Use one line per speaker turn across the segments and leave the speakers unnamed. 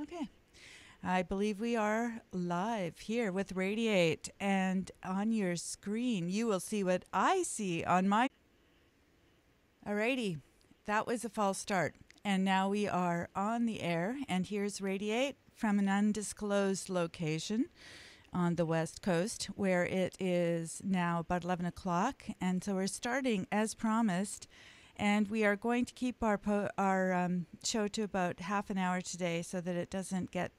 Okay. I believe we are live here with Radiate, and on your screen, you will see what I see on my. Alrighty, that was a false start. And now we are on the air, and here's Radiate from an undisclosed location on the West Coast, where it is now about 11 o'clock. And so we're starting as promised, and we are going to keep our show to about half an hour today so that it doesn't get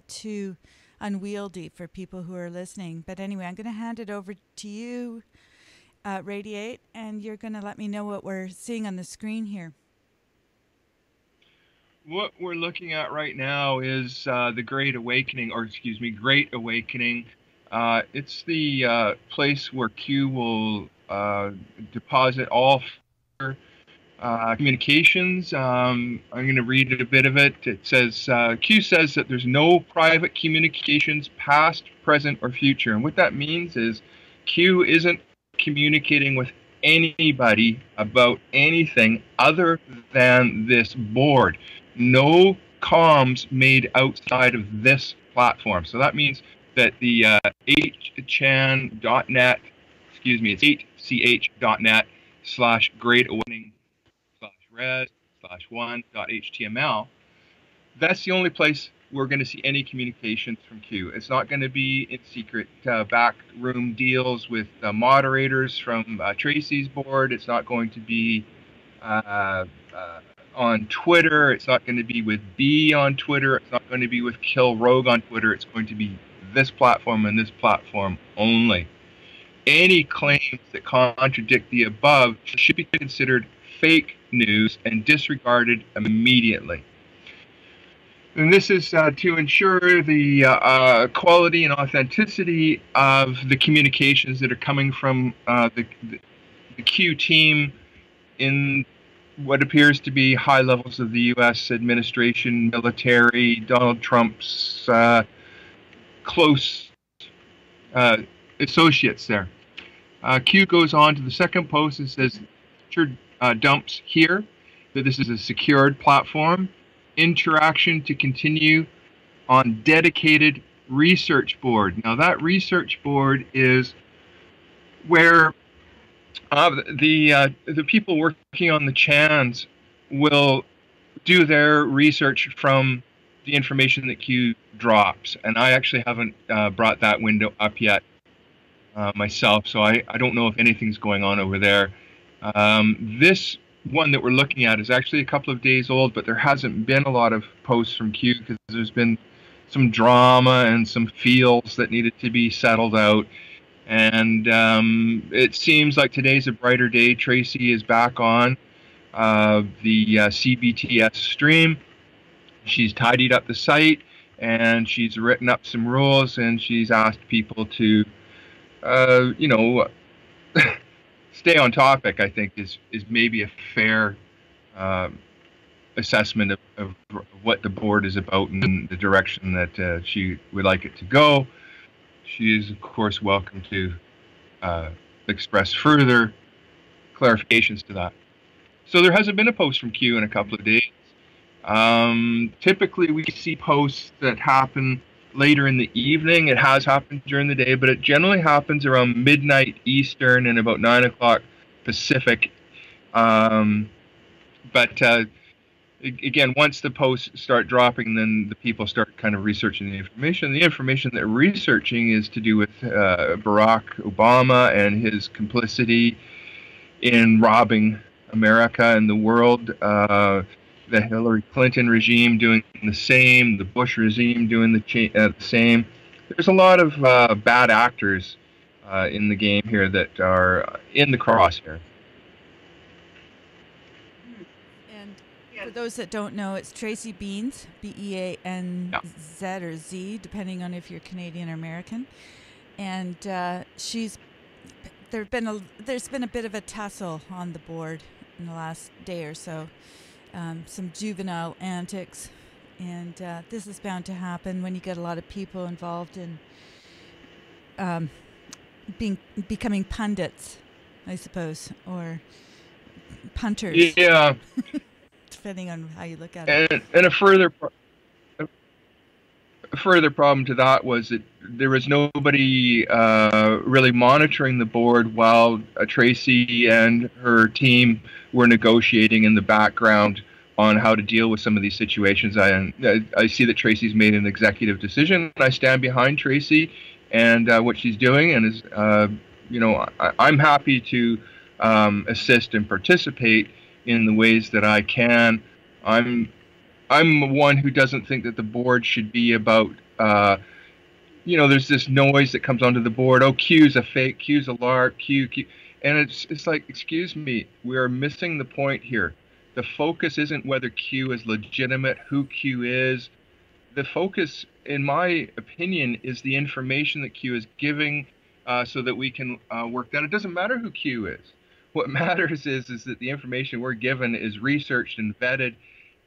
too unwieldy for people who are listening. But anyway, I'm going to hand it over to you, Radiate, and you're going to let me know what we're seeing on the screen here.
What we're looking at right now is the Great Awakening, or excuse me, Great Awakening. It's the place where Q will deposit all communications. I'm going to read a bit of it. It says, Q says that there's no private communications, past, present, or future. And what that means is Q isn't communicating with anybody about anything other than this board. No comms made outside of this platform. So that means that the 8chan.net, excuse me, it's 8ch.net/Great Awakening res/1.html, that's the only place we're going to see any communications from Q. It's not going to be in secret backroom deals with moderators from Tracy's board. It's not going to be on Twitter. It's not going to be with B on Twitter. It's not going to be with Kill Rogue on Twitter. It's going to be this platform and this platform only. Any claims that contradict the above should be considered fake news and disregarded immediately. And this is to ensure the quality and authenticity of the communications that are coming from the Q team in what appears to be high levels of the U.S. administration, military, Donald Trump's close associates there. Q goes on to the second post and says, dumps here that this is a secured platform. Interaction to continue on dedicated research board. Now that research board is where the people working on the chans will do their research from the information that Q drops. And I actually haven't brought that window up yet myself, so I don't know if anything's going on over there. This one that we're looking at is actually a couple of days old, but there hasn't been a lot of posts from Q because there's been some drama and some feels that needed to be settled out. And it seems like today's a brighter day. Tracy is back on the CBTS stream. She's tidied up the site and she's written up some rules and she's asked people to, you know, stay on topic, I think, is maybe a fair assessment of what the board is about and the direction that she would like it to go. She is, of course, welcome to express further clarifications to that. So there hasn't been a post from Q in a couple of days. Typically, we see posts that happen later in the evening. It has happened during the day, but it generally happens around midnight Eastern and about 9 o'clock Pacific. But again, once the posts start dropping, then the people start kind of researching the information. The information that we're researching is to do with Barack Obama and his complicity in robbing America and the world. The Hillary Clinton regime doing the same, the Bush regime doing the same. There's a lot of bad actors in the game here that are in the crosshair.
And for those that don't know, it's Tracy Beanz, B-E-A-N-Z or Z, depending on if you're Canadian or American. And there's been a bit of a tussle on the board in the last day or so. Some juvenile antics, and this is bound to happen when you get a lot of people involved in becoming pundits, I suppose, or punters.
Yeah.
Depending on how you look at it.
And a further further problem to that was that there was nobody really monitoring the board while Tracy and her team were negotiating in the background on how to deal with some of these situations. I see that Tracy's made an executive decision. I stand behind Tracy and what she's doing, and is I'm happy to assist and participate in the ways that I can. I'm I'm one who doesn't think that the board should be about, there's this noise that comes onto the board. Oh, Q's a fake, Q's a lark, Q. And it's like, excuse me, we are missing the point here. The focus isn't whether Q is legitimate, who Q is. The focus, in my opinion, is the information that Q is giving so that we can work that. It doesn't matter who Q is. What matters is that the information we're given is researched and vetted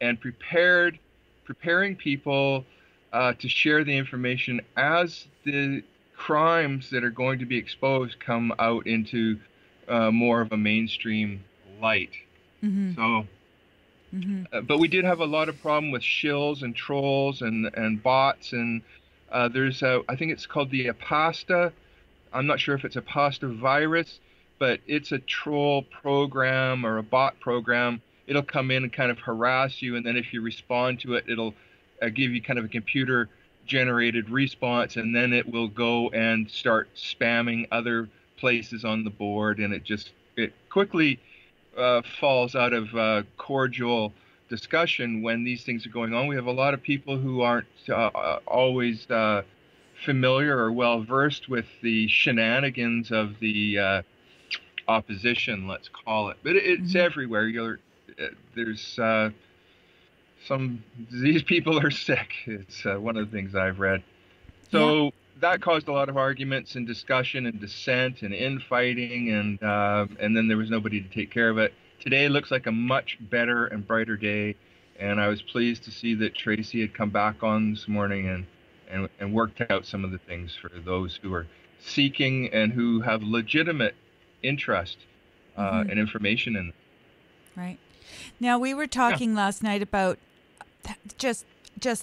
and preparing people to share the information as the crimes that are going to be exposed come out into more of a mainstream light.
Mm-hmm.
So, but we did have a lot of problem with shills and trolls and bots, and there's I think it's called the Apasta. I'm not sure if it's a pasta virus, but it's a troll program or a bot program. It'll come in and kind of harass you, and then if you respond to it, it'll give you kind of a computer generated response, and then it will go and start spamming other places on the board, and it quickly falls out of cordial discussion when these things are going on. We have a lot of people who aren't always familiar or well versed with the shenanigans of the opposition, let's call it. But it's everywhere. There's these people are sick. It's one of the things I've read. So that caused a lot of arguments and discussion and dissent and infighting, and then there was nobody to take care of it. Today looks like a much better and brighter day, and I was pleased to see that Tracy had come back on this morning and worked out some of the things for those who are seeking and who have legitimate interest and information in them.
Right. Now, we were talking last night about just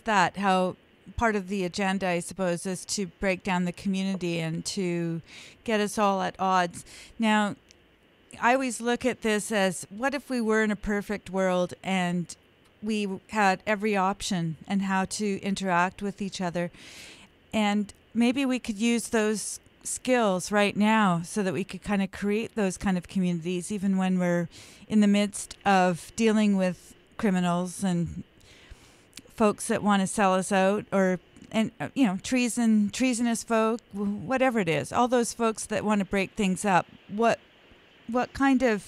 that, how part of the agenda, I suppose, is to break down the community and to get us all at odds. Now, I always look at this as, what if we were in a perfect world and we had every option and how to interact with each other? And maybe we could use those skills right now so that we could kind of create those kind of communities, even when we're in the midst of dealing with criminals and folks that want to sell us out, or treasonous folk, whatever it is, all those folks that want to break things up. What kind of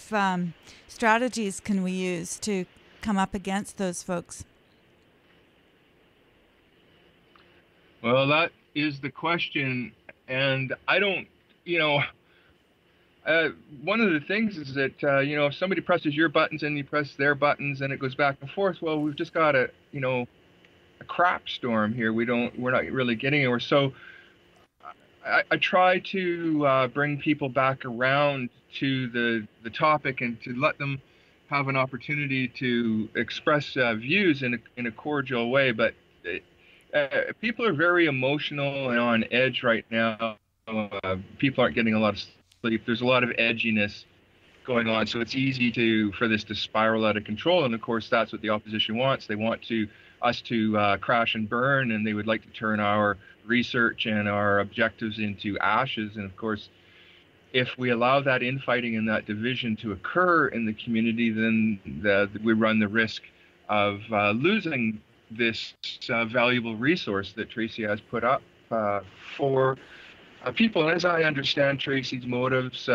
strategies can we use to come up against those folks?
Well, that is the question, and I don't, one of the things is that, if somebody presses your buttons and you press their buttons and it goes back and forth, well, we've just got a crap storm here. We're not really getting anywhere. So I try to bring people back around to the topic and to let them have an opportunity to express views in a cordial way. But people are very emotional and on edge right now. People aren't getting a lot of sleep. There's a lot of edginess going on, so it's easy for this to spiral out of control. And of course, that's what the opposition wants. They want us to crash and burn, and they would like to turn our research and our objectives into ashes. And of course, if we allow that infighting and that division to occur in the community, then we run the risk of losing this valuable resource that Tracy has put up for people. And as I understand Tracy's motives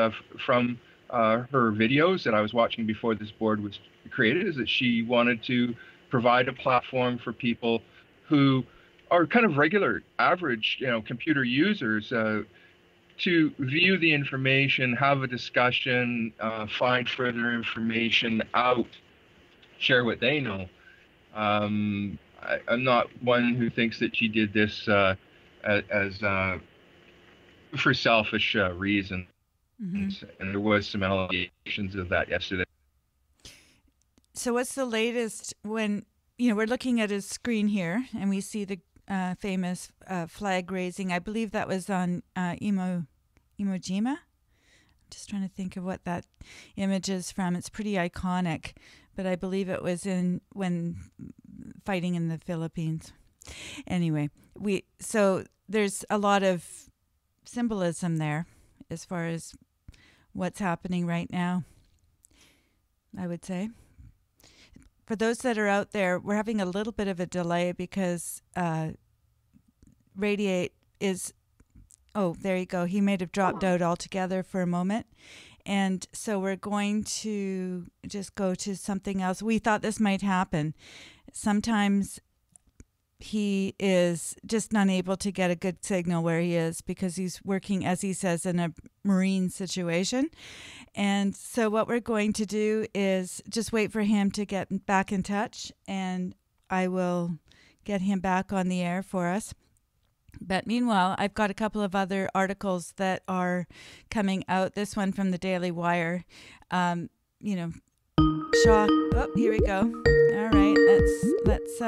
from her videos that I was watching before this board was created, is that she wanted to provide a platform for people who are kind of regular, average, computer users to view the information, have a discussion, find further information out, share what they know. I'm not one who thinks that she did this as for selfish reasons. And there was some allegations of that yesterday.
So what's the latest when, we're looking at his screen here and we see famous flag raising. I believe that was on Iwo Jima. Just trying to think of what that image is from. It's pretty iconic, but I believe it was when fighting in the Philippines. Anyway, so there's a lot of symbolism there as far as what's happening right now, I would say. For those that are out there, we're having a little bit of a delay because Radiate is... Oh, there you go. He may have dropped out altogether for a moment. And so we're going to just go to something else. We thought this might happen. Sometimes he is just unable to get a good signal where he is because he's working, as he says, in a marine situation. And so what we're going to do is just wait for him to get back in touch, and I will get him back on the air for us. But meanwhile, I've got a couple of other articles that are coming out. This one from the Daily Wire. Shaw. Oh, here we go. All right, let's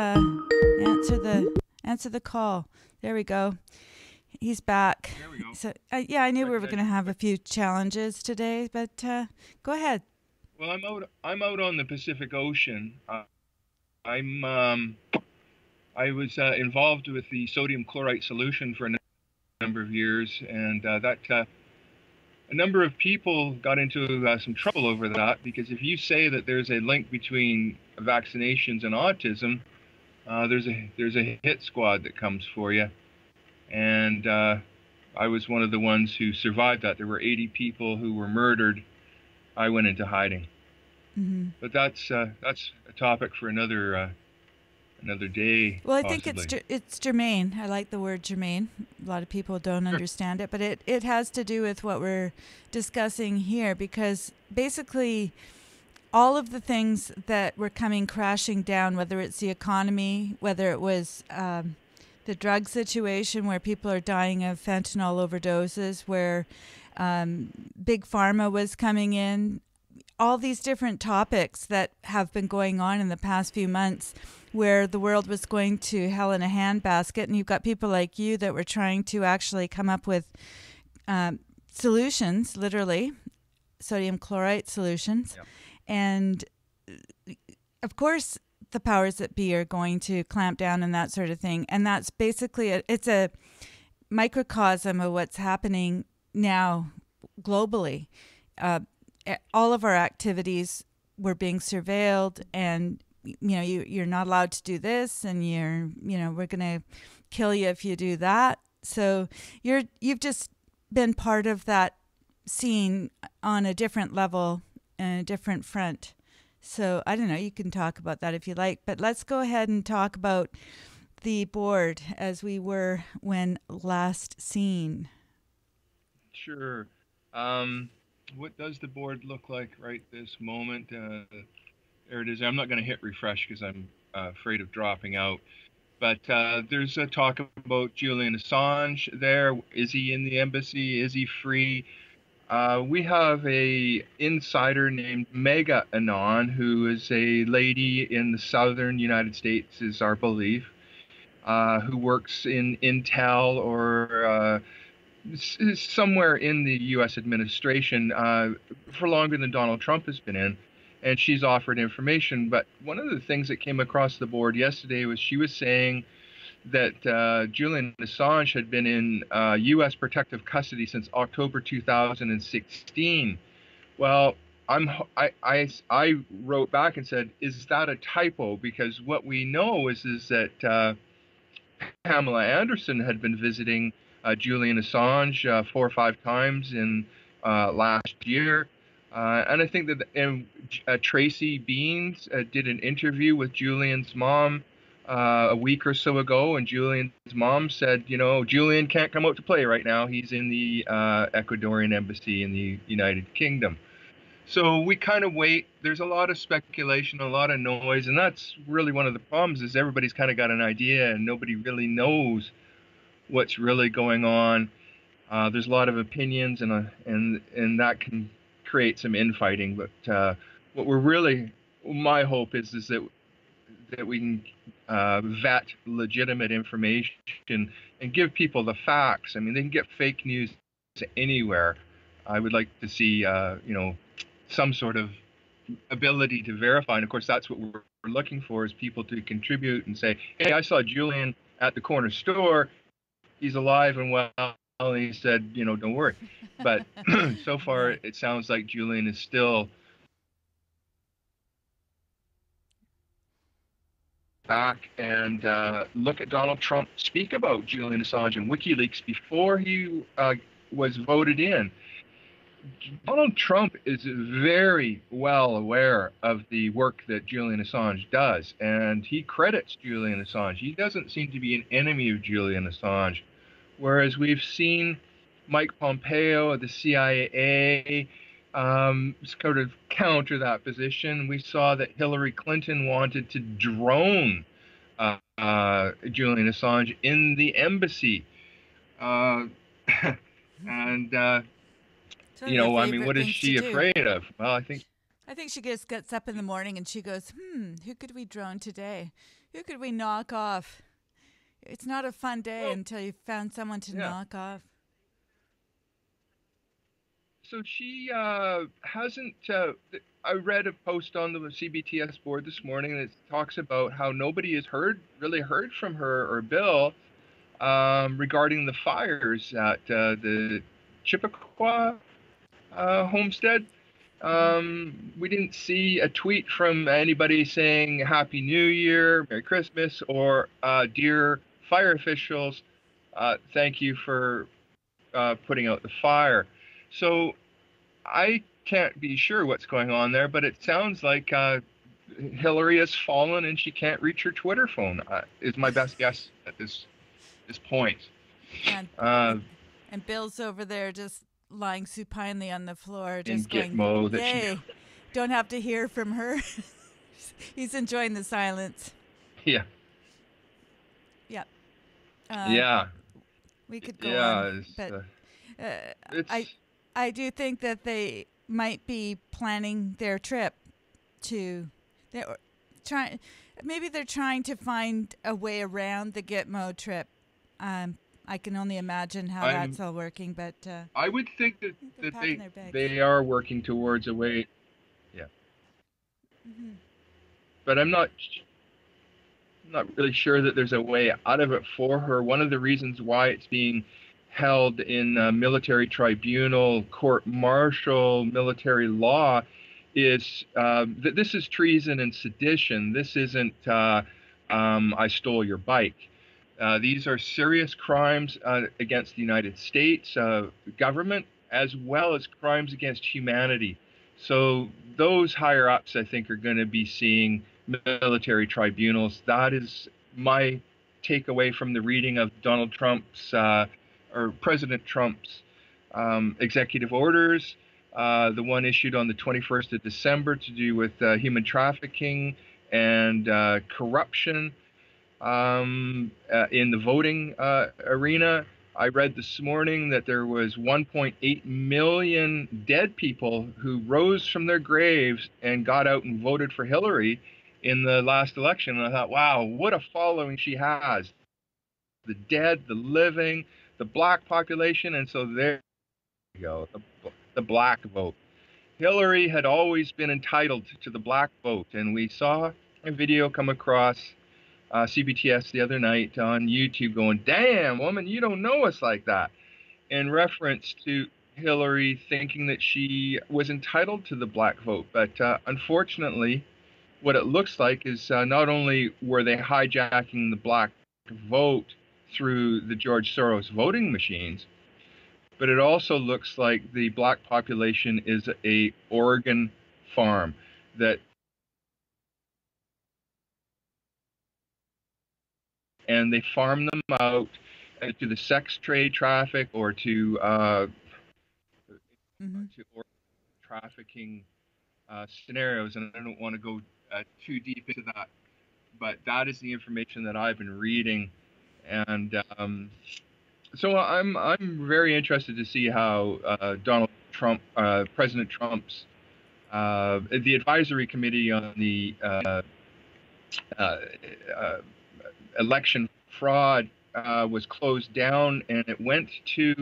answer the call. There we go. He's back.
There we go.
So yeah, I knew we were going to have a few challenges today, but go ahead.
Well, I'm out on the Pacific Ocean. I was involved with the sodium chlorite solution for a number of years, and a number of people got into some trouble over that, because if you say that there's a link between vaccinations and autism, there's a hit squad that comes for you. And I was one of the ones who survived that. There were 80 people who were murdered. I went into hiding. Mm-hmm. But that's a topic for another day.
Well, I
possibly.
think it's germane. I like the word germane. A lot of people don't understand it, but it has to do with what we're discussing here, because basically all of the things that were coming crashing down, whether it's the economy, whether it was the drug situation where people are dying of fentanyl overdoses, where big pharma was coming in, all these different topics that have been going on in the past few months, where the world was going to hell in a handbasket, and you've got people like you that were trying to actually come up with solutions, literally, sodium chlorite solutions. Yep. And of course, the powers that be are going to clamp down and that sort of thing. And that's basically, it's a microcosm of what's happening now globally. All of our activities were being surveilled, and you're not allowed to do this, and we're going to kill you if you do that. So you've just been part of that scene on a different level and a different front. So I don't know, you can talk about that if you like, but let's go ahead and talk about the board as we were when last seen.
Sure. What does the board look like right this moment? There it is. I'm not going to hit refresh because I'm afraid of dropping out. But there's a talk about Julian Assange there. Is he in the embassy? Is he free? We have a insider named QAnon, who is a lady in the southern United States, is our belief, who works in Intel or somewhere in the U.S. administration for longer than Donald Trump has been in, and she's offered information. But one of the things that came across the board yesterday was she was saying that Julian Assange had been in U.S. protective custody since October 2016. Well, I wrote back and said, is that a typo? Because what we know is that Pamela Anderson had been visiting Julian Assange 4 or 5 times in last year. And I think that Tracy Beans did an interview with Julian's mom a week or so ago, and Julian's mom said, Julian can't come out to play right now. He's in the Ecuadorian embassy in the United Kingdom. So we kind of wait. There's a lot of speculation, a lot of noise, and that's really one of the problems is everybody's kind of got an idea and nobody really knows what's really going on. There's a lot of opinions, and that can create some infighting. But what we're really, my hope is that that we can vet legitimate information and give people the facts. I mean, they can get fake news anywhere. I would like to see, some sort of ability to verify. And of course, that's what we're looking for, is people to contribute and say, hey, I saw Julian at the corner store. He's alive and well. And he said, don't worry. But so far,
Right.
it sounds like Julian is still back. And look at Donald Trump speak about Julian Assange and WikiLeaks before he was voted in. Donald Trump is very well aware of the work that Julian Assange does, and he credits Julian Assange. He doesn't seem to be an enemy of Julian Assange, whereas we've seen Mike Pompeo of the CIA sort of counter that position. We saw that Hillary Clinton wanted to drone Julian Assange in the embassy. Uh, and
Sort of her
I mean,
favorite
what is
things to
she
do.
afraid of? Well, I think,
I think she just gets up in the morning and she goes, who could we drone today? Who could we knock off? It's not a fun day
well,
until you found someone to
yeah.
knock off.
So she hasn't. I read a post on the CBTS board this morning that talks about how nobody has really heard from her or Bill regarding the fires at the Chippewa homestead.
Hmm.
We didn't see a tweet from anybody saying Happy New Year, Merry Christmas, or Dear fire officials, thank you for putting out the fire. So I can't be sure what's going on there, but it sounds like Hillary has fallen and she can't reach her Twitter phone, is my best guess at this point.
Yeah,
Uh,
and Bill's over there just lying supinely on the floor,
in
just going,
Gitmo that she,
"Yay! Don't have to hear from her." He's enjoying the silence.
yeah,
Yep. Uh,
yeah,
we could go on,
yeah,
but uh, I
it's
I do think that they might be planning their trip to. They're trying. Maybe they're trying to find a way around the Gitmo trip. I can only imagine how that's
I'm
all working, but
I would think
I
that
think they're
that
packing their bags.
they are working towards a way, yeah,
Hmm.
but I'm not really sure that there's a way out of it for her. One of the reasons why it's being held in military tribunal, court martial, military law is that this is treason and sedition. This isn't I stole your bike. These are serious crimes against the United States government, as well as crimes against humanity. So those higher ups, I think, are going to be seeing military tribunals. That is my takeaway from the reading of Donald Trump's or President Trump's executive orders. The one issued on the 21st of December to do with human trafficking and corruption in the voting arena. I read this morning that there was 1.8 million dead people who rose from their graves and got out and voted for Hillary in the last election. And I thought, wow, what a following she has. The dead, the living, the black population. And so there you go, the black vote. Hillary had always been entitled to the black vote. And we saw a video come across CBTS the other night on YouTube going, damn, woman, you don't know us like that, in reference to Hillary thinking that she was entitled to the black vote. But unfortunately, what it looks like is not only were they hijacking the black vote through the George Soros voting machines, but it also looks like the black population is a organ farm that and they farm them out to the sex trade traffic or
Hmm.
to organ trafficking scenarios. And I don't want to go too deep into that, but that is the information that I've been reading. And so I'm very interested to see how Donald Trump, President Trump's, the advisory committee on the uh, uh, election fraud was closed down, and it went to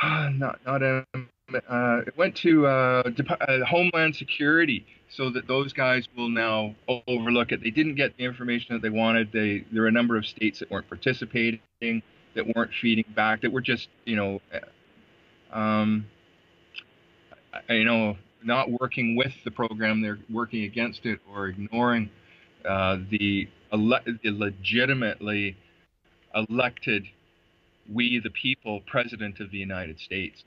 not it went to Homeland Security, so that those guys will now overlook it. They didn't get the information that they wanted. There were a number of states that weren't participating, that weren't feeding back, that were just um, you know not working with the program. They're working against it or ignoring the legitimately elected we the people president of the United States.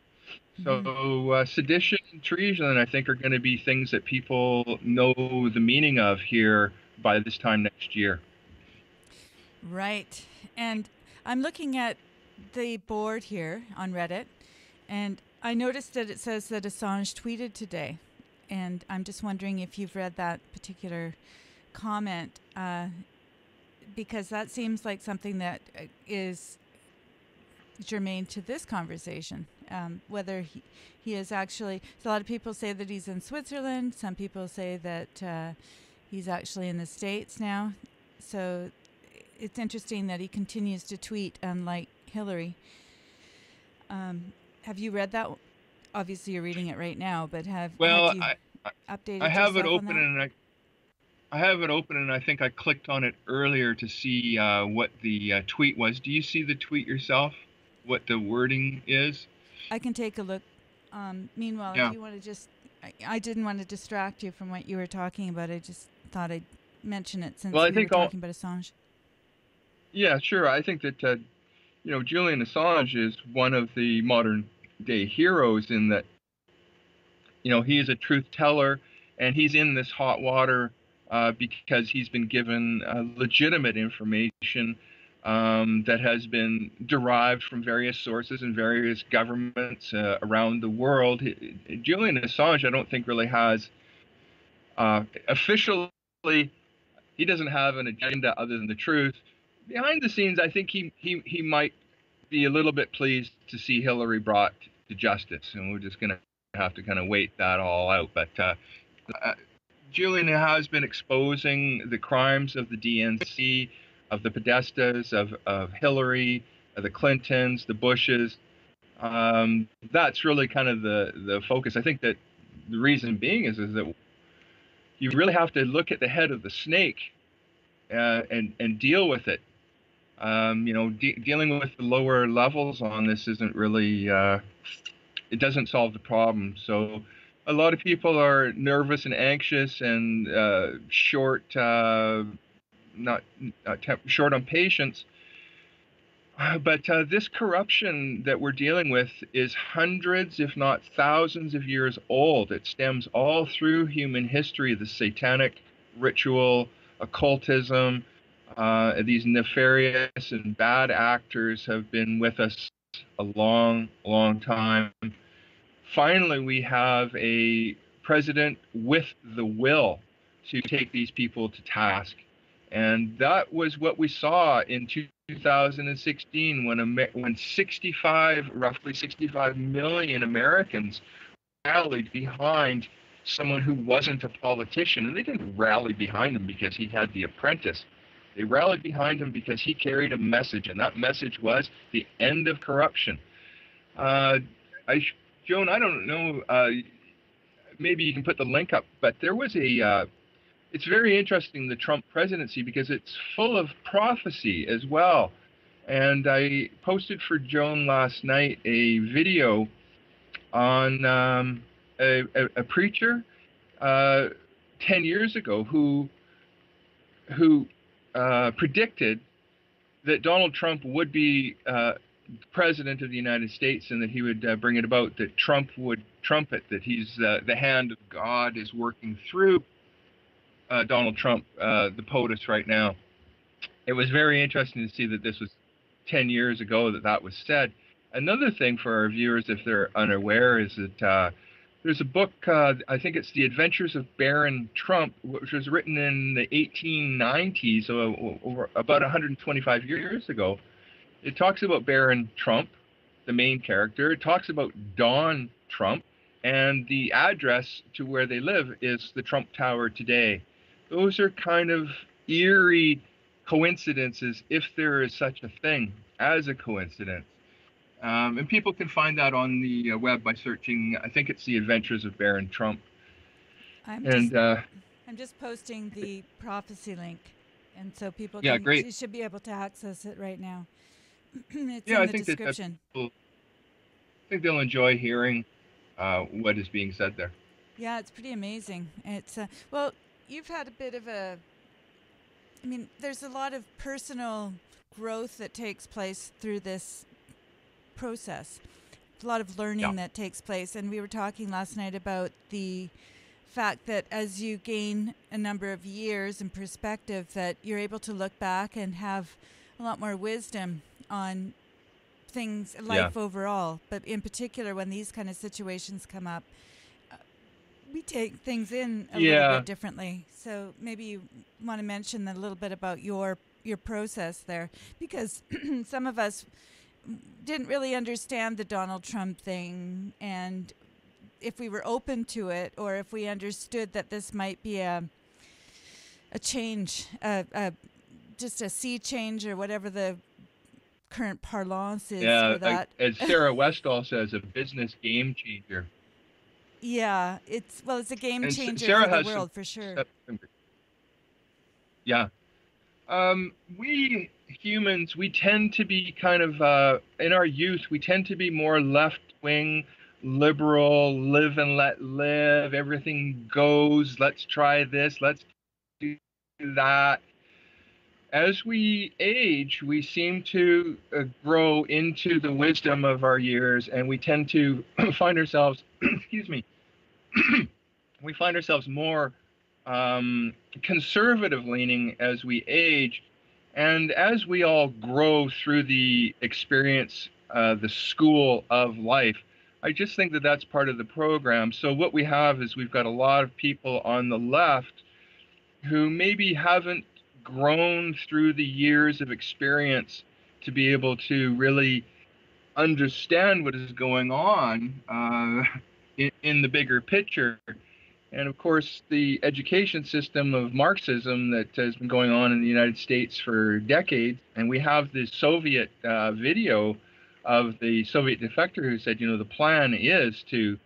Mm-hmm.
So sedition and treason, I think, are going to be things that people know the meaning of here by this time next year.
Right. And I'm looking at the board here on Reddit, and I noticed that it says that Assange tweeted today. And I'm just wondering if you've read that particular comment, because that seems like something that is germane to this conversation. Whether he is actually, so a lot of people say that he's in Switzerland. Some people say that he's actually in the States now. So it's interesting that he continues to tweet, unlike Hillary. Have you read that? Obviously, you're reading it right now, but had
Well,
you
I
updated
have it
yourself on
open,
that?
and I have it open, and I think I clicked on it earlier to see what the tweet was. Do you see the tweet yourself? What the wording is?
I can take a look. Meanwhile, if
Yeah.
you want to just, I didn't want to distract you from what you were talking about. I just thought I'd mention it
Well,
since
I
we were
think I'll.
talking about Assange.
Yeah, sure. I think that Julian Assange is one of the modern day heroes in that he is a truth teller, and he's in this hot water because he's been given legitimate information that has been derived from various sources and various governments around the world. Julian Assange, I don't think, really has officially, he doesn't have an agenda other than the truth. Behind the scenes, I think he might be a little bit pleased to see Hillary brought to justice, and we're just going to have to kind of wait that all out. But uh, Julian has been exposing the crimes of the DNC, of the Podestas, of Hillary, of the Clintons, the Bushes. That's really kind of the focus. I think that the reason being is that you really have to look at the head of the snake and deal with it. Dealing with the lower levels on this isn't really it doesn't solve the problem. So a lot of people are nervous and anxious and short, not short on patience. But this corruption that we're dealing with is hundreds, if not thousands of years old. It stems all through human history, the satanic ritual, occultism. These nefarious and bad actors have been with us a long, long time. Finally, we have a president with the will to take these people to task. And that was what we saw in 2016 when roughly 65 million Americans rallied behind someone who wasn't a politician. And they didn't rally behind him because he had The Apprentice. They rallied behind him because he carried a message, and that message was the end of corruption. Uh, Joan, I don't know. Maybe you can put the link up, but there was it's very interesting, the Trump presidency, because it's full of prophecy as well. And I posted for Joan last night a video on a preacher 10 years ago who predicted that Donald Trump would be president of the United States and that he would bring it about, that Trump would trumpet, that he's the hand of God is working through Donald Trump, the POTUS right now. It was very interesting to see that this was 10 years ago that was said. Another thing for our viewers, if they're unaware, is that there's a book, I think it's The Adventures of Baron Trump, which was written in the 1890s, so over about 125 years ago. It talks about Baron Trump, the main character. It talks about Don Trump, and the address to where they live is the Trump Tower today. those are kind of eerie coincidences, if there is such a thing as a coincidence. And people can find that on the web by searching, I think it's The Adventures of Baron Trump.
I'm just
And
I'm just posting the prophecy link, and so people
yeah,
can
great.
you should be able to access it right now. It's
Yeah,
in
I
the
think that
description.
people, I think they'll enjoy hearing what is being said there.
Yeah, it's pretty amazing. It's well, you've had a bit of a. I mean, there's a lot of personal growth that takes place through this process. A lot of
Yeah,
learning that takes place, and we were talking last night about the fact that as you gain a number of years and perspective, that you're able to look back and have a lot more wisdom on things,
yeah,
life overall. But in particular, when these kind of situations come up, we take things in a little
yeah.
bit differently. So maybe you want to mention a little bit about your process there, because some of us didn't really understand the Donald Trump thing, and if we were open to it, or if we understood that this might be a change, just a sea change, or whatever the current parlance is
Yeah,
for that.
as Sarah Westall says, a business game changer.
Yeah, it's a game
And
changer for
Sarah
the
has some
world for sure.
steps. Yeah. We humans, we tend to be kind of, in our youth, we tend to be more left wing, liberal, live and let live, everything goes, let's try this, let's do that. As we age, we seem to grow into the wisdom of our years, and we tend to find ourselves, excuse me, we find ourselves more conservative leaning as we age. And as we all grow through the experience, the school of life, I just think that that's part of the program. So, what we have is we've got a lot of people on the left who maybe haven't grown through the years of experience to be able to really understand what is going on in the bigger picture. And of course, the education system of Marxism that has been going on in the United States for decades, and we have this Soviet video of the Soviet defector who said, the plan is to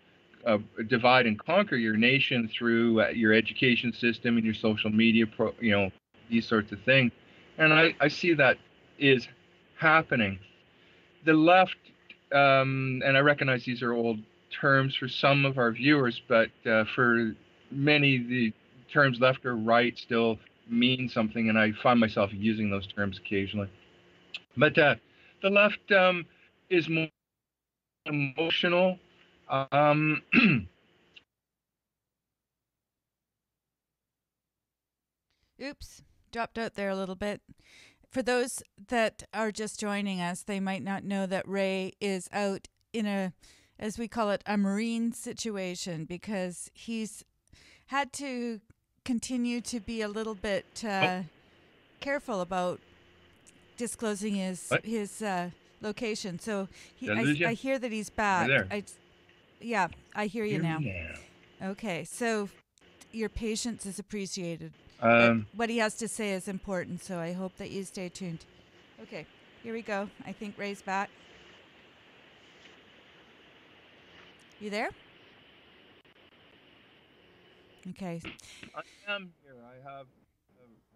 divide and conquer your nation through your education system and your social media, these sorts of things. And I see that is happening. The left, and I recognize these are old terms for some of our viewers, but for many, the terms left or right still mean something, and I find myself using those terms occasionally. But the left is more emotional. Um,
Oops, dropped out there a little bit. For those that are just joining us, they might not know that Ray is out in a, as we call it, a marine situation, because he's had to continue to be a little bit
oh,
careful about disclosing
what?
his location. So
Did I lose you?
I hear that he's
Right
back.
there.
Yeah, I hear you
Hear
now.
me now.
Okay, so your patience is appreciated, but
Um,
what he has to say is important. So I hope that you stay tuned. Okay, here we go. I think Ray's back. You there? Okay.
I am here.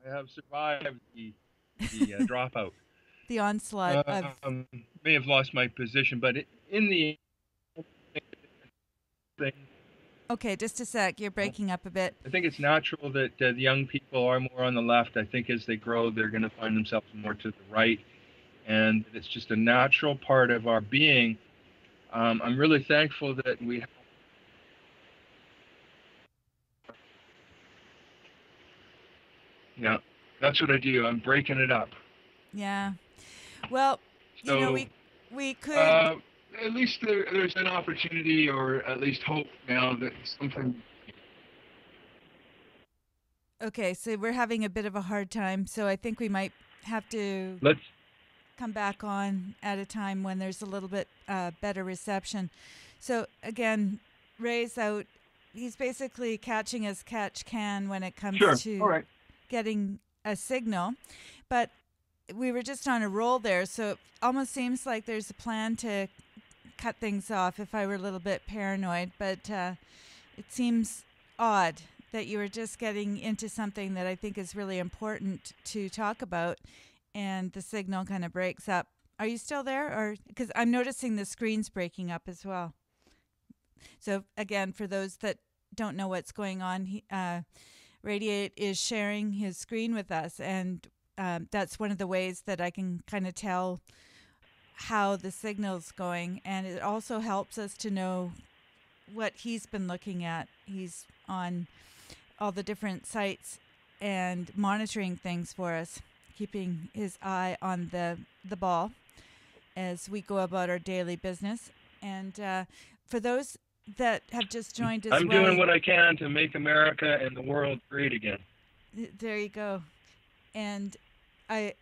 I have survived the dropout.
The onslaught of.
May have lost my position, but in the thing,
Okay, just a sec. You're breaking up a bit.
I think it's natural that the young people are more on the left. I think as they grow, they're going to find themselves more to the right, and it's just a natural part of our being. I'm really thankful that we. Yeah, that's what I do. I'm breaking it up.
Yeah. Well,
So
we could.
uh, at least there's an opportunity, or at least hope now that something.
Okay, so we're having a bit of a hard time. So I think we might have to
Let's.
come back on at a time when there's a little bit better reception. So again, Ray's out he's basically catching as catch can when it comes
Sure.
to
All right.
getting a signal. But we were just on a roll there, so it almost seems like there's a plan to cut things off if I were a little bit paranoid. But it seems odd that you were just getting into something that I think is really important to talk about, and the signal kind of breaks up. Are you still there? Or because I'm noticing the screen's breaking up as well. So again, for those that don't know what's going on, Radiate is sharing his screen with us, and that's one of the ways that I can kind of tell how the signal's going, and it also helps us to know what he's been looking at. He's on all the different sites and monitoring things for us, keeping his eye on the ball as we go about our daily business. And for those that have just joined us,
I'm doing what I can to make America and the world great again.
There you go. And I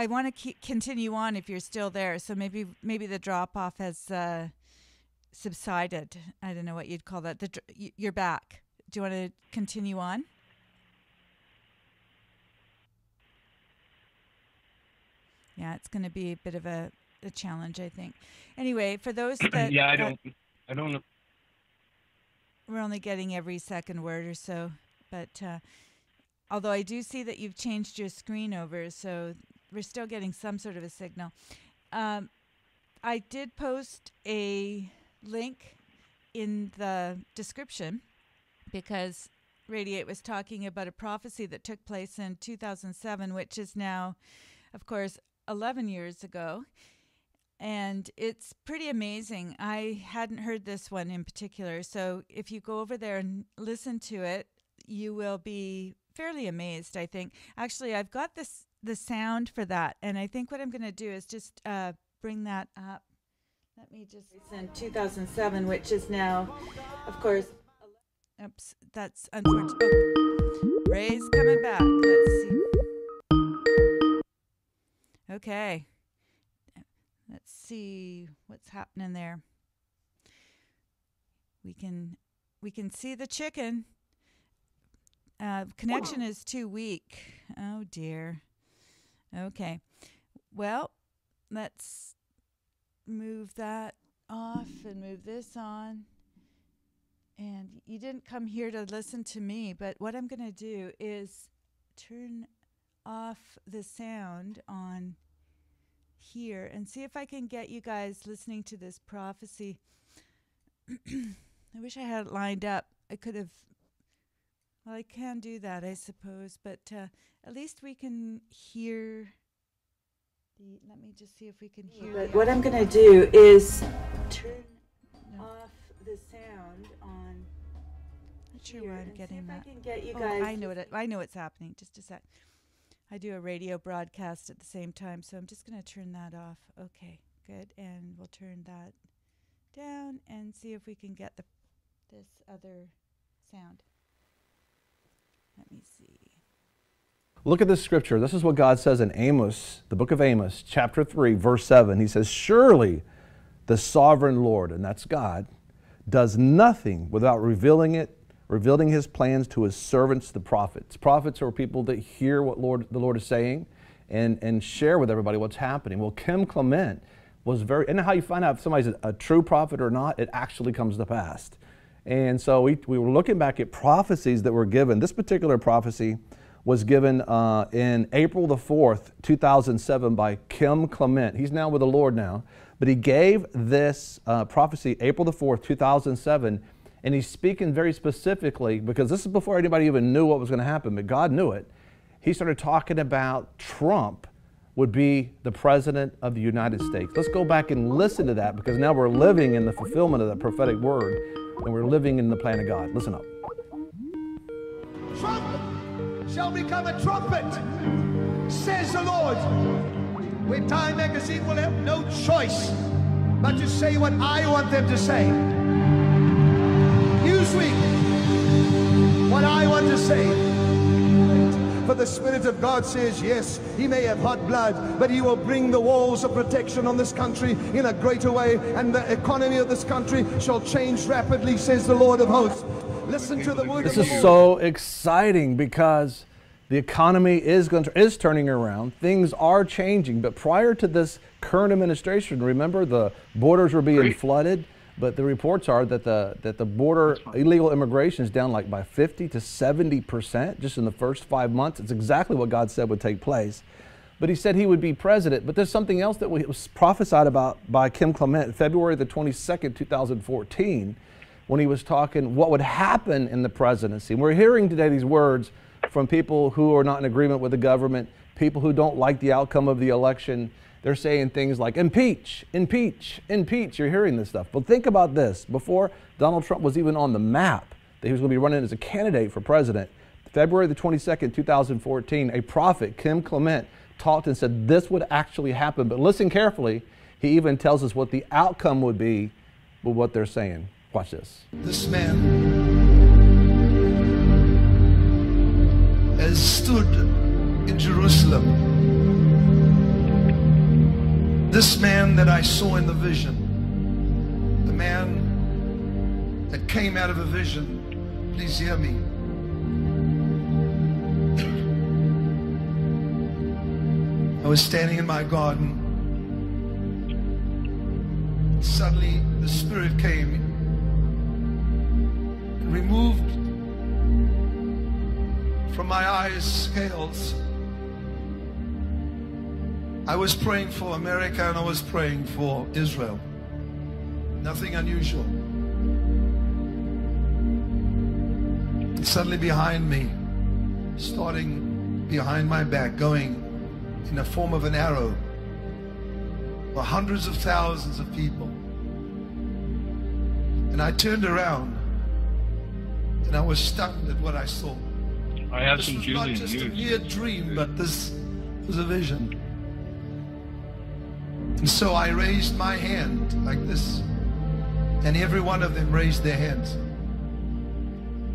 want to continue on if you're still there. So maybe the drop off has subsided. I don't know what you'd call that. You're back. Do you want to continue on? Yeah, it's going to be a bit of a challenge, I think. Anyway, for those that
yeah, I don't know.
We're only getting every second word or so, but although I do see that you've changed your screen over, so we're still getting some sort of a signal. I did post a link in the description because Radiate was talking about a prophecy that took place in 2007, which is now, of course, 11 years ago. And it's pretty amazing. I hadn't heard this one in particular. So if you go over there and listen to it, you will be fairly amazed, I think. Actually, I've got the sound for that. And I think what I'm going to do is just bring that up. Let me just... It's in 2007, which is now, of course... Oops, that's unfortunate. Oh, Ray's coming back. Let's see. Okay. Let's see what's happening there. We can see the chicken. Connection is too weak. Oh dear. Okay. Well, let's move that off and move this on. And you didn't come here to listen to me, but what I'm going to do is turn off the sound on here and see if I can get you guys listening to this prophecy. I wish I had it lined up. I could have... Well, I can do that, I suppose, but at least we can hear... Let me just see if we can hear... But what I'm going to do is turn off the sound on... Not sure why I'm getting that. I can get you guys... I know what's happening. Just a sec. I do a radio broadcast at the same time, so I'm just going to turn that off. Okay, good. And we'll turn that down and see if we can get this other sound. Let me see.
Look at this scripture. This is what God says in Amos, the book of Amos, chapter 3, verse 7. He says, "Surely the sovereign Lord," and that's God, "does nothing without revealing his plans to his servants, the prophets." Prophets are people that hear what the Lord is saying and share with everybody what's happening. Well, Kim Clement was and how you find out if somebody's a true prophet or not, it actually comes to pass. And so we were looking back at prophecies that were given. This particular prophecy was given in April the 4th, 2007 by Kim Clement. He's now with the Lord now. But he gave this prophecy April the 4th, 2007, and he's speaking very specifically, because this is before anybody even knew what was going to happen, but God knew it. He started talking about Trump would be the president of the United States. Let's go back and listen to that, because now we're living in the fulfillment of the prophetic word, and we're living in the plan of God. Listen up.
Trump shall become a trumpet, says the Lord. With Time magazine will have no choice but to say what I want them to say. Newsweek, what I want to say. For the Spirit of God says, yes, he may have hot blood, but he will bring the walls of protection on this country in a greater way, and the economy of this country shall change rapidly, says the Lord of hosts. Listen to the word of the Lord.
This is so exciting because the economy is turning around. Things are changing. But prior to this current administration, remember the borders were being flooded. But the reports are that the border illegal immigration is down like by 50 to 70% just in the first 5 months. It's exactly what God said would take place. But he said he would be president. But there's something else that was prophesied about by Kim Clement, February the 22nd, 2014, when he was talking what would happen in the presidency. And we're hearing today these words from people who are not in agreement with the government, people who don't like the outcome of the election. They're saying things like impeach, impeach, impeach. You're hearing this stuff. But think about this. Before Donald Trump was even on the map that he was going to be running as a candidate for president, February the 22nd, 2014, a prophet, Kim Clement, talked and said this would actually happen. But listen carefully. He even tells us what the outcome would be with what they're saying. Watch this.
This man has stood in Jerusalem. This man that I saw in the vision, the man that came out of a vision, please hear me. I was standing in my garden. Suddenly the Spirit came and removed from my eyes scales. I was praying for America and I was praying for Israel. Nothing unusual. And suddenly behind me, starting behind my back, going in the form of an arrow, were hundreds of thousands of people. And I turned around and I was stunned at what I saw.
I have
This
some
was
Julian
not just a
news.
mere dream, but this was a vision. And so I raised my hand like this, and every one of them raised their hands.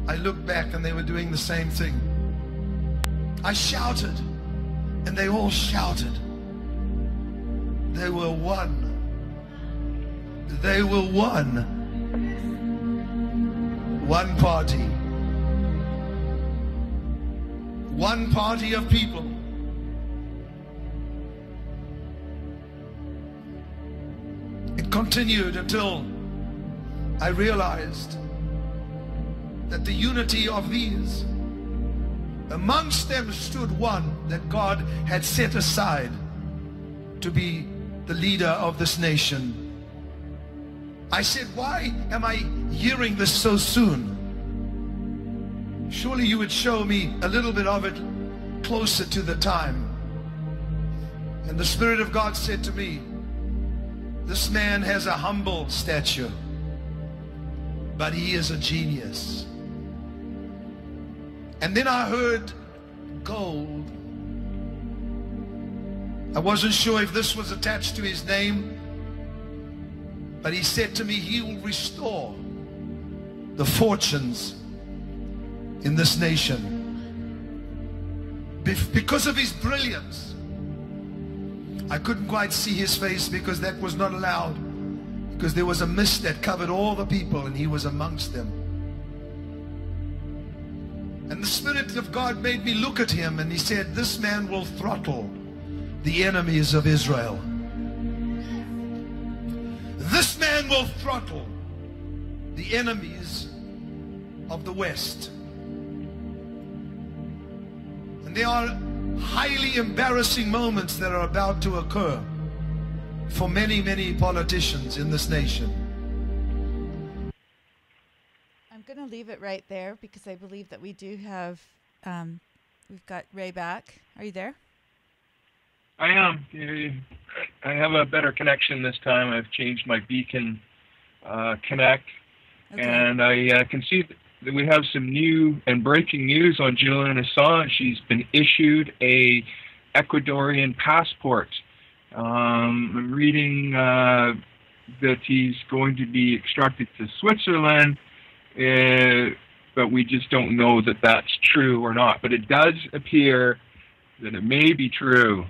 I looked back and they were doing the same thing. I shouted, and they all shouted. They were one. They were one. One party. One party of people. It continued until I realized that the unity of these, amongst them stood one that God had set aside to be the leader of this nation. I said, why am I hearing this so soon? Surely you would show me a little bit of it closer to the time. And the Spirit of God said to me, this man has a humble stature, but he is a genius. And then I heard gold. I wasn't sure if this was attached to his name, but he said to me, he will restore the fortunes in this nation. Because of his brilliance. I couldn't quite see his face because that was not allowed, because there was a mist that covered all the people and he was amongst them. And the Spirit of God made me look at him, and he said, this man will throttle the enemies of Israel. This man will throttle the enemies of the West. And there are highly embarrassing moments that are about to occur for many, many politicians in this nation.
I'm going to leave it right there because I believe that we do have, we've got Ray back. Are you there?
I am. I have a better connection this time. I've changed my beacon connect,
Okay.
and I can see that we have some new and breaking news on Julian Assange. She's been issued a Ecuadorian passport. I'm reading that he's going to be extracted to Switzerland but we just don't know that that's true or not. But it does appear that it may be true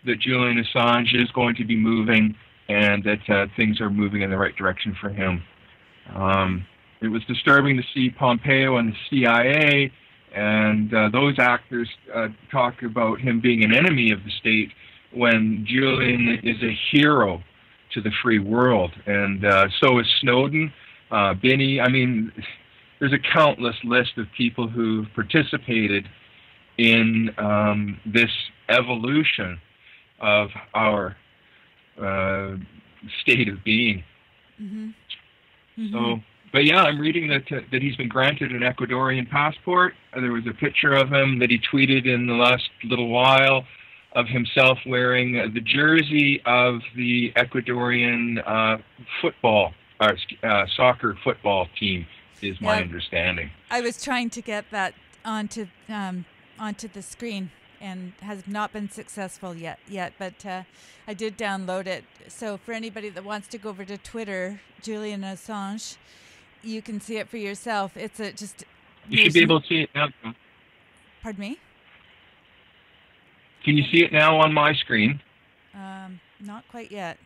that Julian Assange is going to be moving, and that things are moving in the right direction for him. It was disturbing to see Pompeo and the CIA and those actors talk about him being an enemy of the state when Julian is a hero to the free world. And so is Snowden, Binney. I mean, there's a countless list of people who participated in this evolution of our state of being.
Mm-hmm. Mm-hmm.
So, but yeah, I'm reading that he's been granted an Ecuadorian passport. There was a picture of him that he tweeted in the last little while of himself wearing the jersey of the Ecuadorian soccer football team, is my understanding.
I was trying to get that onto the screen and has not been successful yet, but I did download it. So for anybody that wants to go over to Twitter, Julian Assange, you can see it for yourself. It's just...
You should be able to see it now.
Pardon me?
Can you see it now on my screen?
Not quite yet.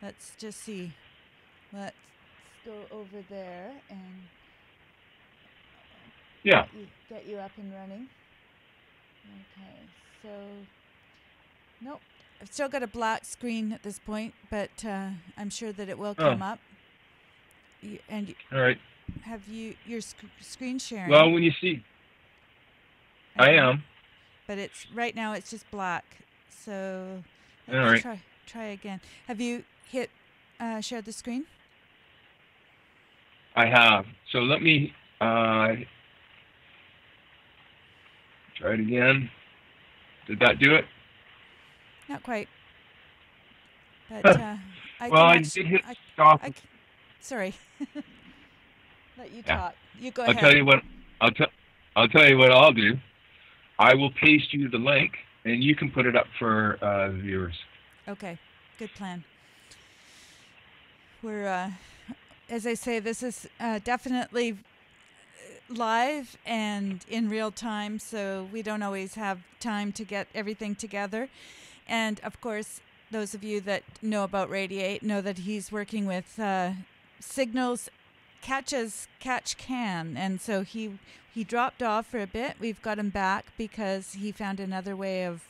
Let's just see. Let's go over there and get you up and running. Okay, so nope. I've still got a black screen at this point, but I'm sure that it will come up.
All right.
Have you your screen sharing?
Well, when you see, I am.
But it's right now. It's just black. So
let's
try again. Have you hit share the screen?
I have. So let me try it again. Did that do it?
Not quite. But
I did hit stop.
Sorry. Let you talk. You go
I'll
ahead.
tell you what. I'll tell you what I'll do. I will paste you the link, and you can put it up for the viewers.
Okay. Good plan. We're, as I say, this is definitely live and in real time, so we don't always have time to get everything together. And, of course, those of you that know about Radiate know that he's working with Signals Catch Can, and so he dropped off for a bit. We've got him back because he found another way of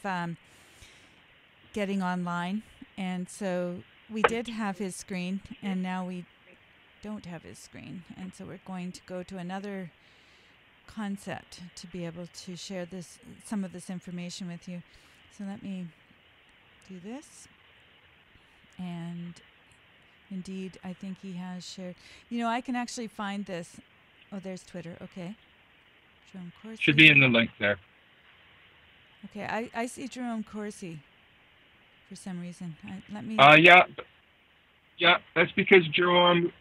getting online, and so we did have his screen, and now we don't have his screen, and so we're going to go to another concept to be able to share some of this information with you. So let me do this, and indeed, I think he has shared. You know, I can actually find this. Oh, there's Twitter. Okay. Jerome Corsi.
Should be in the link there.
Okay, I see Jerome Corsi for some reason. Let me...
Yeah, that's because Jerome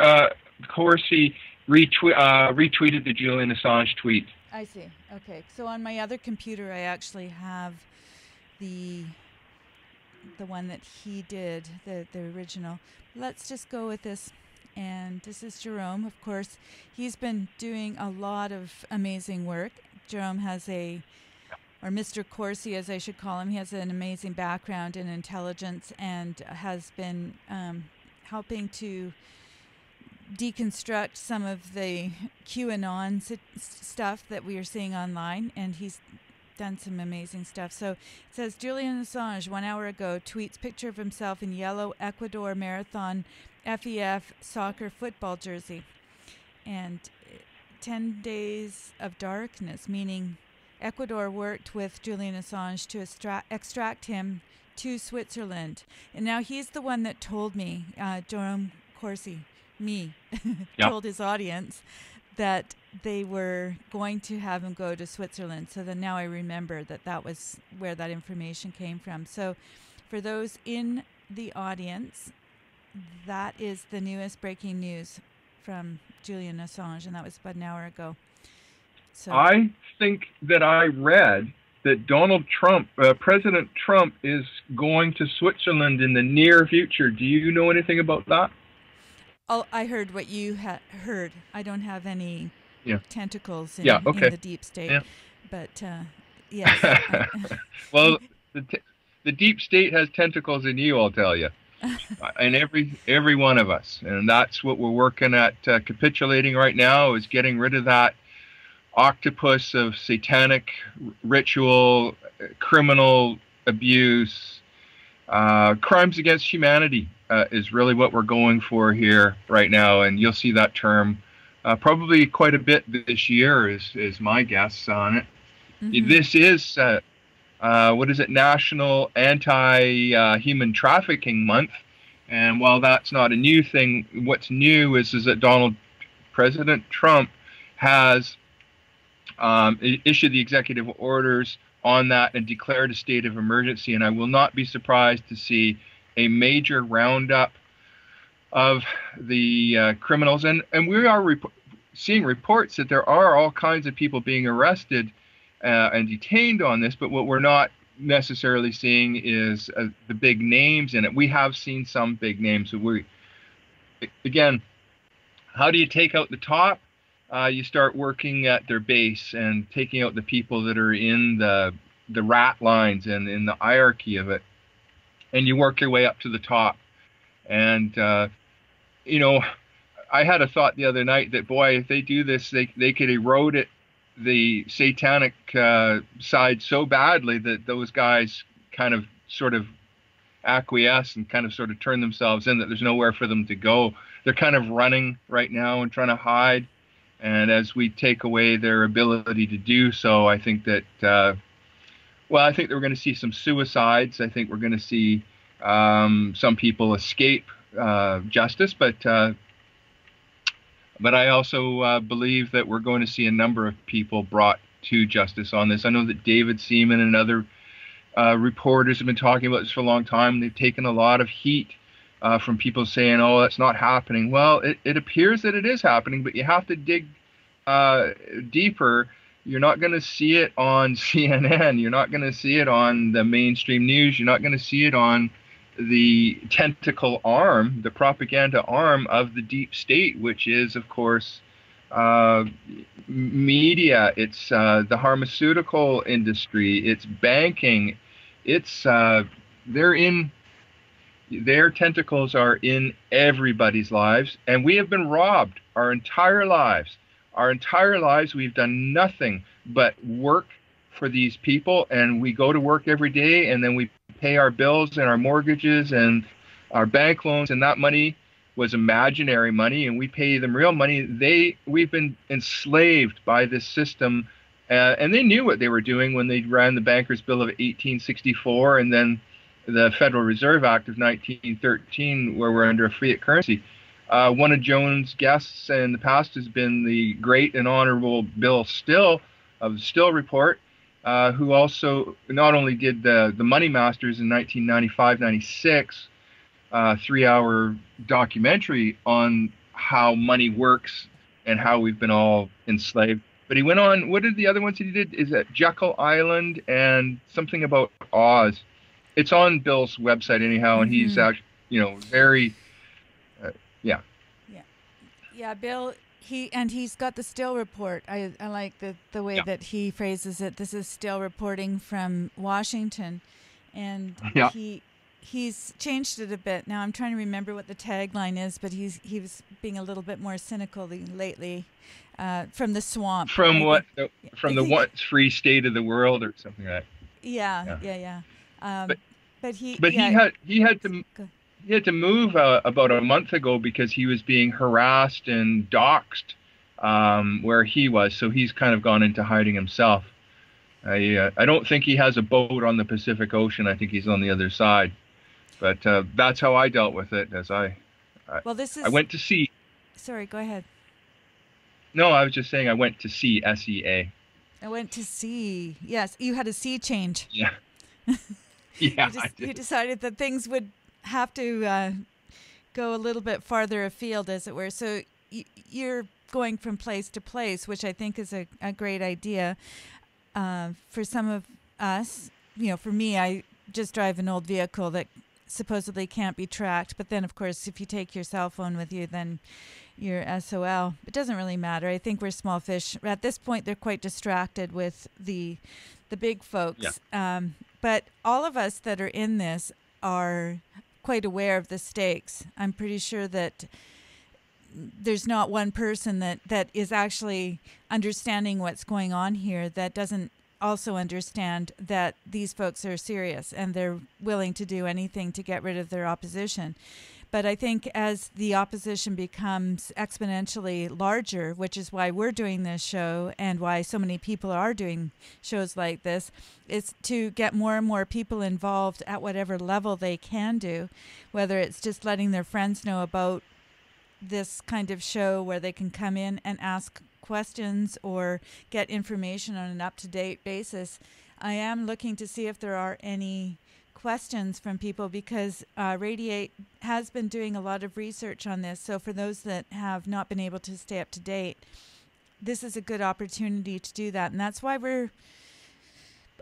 Corsi retweeted the Julian Assange tweet.
I see. Okay, so on my other computer, I actually have the one that he did, the original. Let's just go with this. And this is Jerome, of course. He's been doing a lot of amazing work. Jerome has or Mr. Corsi, as I should call him, he has an amazing background in intelligence and has been helping to deconstruct some of the QAnon stuff that we are seeing online, and he's done some amazing stuff. So it says, Julian Assange, 1 hour ago, tweets picture of himself in yellow Ecuador Marathon FEF soccer football jersey. And 10 days of darkness, meaning Ecuador worked with Julian Assange to extract him to Switzerland. And now he's the one that told me, Jerome Corsi, told his audience that they were going to have him go to Switzerland. So then now I remember that was where that information came from. So for those in the audience, that is the newest breaking news from Julian Assange, and that was about an hour ago. So
I think that I read that President Trump is going to Switzerland in the near future. Do you know anything about that?
Oh, I heard what you heard. I don't have any
Yeah.
tentacles
Yeah.
in
Okay.
the deep state.
Yeah.
But yes.
Well, the deep state has tentacles in you, I'll tell you, and every one of us, and that's what we're working at capitulating right now, is getting rid of that octopus of satanic ritual, criminal abuse, crimes against humanity is really what we're going for here right now, and you'll see that term probably quite a bit this year is my guess on it.
Mm-hmm.
This is what is it, National Anti-Human Trafficking Month, and while that's not a new thing, what's new is that President Trump has issued the executive orders on that and declared a state of emergency, and I will not be surprised to see a major roundup of the criminals, and we are seeing reports that there are all kinds of people being arrested and detained on this, but what we're not necessarily seeing is the big names in it. We have seen some big names. So again, how do you take out the top? You start working at their base and taking out the people that are in the rat lines and in the hierarchy of it, and you work your way up to the top. And you know, I had a thought the other night that, boy, if they do this, they could erode the satanic side so badly that those guys kind of sort of acquiesce and kind of sort of turn themselves in, that there's nowhere for them to go. They're kind of running right now and trying to hide. And as we take away their ability to do so, I think that, I think that we're going to see some suicides. I think we're going to see some people escape justice, but I also believe that we're going to see a number of people brought to justice on this. I know that David Seaman and other reporters have been talking about this for a long time. They've taken a lot of heat from people saying, oh, that's not happening. Well, it appears that it is happening, but you have to dig deeper. You're not going to see it on CNN. You're not going to see it on the mainstream news. You're not going to see it on the tentacle arm, the propaganda arm of the deep state, which is, of course, media. It's the pharmaceutical industry. It's banking. It's their tentacles are in everybody's lives, and we have been robbed our entire lives. Our entire lives, we've done nothing but work for these people, and we go to work every day, and then we pay our bills and our mortgages and our bank loans, and that money was imaginary money, and we pay them real money. We've been enslaved by this system, and they knew what they were doing when they ran the Bankers' Bill of 1864 and then the Federal Reserve Act of 1913, where we're under a fiat currency. One of Joan's guests in the past has been the great and honorable Bill Still of the Still Report, who also not only did the Money Masters in 1995-96, 3-hour documentary on how money works and how we've been all enslaved, but he went on, what are the other ones that he did? Is that Jekyll Island and something about Oz? It's on Bill's website anyhow, and he's actually, very,
Yeah, Bill, he's got the Still Report. I like the way that he phrases it. This is Still reporting from Washington, and he's changed it a bit. Now I'm trying to remember what the tagline is, but he was being a little bit more cynical lately. From the swamp.
From the once free state of the world, or something like that.
Yeah. But he
had to move about a month ago because he was being harassed and doxxed where he was. So he's kind of gone into hiding himself. I don't think he has a boat on the Pacific Ocean. I think he's on the other side. But that's how I dealt with it. I went to sea.
Sorry, go ahead.
No, I was just saying I went to sea, SEA.
I went to sea. Yes, you had a sea change.
Yeah. Yeah,
you decided that things would have to go a little bit farther afield, as it were. So you're going from place to place, which I think is a great idea. For some of us, for me, I just drive an old vehicle that supposedly can't be tracked. But then, of course, if you take your cell phone with you, then you're SOL. It doesn't really matter. I think we're small fish. At this point, they're quite distracted with the big folks.
Yeah.
But all of us that are in this are quite aware of the stakes. I'm pretty sure that there's not one person that is actually understanding what's going on here that doesn't also understand that these folks are serious and they're willing to do anything to get rid of their opposition. But I think as the opposition becomes exponentially larger, which is why we're doing this show and why so many people are doing shows like this, is to get more and more people involved at whatever level they can do, whether it's just letting their friends know about this kind of show where they can come in and ask questions or get information on an up-to-date basis. I am looking to see if there are any questions from people because Radiate has been doing a lot of research on this. So for those that have not been able to stay up to date, this is a good opportunity to do that. And that's why we're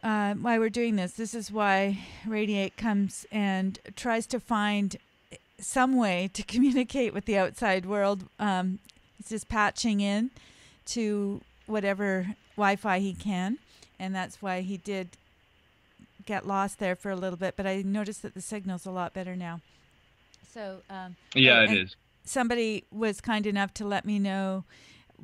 doing this. This is why Radiate comes and tries to find some way to communicate with the outside world. He's just patching in to whatever Wi-Fi he can. And that's why he did get lost there for a little bit, but I noticed that the signal's a lot better now. So
yeah, it is.
Somebody was kind enough to let me know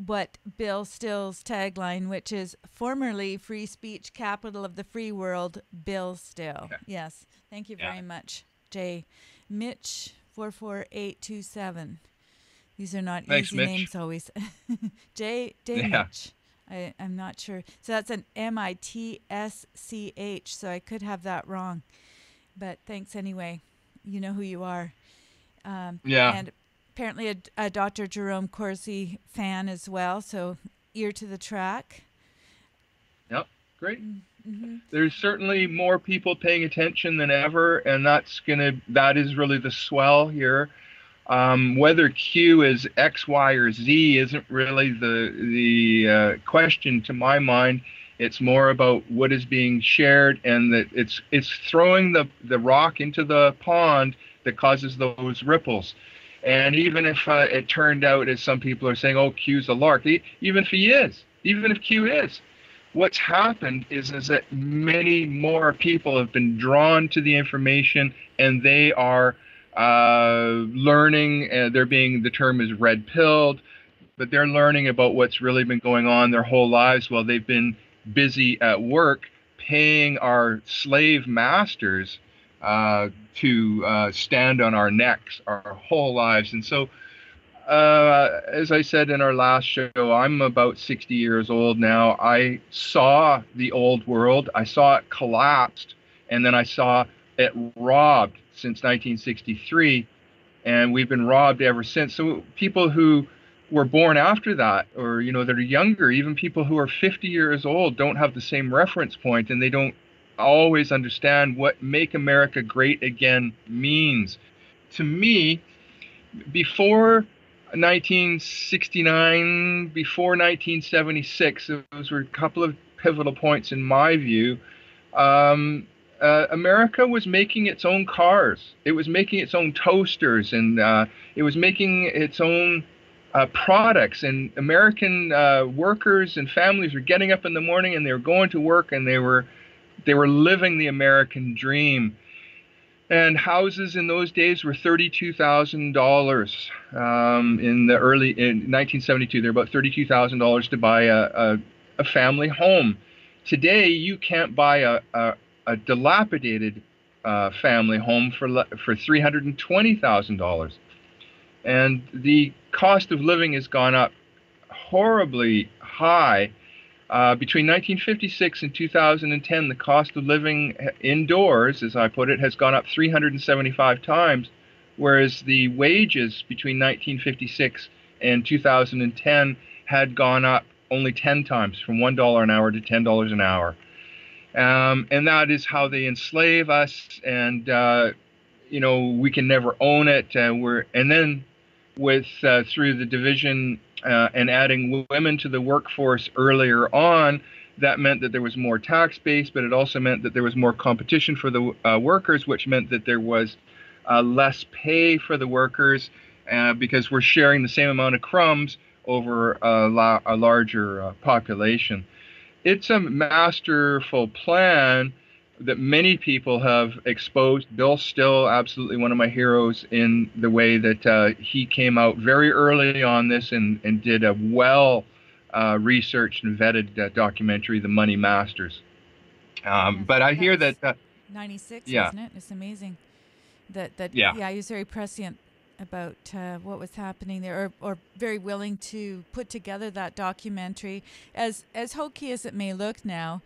what Bill Still's tagline, which is formerly free speech capital of the free world, Bill Still.
Okay.
Yes, thank you very much, Jay. Mitch 44827. These are not
Thanks,
easy
Mitch.
names always. Jay Mitch. I'm not sure. So that's an Mitsch, so I could have that wrong. But thanks anyway. You know who you are.
Yeah.
And apparently a Dr. Jerome Corsi fan as well, so ear to the track.
Yep, great.
Mm-hmm.
There's certainly more people paying attention than ever, and that is really the swell here. Whether Q is X, Y, or Z isn't really the question to my mind. It's more about what is being shared, and that it's throwing the rock into the pond that causes those ripples. And even if it turned out, as some people are saying, oh, Q's a lark, even if Q is, what's happened is that many more people have been drawn to the information, and they are learning. The term is red-pilled, but they're learning about what's really been going on their whole lives while they've been busy at work paying our slave masters to stand on our necks our whole lives. And so, as I said in our last show, I'm about 60 years old now. I saw the old world. I saw it collapsed, and then I saw it robbed since 1963, and we've been robbed ever since. So people who were born after that, or that are younger, even people who are 50 years old, don't have the same reference point, and they don't always understand what Make America Great Again means. To me, before 1969, before 1976, those were a couple of pivotal points in my view. America was making its own cars. It was making its own toasters, and it was making its own products. And American workers and families were getting up in the morning, and they were going to work, and they were living the American dream. And houses in those days were $32,000. In 1972, they're about $32,000 to buy a family home. Today, you can't buy a dilapidated family home for $320,000, and the cost of living has gone up horribly high. Between 1956 and 2010, the cost of living indoors, as I put it, has gone up 375 times, whereas the wages between 1956 and 2010 had gone up only 10 times, from $1 an hour to $10 an hour. And that is how they enslave us, and we can never own it. And then through the division and adding women to the workforce earlier on, That meant that there was more tax base, but it also meant that there was more competition for the workers, which meant that there was less pay for the workers because we're sharing the same amount of crumbs over a larger population. It's a masterful plan that many people have exposed. Bill's still absolutely one of my heroes in the way that he came out very early on this and did a researched and vetted documentary, The Money Masters. But I hear that
96,
yeah.
wasn't it? It's amazing that
yeah,
he was very prescient about what was happening there, or very willing to put together that documentary. As hokey as it may look now,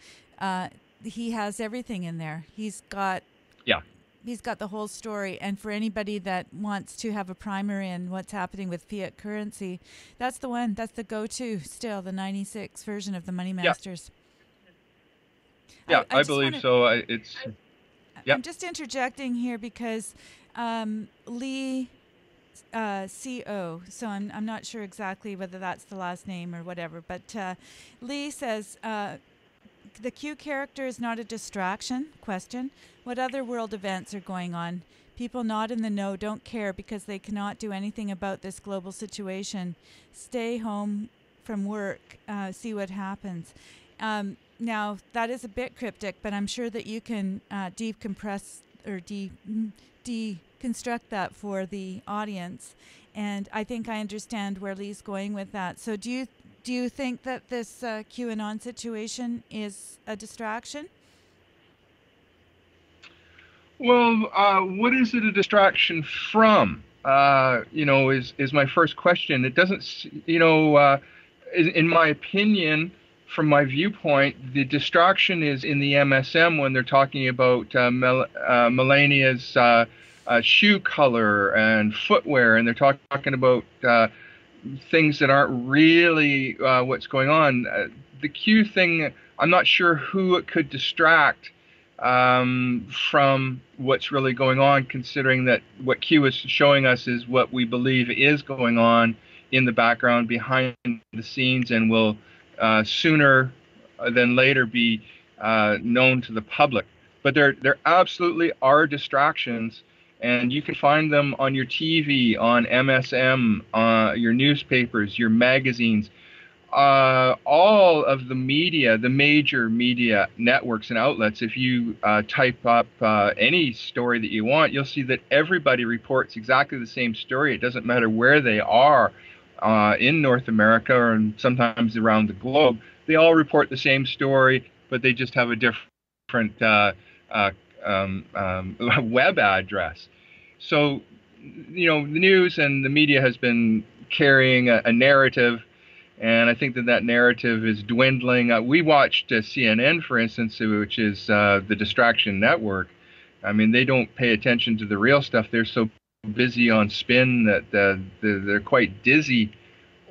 he has everything in there. He's got the whole story. And for anybody that wants to have a primer in what's happening with fiat currency, that's the one. That's the go-to still, the 96 version of the Money Masters.
Yeah, I believe so.
I'm just interjecting here because Lee C.O., so I'm not sure exactly whether that's the last name or whatever, but Lee says, the Q character is not a distraction? Question. What other world events are going on? People not in the know don't care because they cannot do anything about this global situation. Stay home from work, see what happens. Now, that is a bit cryptic, but I'm sure that you can decompress or deconstruct that for the audience. And I think I understand where Lee's going with that. So do you think that this QAnon situation is a distraction?
Well, what is it a distraction from? Is my first question. It doesn't, in my opinion, from my viewpoint, the distraction is in the MSM when they're talking about Melania's shoe color and footwear, and they're talking about things that aren't really what's going on. The Q thing, I'm not sure who it could distract from what's really going on, considering that what Q is showing us is what we believe is going on in the background behind the scenes and will sooner than later be known to the public. But there absolutely are distractions, and you can find them on your TV, on MSM, your newspapers, your magazines, all of the media, the major media networks and outlets. If you type up any story that you want, you'll see that everybody reports exactly the same story. It doesn't matter where they are in North America or sometimes around the globe. They all report the same story, but they just have a different web address. So, the news and the media has been carrying a narrative, and I think that narrative is dwindling. We watched CNN, for instance, which is the distraction network. I mean, they don't pay attention to the real stuff. They're so busy on spin that they're quite dizzy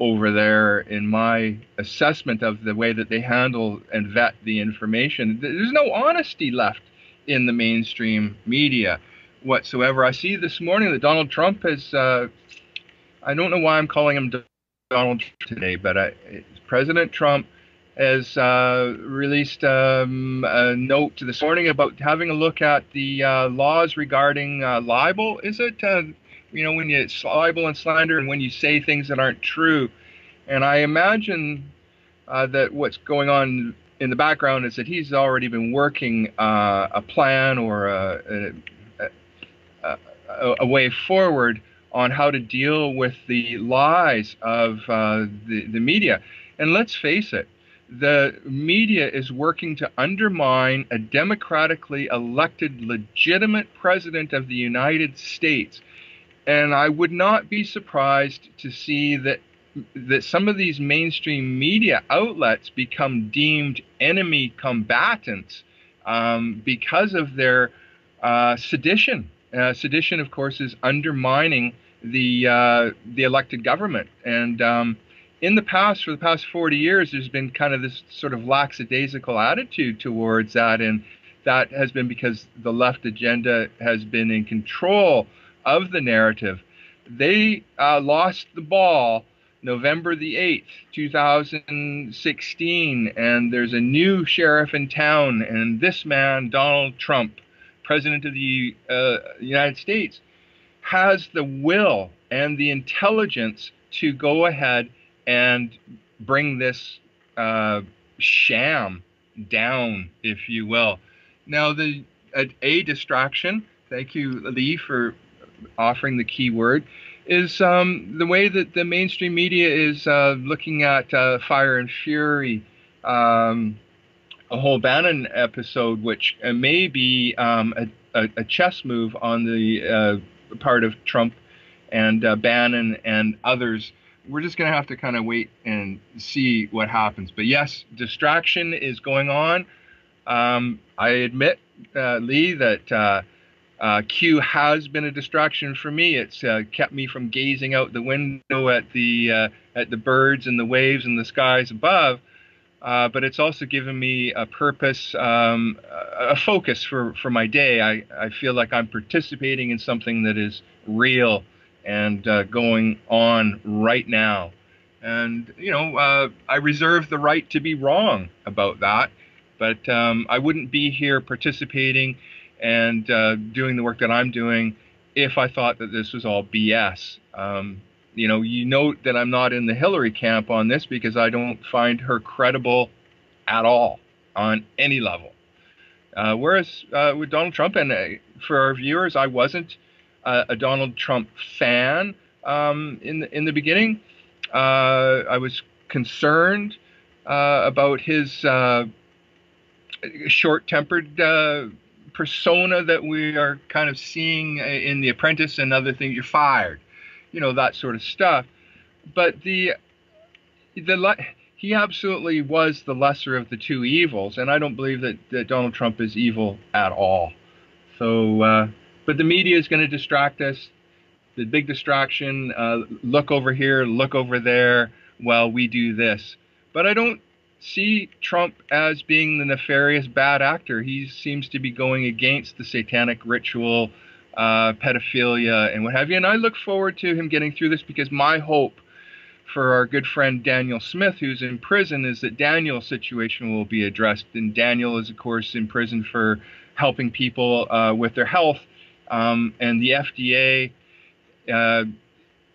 over there, in my assessment of the way that they handle and vet the information. There's no honesty left in the mainstream media whatsoever. I see this morning that Donald Trump has, I don't know why I'm calling him Donald Trump today, but President Trump has released a note this morning about having a look at the laws regarding libel. Is it, when you libel and slander and when you say things that aren't true? And I imagine that what's going on in the background is that he's already been working a plan or a way forward on how to deal with the lies of the media. And let's face it, the media is working to undermine a democratically elected, legitimate president of the United States. And I would not be surprised to see that some of these mainstream media outlets become deemed enemy combatants because of their sedition. Sedition, of course, is undermining the elected government. And in the past, for the past 40 years, there's been kind of this sort of lackadaisical attitude towards that. And that has been because the left agenda has been in control of the narrative. They lost the ball November the 8th, 2016, and there's a new sheriff in town, and this man, Donald Trump, President of the United States, has the will and the intelligence to go ahead and bring this sham down, if you will. Now, a distraction, thank you, Lee, for offering the key word, is the way that the mainstream media is looking at Fire and Fury, a whole Bannon episode, which may be a chess move on the part of Trump and Bannon and others. We're just going to have to kind of wait and see what happens. But yes, distraction is going on. I admit, Lee, that Q has been a distraction for me. It's kept me from gazing out the window at the birds and the waves and the skies above. But it's also given me a purpose, a focus for my day. I feel like I'm participating in something that is real and going on right now. And, you know, I reserve the right to be wrong about that. But I wouldn't be here participating and doing the work that I'm doing if I thought that this was all BS. You note that I'm not in the Hillary camp on this because I don't find her credible at all on any level. Whereas with Donald Trump, and for our viewers, I wasn't a Donald Trump fan in the beginning. I was concerned about his short-tempered persona that we are kind of seeing in The Apprentice and other things. You're fired, you know, that sort of stuff. But he absolutely was the lesser of the two evils, and I don't believe that Donald Trump is evil at all. So, but the media is going to distract us. The big distraction, look over here, look over there, while we do this. But I don't see Trump as being the nefarious bad actor. He seems to be going against the satanic ritual, pedophilia, and what have you. And I look forward to him getting through this, because my hope for our good friend Daniel Smith, who's in prison, is that Daniel's situation will be addressed. And Daniel is, of course, in prison for helping people with their health. And the FDA,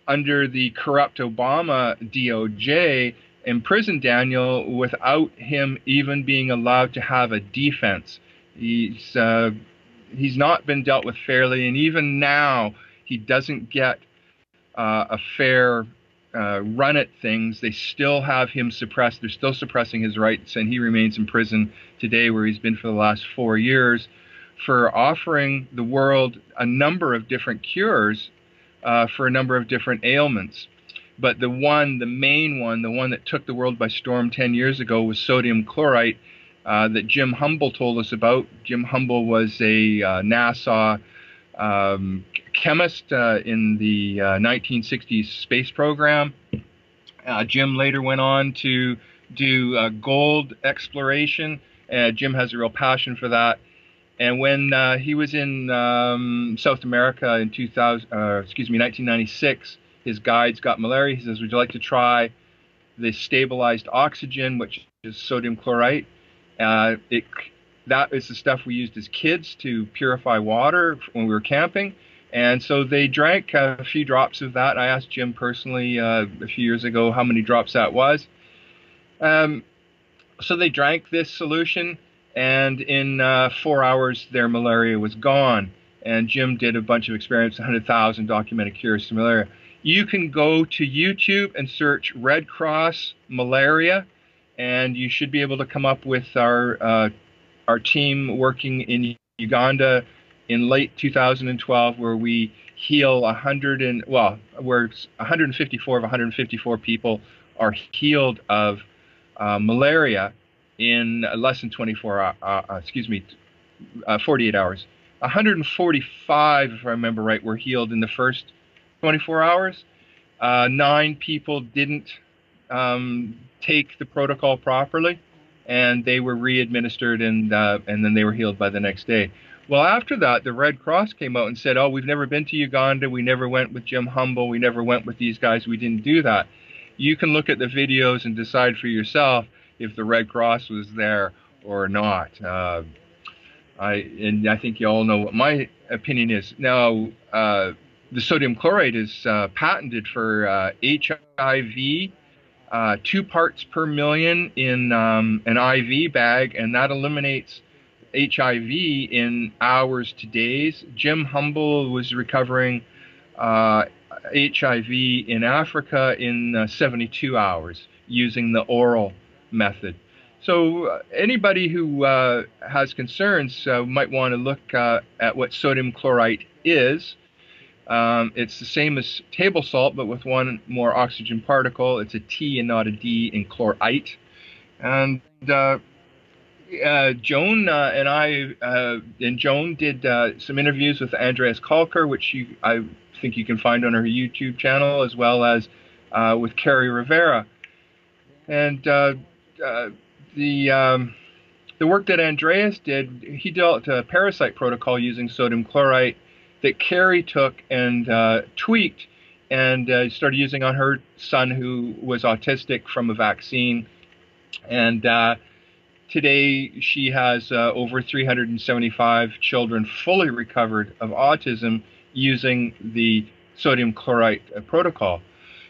under the corrupt Obama DOJ, imprisoned Daniel without him even being allowed to have a defense. He's not been dealt with fairly, and even now he doesn't get a fair run at things. They still have him suppressed. They're still suppressing his rights, and he remains in prison today, where he's been for the last 4 years, for offering the world a number of different cures for a number of different ailments. But the main one, the one that took the world by storm 10 years ago, was sodium chloride that Jim Humble told us about. Jim Humble was a NASA chemist in the 1960s space program. Jim later went on to do gold exploration. Jim has a real passion for that. And when he was in South America in 1996, his guides got malaria. He says, "Would you like to try the stabilized oxygen, which is sodium chloride?" That is the stuff we used as kids to purify water when we were camping. And so they drank a few drops of that. I asked Jim personally a few years ago how many drops that was. So they drank this solution, and in 4 hours, their malaria was gone. And Jim did a bunch of experiments, 100,000 documented cures to malaria. You can go to YouTube and search Red Cross malaria, and you should be able to come up with our team working in Uganda in late 2012, where we heal 154 of 154 people are healed of malaria in less than 48 hours. 145, if I remember right, were healed in the first 24 hours. 9 people didn't take the protocol properly, and they were re-administered, and then they were healed by the next day. Well, after that, the Red Cross came out and said, "Oh, we've never been to Uganda. We never went with Jim Humble. We never went with these guys. We didn't do that." You can look at the videos and decide for yourself if the Red Cross was there or not. I think you all know what my opinion is. Now, the sodium chloride is patented for HIV, 2 parts per million in an IV bag, and that eliminates HIV in hours to days. Jim Humble was recovering HIV in Africa in 72 hours using the oral method. So anybody who has concerns might want to look at what sodium chlorite is. It's the same as table salt, but with one more oxygen particle. It's a T and not a D in chlorite. And Joan and Joan did some interviews with Andreas Kalker, which I think you can find on her YouTube channel, as well as with Carrie Rivera. And the work that Andreas did, he developed a parasite protocol using sodium chlorite that Carrie took and tweaked and started using on her son, who was autistic from a vaccine. And today she has over 375 children fully recovered of autism using the sodium chlorite protocol.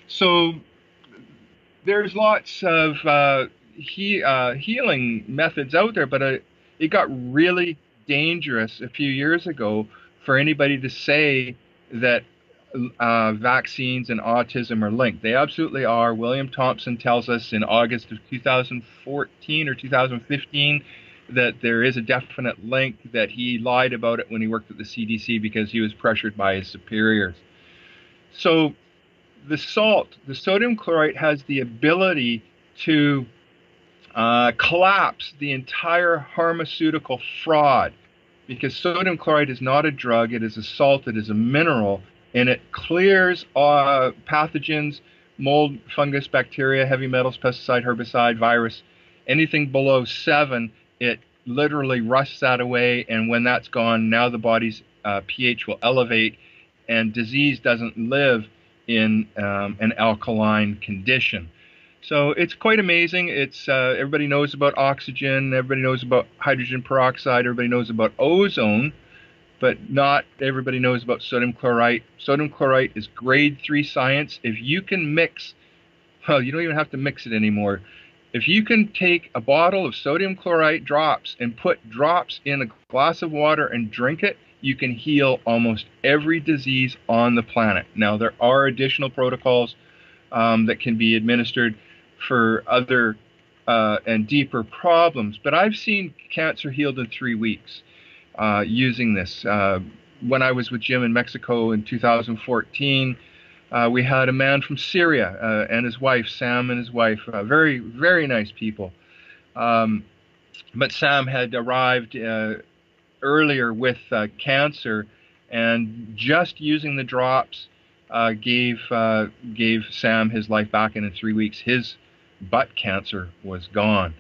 So there's lots of healing methods out there, but it got really dangerous a few years ago for anybody to say that vaccines and autism are linked. They absolutely are. William Thompson tells us in August of 2014 or 2015 that there is a definite link, that he lied about it when he worked at the CDC because he was pressured by his superiors. So the sodium chlorite, has the ability to collapse the entire pharmaceutical fraud, because sodium chloride is not a drug, it is a salt, it is a mineral, and it clears pathogens, mold, fungus, bacteria, heavy metals, pesticide, herbicide, virus, anything below 7, it literally rusts that away, and when that's gone, now the body's pH will elevate, and disease doesn't live in an alkaline condition. So it's quite amazing. It's everybody knows about oxygen, everybody knows about hydrogen peroxide, everybody knows about ozone, but not everybody knows about sodium chlorite. Sodium chlorite is grade 3 science. If you can mix, well, you don't even have to mix it anymore. If you can take a bottle of sodium chlorite drops and put drops in a glass of water and drink it, you can heal almost every disease on the planet. Now, there are additional protocols that can be administered for other and deeper problems, but I've seen cancer healed in 3 weeks using this. When I was with Jim in Mexico in 2014, we had a man from Syria and his wife, Sam and his wife, very, very nice people. But Sam had arrived earlier with cancer, and just using the drops gave Sam his life back, and in 3 weeks his butt cancer was gone.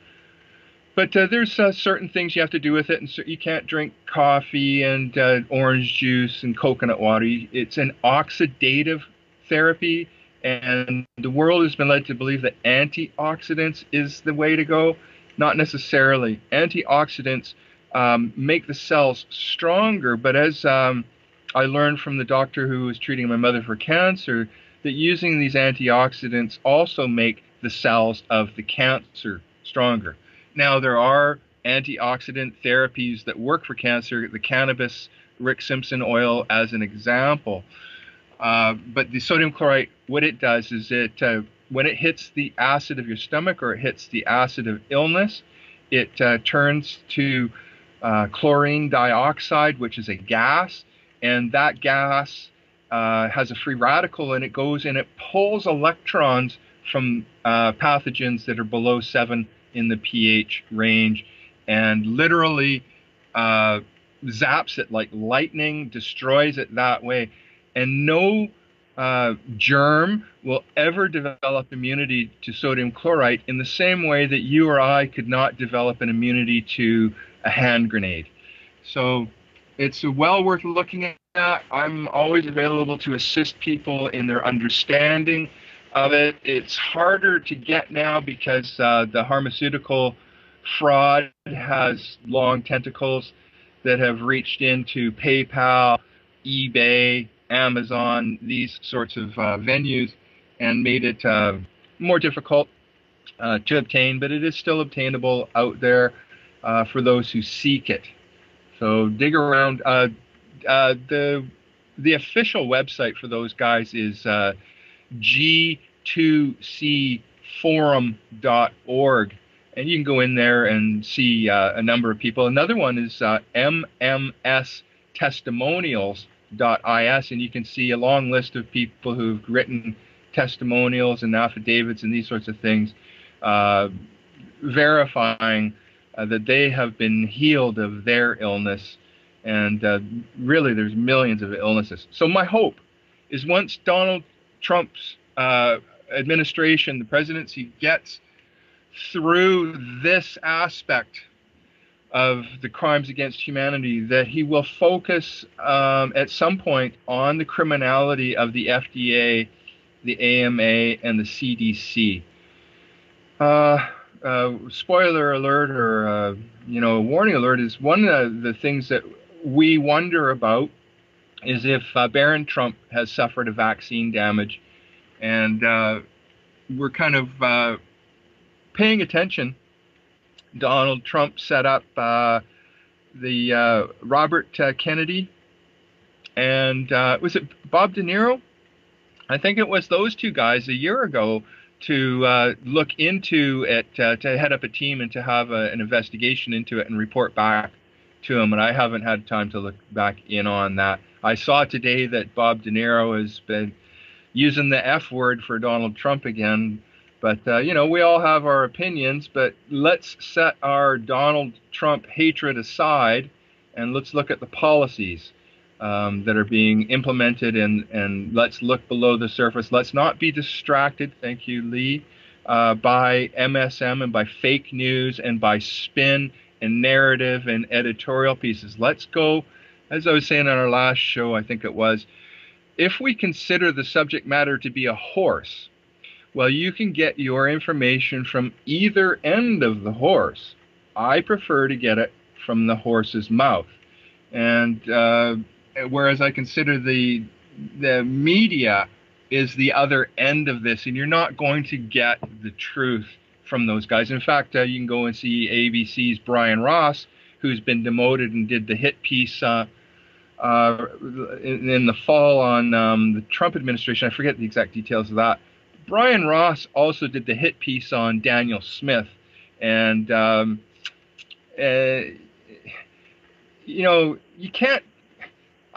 But there's certain things you have to do with it, and so you can't drink coffee and orange juice and coconut water. It's an oxidative therapy, and the world has been led to believe that antioxidants is the way to go. Not necessarily. Antioxidants make the cells stronger, but as I learned from the doctor who was treating my mother for cancer, that using these antioxidants also make the cells of the cancer stronger. Now, there are antioxidant therapies that work for cancer, the cannabis, Rick Simpson oil as an example. But the sodium chlorite, what it does is when it hits the acid of your stomach, or it hits the acid of illness, it turns to chlorine dioxide, which is a gas, and that gas has a free radical, and it goes and it pulls electrons from pathogens that are below 7 in the pH range, and literally zaps it like lightning, destroys it that way. And no germ will ever develop immunity to sodium chlorite in the same way that you or I could not develop an immunity to a hand grenade. So it's well worth looking at. I'm always available to assist people in their understanding. of it. It's harder to get now because the pharmaceutical fraud has long tentacles that have reached into PayPal, eBay, Amazon, these sorts of venues, and made it more difficult to obtain, but it is still obtainable out there for those who seek it. So dig around. The official website for those guys is g2cforum.org, and you can go in there and see a number of people. Another one is mmstestimonials.is, and you can see a long list of people who've written testimonials and affidavits and these sorts of things, verifying that they have been healed of their illness. And really, there's millions of illnesses. So my hope is once Donald Trump's administration, the presidency, gets through this aspect of the crimes against humanity, that he will focus at some point on the criminality of the FDA, the AMA, and the CDC. Spoiler alert, or warning alert, is one of the things that we wonder about is if Baron Trump has suffered a vaccine damage, and we're kind of paying attention. Donald Trump set up the Robert Kennedy and was it Bob De Niro? I think it was those two guys a year ago to look into it, to head up a team and to have an investigation into it and report back to him. And I haven't had time to look back in on that. I saw today that Bob De Niro has been using the F word for Donald Trump again. But, we all have our opinions, but let's set our Donald Trump hatred aside and let's look at the policies that are being implemented, and let's look below the surface. Let's not be distracted, thank you, Lee, by MSM and by fake news and by spin and narrative and editorial pieces. Let's go, as I was saying on our last show, I think it was, if we consider the subject matter to be a horse, well, you can get your information from either end of the horse. I prefer to get it from the horse's mouth. And whereas I consider the media is the other end of this, and you're not going to get the truth from those guys. In fact, you can go and see ABC's Brian Ross, who's been demoted and did the hit piece in the fall on the Trump administration. I forget the exact details of that. Brian Ross also did the hit piece on Daniel Smith, and I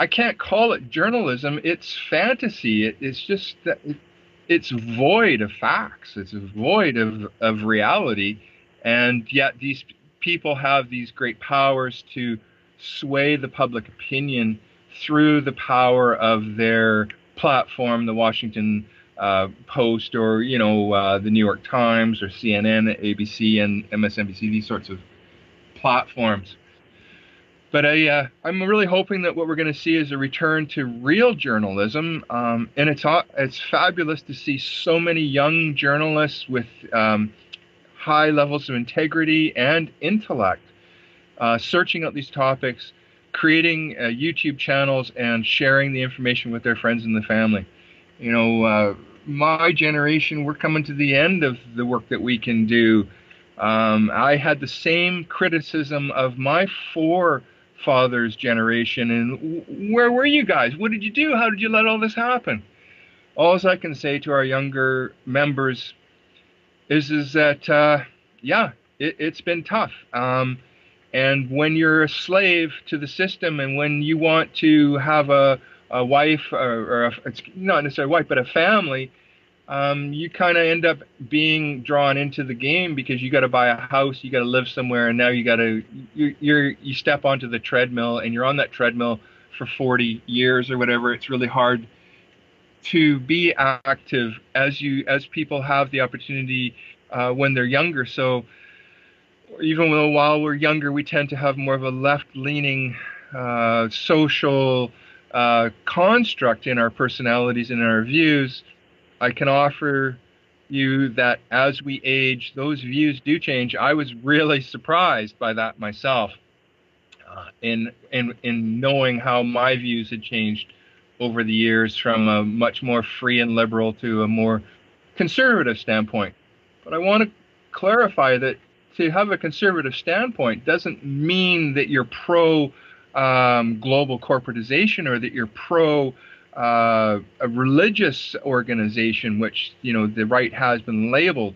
can't call it journalism. It's fantasy. It's just that it's void of facts. It's void of reality, and yet these people have these great powers to sway the public opinion through the power of their platform, the Washington Post, or the New York Times, or CNN, ABC, and MSNBC, these sorts of platforms. But I'm really hoping that what we're going to see is a return to real journalism, and it's fabulous to see so many young journalists with high levels of integrity and intellect searching out these topics, creating YouTube channels, and sharing the information with their friends and the family. My generation, we're coming to the end of the work that we can do. I had the same criticism of my forefathers' generation, and where were you guys? What did you do? How did you let all this happen? All I can say to our younger members is that, it's been tough. And when you're a slave to the system, and when you want to have a wife, or it's not necessarily a wife, but a family, you kind of end up being drawn into the game because you got to buy a house, you got to live somewhere, and now you step onto the treadmill, and you're on that treadmill for 40 years or whatever. It's really hard to be active as people have the opportunity when they're younger. So even though while we're younger, we tend to have more of a left-leaning social construct in our personalities and in our views. I can offer you that as we age, those views do change. I was really surprised by that myself, in knowing how my views had changed over the years from a much more free and liberal to a more conservative standpoint. But I want to clarify that to have a conservative standpoint doesn't mean that you're pro global corporatization, or that you're pro a religious organization, which the right has been labeled.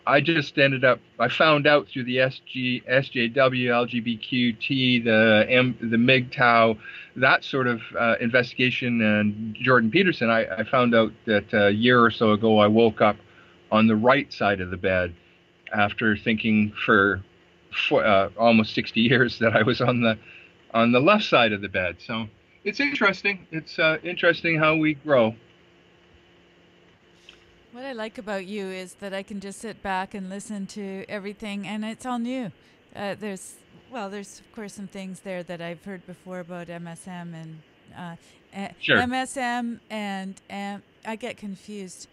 I found out through the SJW, LGBTQ, the MGTOW, that sort of investigation, and Jordan Peterson, I found out that a year or so ago I woke up on the right side of the bed after thinking for almost 60 years that I was on the left side of the bed. So it's interesting. It's interesting how we grow.
What I like about you is that I can just sit back and listen to everything, and it's all new. There's of course some things there that I've heard before about MSM and
Sure.
MSM and I get confused.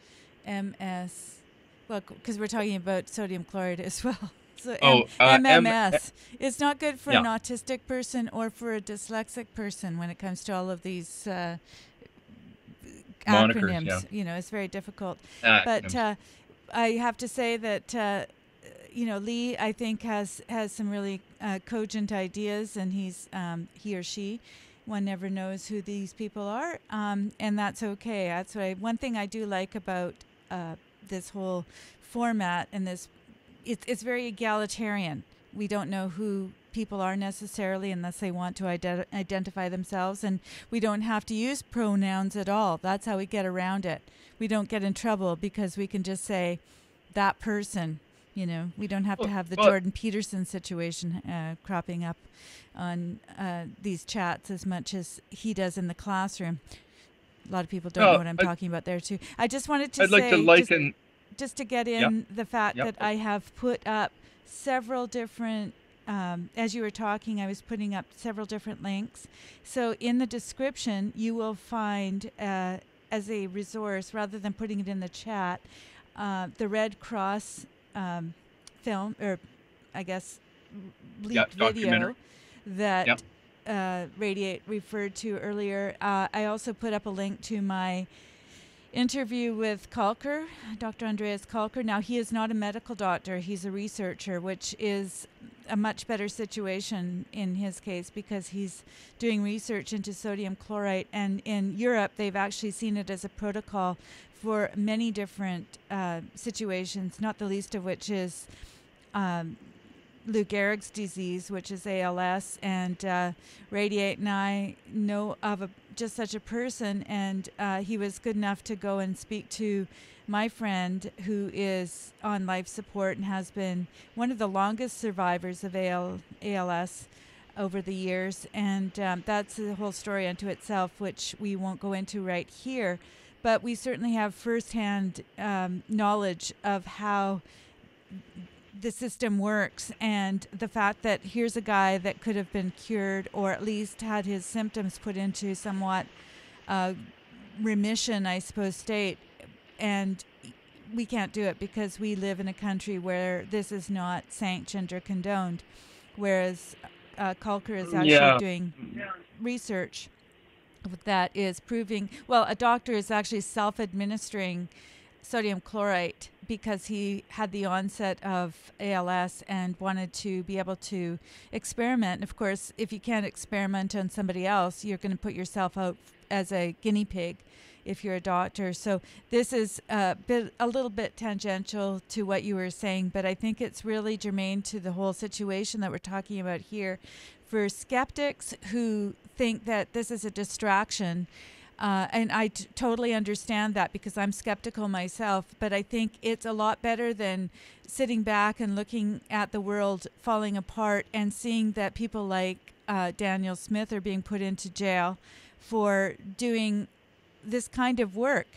MS, well, because we're talking about sodium chloride as well. So MMS. It's not good for an autistic person or for a dyslexic person when it comes to all of these acronyms.
Monikers,
it's very difficult.
But
I have to say that Lee, I think, has some really cogent ideas, and he or she, one never knows who these people are, and that's okay. That's one thing I do like about this whole format, and it's very egalitarian. We don't know who people are necessarily unless they want to identify themselves, and we don't have to use pronouns at all. That's how we get around it. We don't get in trouble because we can just say that person. We don't have to have the Jordan Peterson situation cropping up on these chats as much as he does in the classroom. A lot of people don't know what I'm talking about there too. I just wanted to just to get in the fact that I have put up several different, as you were talking, I was putting up several different links. So in the description, you will find as a resource, rather than putting it in the chat, the Red Cross film, or I guess leaked video that Radiate referred to earlier. I also put up a link to my interview with Kalker, Dr. Andreas Kalker. Now, he is not a medical doctor. He's a researcher, which is a much better situation in his case because he's doing research into sodium chloride. And in Europe, they've actually seen it as a protocol for many different situations, not the least of which is Lou Gehrig's disease, which is ALS, and Radiate and I know of just such a person, and he was good enough to go and speak to my friend who is on life support and has been one of the longest survivors of ALS over the years, and that's a whole story unto itself, which we won't go into right here, but we certainly have firsthand knowledge of how the system works, and the fact that here's a guy that could have been cured or at least had his symptoms put into somewhat remission, I suppose, state, and we can't do it because we live in a country where this is not sanctioned or condoned, whereas Kalker is actually doing research that is proving, well, a doctor is actually self-administering sodium chloride because he had the onset of ALS and wanted to be able to experiment. And of course, if you can't experiment on somebody else, you're going to put yourself out as a guinea pig if you're a doctor. So this is a little bit tangential to what you were saying, but I think it's really germane to the whole situation that we're talking about here. For skeptics who think that this is a distraction, and I totally understand that because I'm skeptical myself, but I think it's a lot better than sitting back and looking at the world falling apart and seeing that people like Daniel Smith are being put into jail for doing this kind of work.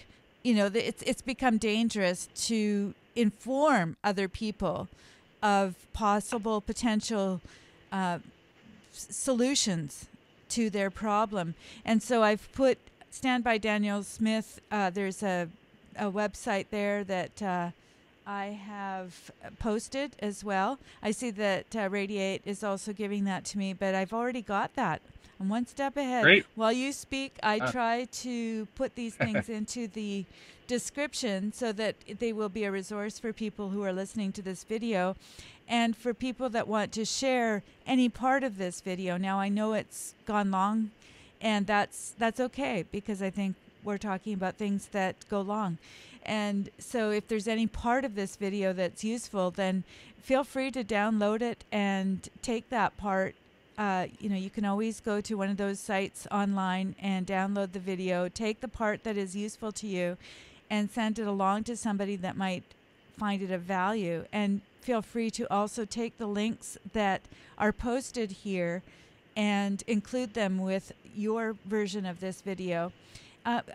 It's become dangerous to inform other people of possible potential solutions to their problem. And so I've put Stand by Daniel Smith. There's a a website there that I have posted as well. I see that Radiate is also giving that to me, but I've already got that. I'm one step ahead.
Great.
While you speak, I try to put these things into the description so that they will be a resource for people who are listening to this video and for people that want to share any part of this video. Now, I know it's gone long, and that's okay, because I think we're talking about things that go long. And so if there's any part of this video that's useful, then feel free to download it and take that part. You can always go to one of those sites online and download the video, take the part that is useful to you, and send it along to somebody that might find it of value. And feel free to also take the links that are posted here and include them with your version of this video.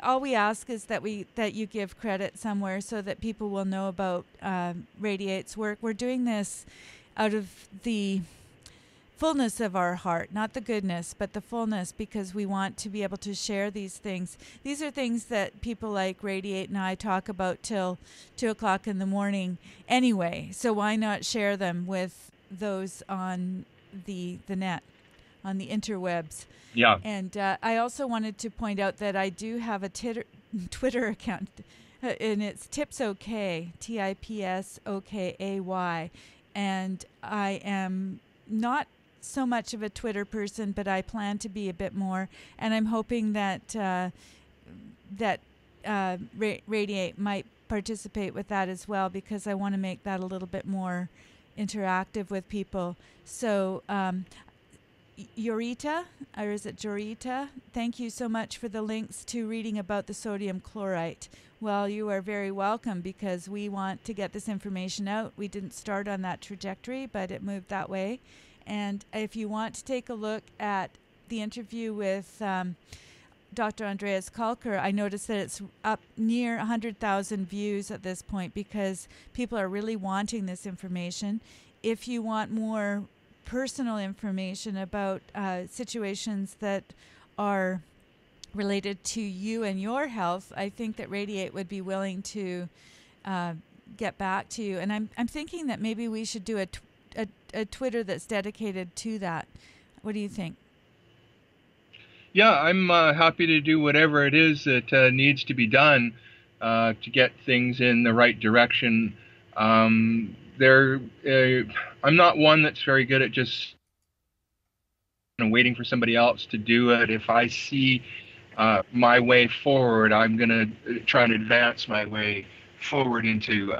All we ask is that you give credit somewhere so that people will know about Radiate's work. We're doing this out of the fullness of our heart, not the goodness, but the fullness, because we want to be able to share these things. These are things that people like Radiate and I talk about till 2 o'clock in the morning anyway, so why not share them with those on the net, on the interwebs?
Yeah.
And I also wanted to point out that I do have a Twitter account, and it's TipsOkay, TIPSOKAY, and I am not so much of a Twitter person, but I plan to be a bit more, and I'm hoping that Radiate might participate with that as well, because I want to make that a little bit more interactive with people. So Yorita, or is it Jorita? Thank you so much for the links to reading about the sodium chlorite. Well, you are very welcome, because we want to get this information out. We didn't start on that trajectory, but it moved that way. And if you want to take a look at the interview with Dr. Andreas Kalker, I noticed that it's up near 100,000 views at this point, because people are really wanting this information. If you want more personal information about situations that are related to you and your health, I think that Radiate would be willing to get back to you. And I'm thinking that maybe we should do a Twitter that's dedicated to that. What do you think?
Yeah, I'm happy to do whatever it is that needs to be done to get things in the right direction. I'm not one that's very good at just waiting for somebody else to do it. If I see my way forward, I'm going to try and advance my way forward into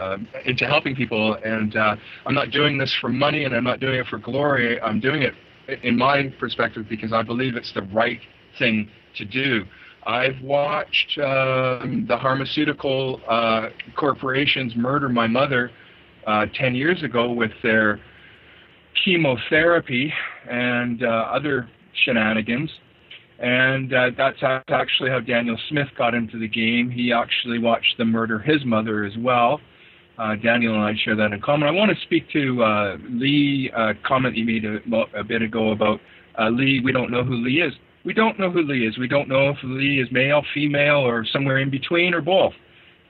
helping people. And I'm not doing this for money, and I'm not doing it for glory. I'm doing it, in my perspective, because I believe it's the right thing to do. I've watched the pharmaceutical corporations murder my mother 10 years ago with their chemotherapy and other shenanigans. And that's actually how Daniel Smith got into the game. He actually watched them murder his mother as well. Daniel and I share that in common. I want to speak to Lee, comment you made a bit ago about Lee. We don't know who Lee is. We don't know who Lee is. We don't know if Lee is male, female, or somewhere in between, or both.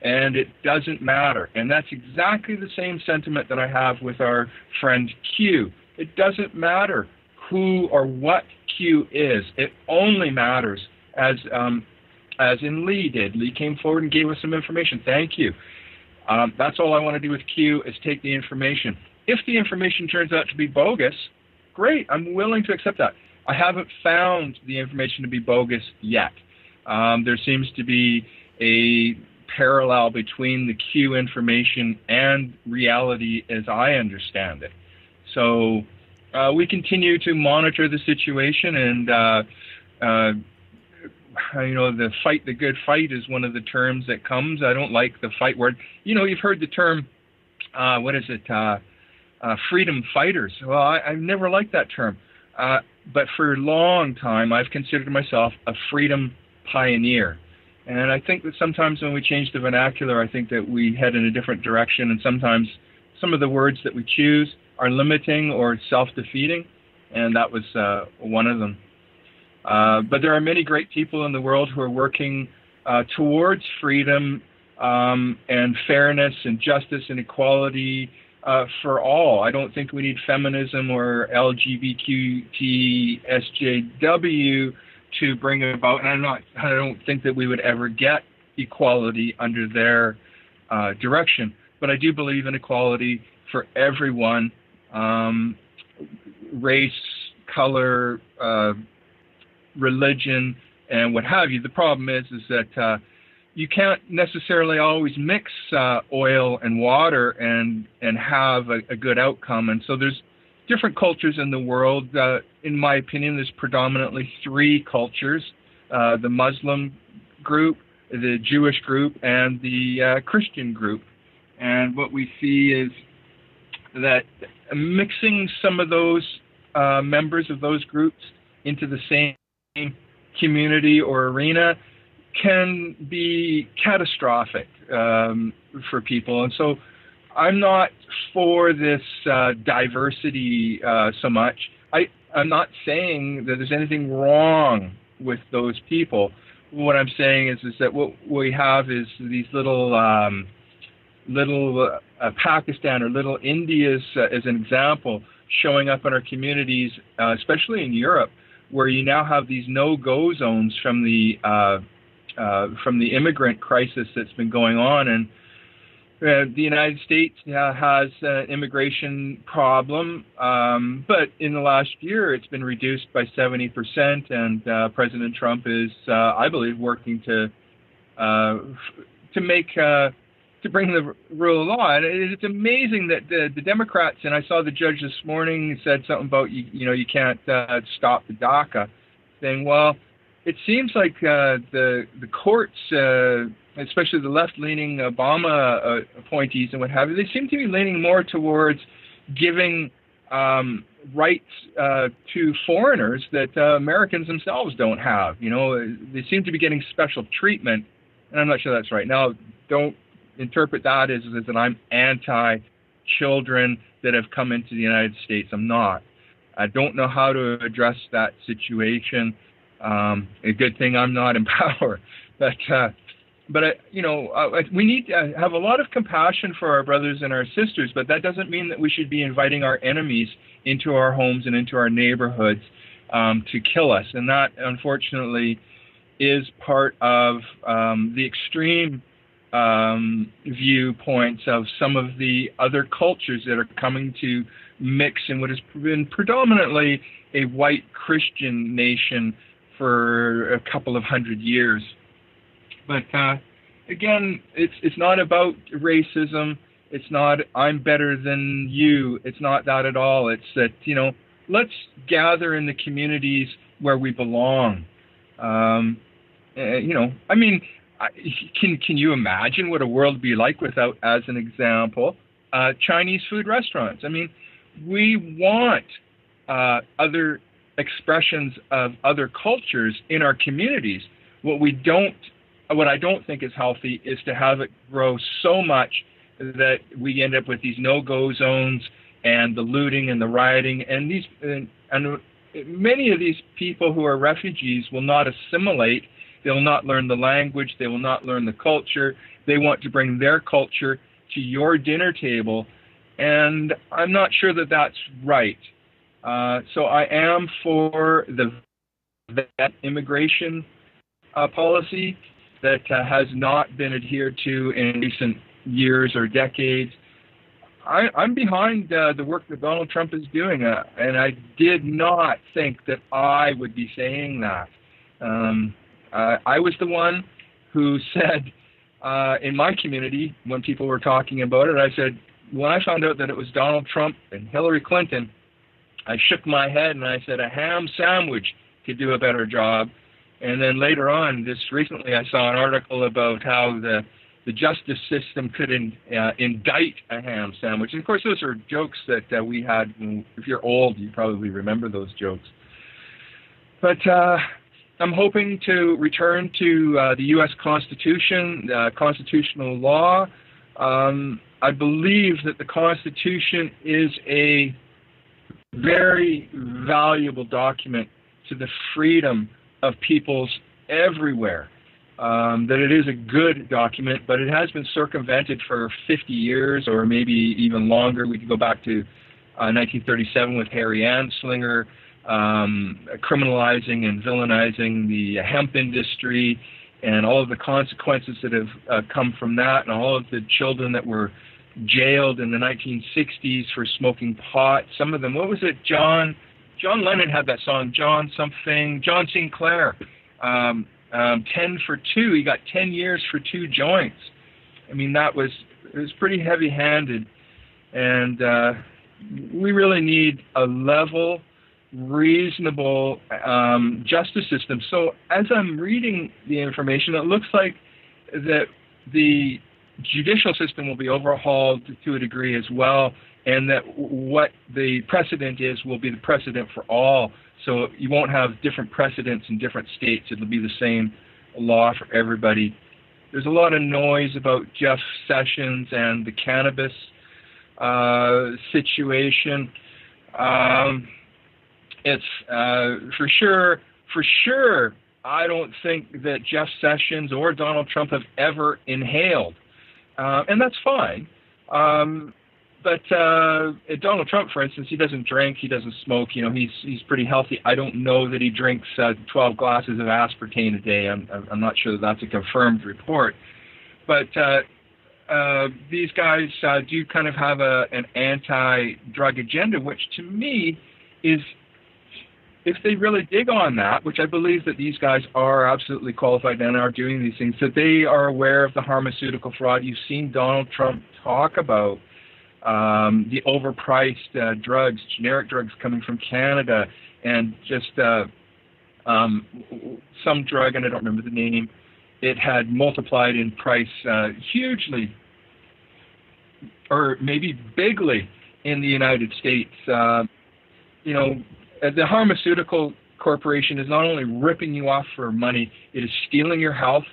And it doesn't matter. And that's exactly the same sentiment that I have with our friend Q. It doesn't matter who or what Q is. It only matters as in Lee did. Lee came forward and gave us some information. Thank you. That's all I want to do with Q, is take the information. If the information turns out to be bogus, great. I'm willing to accept that. I haven't found the information to be bogus yet. There seems to be a parallel between the Q information and reality as I understand it. So we continue to monitor the situation, and the good fight is one of the terms that comes. I don't like the fight word. You've heard the term, freedom fighters. Well, I've never liked that term. But for a long time, I've considered myself a freedom pioneer. And I think that sometimes when we change the vernacular, I think that we head in a different direction. And sometimes some of the words that we choose are limiting or self-defeating. And that was one of them. But there are many great people in the world who are working towards freedom and fairness and justice and equality for all. I don't think we need feminism or LGBTQ SJW to bring about, and I don't think that we would ever get equality under their direction. But I do believe in equality for everyone, race, color, religion, and what have you. The problem is that you can't necessarily always mix oil and water and have a good outcome. And so there's different cultures in the world. In my opinion, there's predominantly three cultures: the Muslim group, the Jewish group, and the Christian group. And what we see is that mixing some of those members of those groups into the same community or arena can be catastrophic for people. And so I'm not for this diversity so much. I'm not saying that there's anything wrong with those people. What I'm saying is that what we have is these little Pakistan or little Indias, as an example, showing up in our communities, especially in Europe, where you now have these no-go zones from the immigrant crisis that's been going on. And the United States has an immigration problem, but in the last year it's been reduced by 70%, and President Trump is, I believe, working to bring the rule of law. And it's amazing that the Democrats, and I saw the judge this morning said something about you can't stop the DACA thing. Well, it seems like the courts, especially the left-leaning Obama appointees and what have you, they seem to be leaning more towards giving rights to foreigners that Americans themselves don't have. They seem to be getting special treatment, and I'm not sure that's right. Now, don't interpret that as that I'm anti-children that have come into the United States. I'm not. I don't know how to address that situation. A good thing I'm not in power, but we need to have a lot of compassion for our brothers and our sisters, but that doesn't mean that we should be inviting our enemies into our homes and into our neighborhoods to kill us. And that, unfortunately, is part of the extreme viewpoints of some of the other cultures that are coming to mix in what has been predominantly a white Christian nation for a couple of hundred years. But again, it's not about racism. It's not I'm better than you. It's not that at all. It's that, let's gather in the communities where we belong. Can you imagine what a world would be like without, as an example, Chinese food restaurants? I mean, we want other expressions of other cultures in our communities. What I don't think is healthy is to have it grow so much that we end up with these no-go zones and the looting and the rioting, and many of these people who are refugees will not assimilate. They will not learn the language. They will not learn the culture. They want to bring their culture to your dinner table, and I'm not sure that that's right. So I am for that immigration policy that has not been adhered to in recent years or decades. I'm behind the work that Donald Trump is doing, and I did not think that I would be saying that. I was the one who said in my community, when people were talking about it, I said, when I found out that it was Donald Trump and Hillary Clinton, I shook my head and I said a ham sandwich could do a better job. And then later on, recently I saw an article about how the justice system could indict a ham sandwich. And of course, those are jokes that we had. If you're old, you probably remember those jokes. But I'm hoping to return to the U.S. Constitution, constitutional law. I believe that the Constitution is a very valuable document to the freedom of peoples everywhere. that it is a good document, but it has been circumvented for 50 years or maybe even longer. We could go back to 1937 with Harry Anslinger, criminalizing and villainizing the hemp industry and all of the consequences that have come from that, and all of the children that were jailed in the 1960s for smoking pot. Some of them, what was it, John Lennon had that song, John Sinclair, 10 for 2. He got 10 years for 2 joints. I mean, it was pretty heavy-handed, and we really need a level, reasonable justice system. So as I'm reading the information, it looks like that the judicial system will be overhauled to a degree as well, and that what the precedent is will be the precedent for all. So you won't have different precedents in different states. It'll be the same law for everybody. There's a lot of noise about Jeff Sessions and the cannabis situation. It's for sure, I don't think that Jeff Sessions or Donald Trump have ever inhaled. And that's fine. But Donald Trump, for instance, he doesn't drink, he doesn't smoke. You know, he's pretty healthy. I don't know that he drinks 12 glasses of aspartame a day. I'm not sure that that's a confirmed report. But these guys do kind of have an anti-drug agenda, which to me is, if they really dig on that, which I believe that these guys are absolutely qualified and are doing these things, that they are aware of the pharmaceutical fraud. You've seen Donald Trump talk about the overpriced drugs, generic drugs coming from Canada, and just some drug, and I don't remember the name, it had multiplied in price hugely, or maybe bigly, in the United States. You know, the pharmaceutical corporation is not only ripping you off for money, it is stealing your health,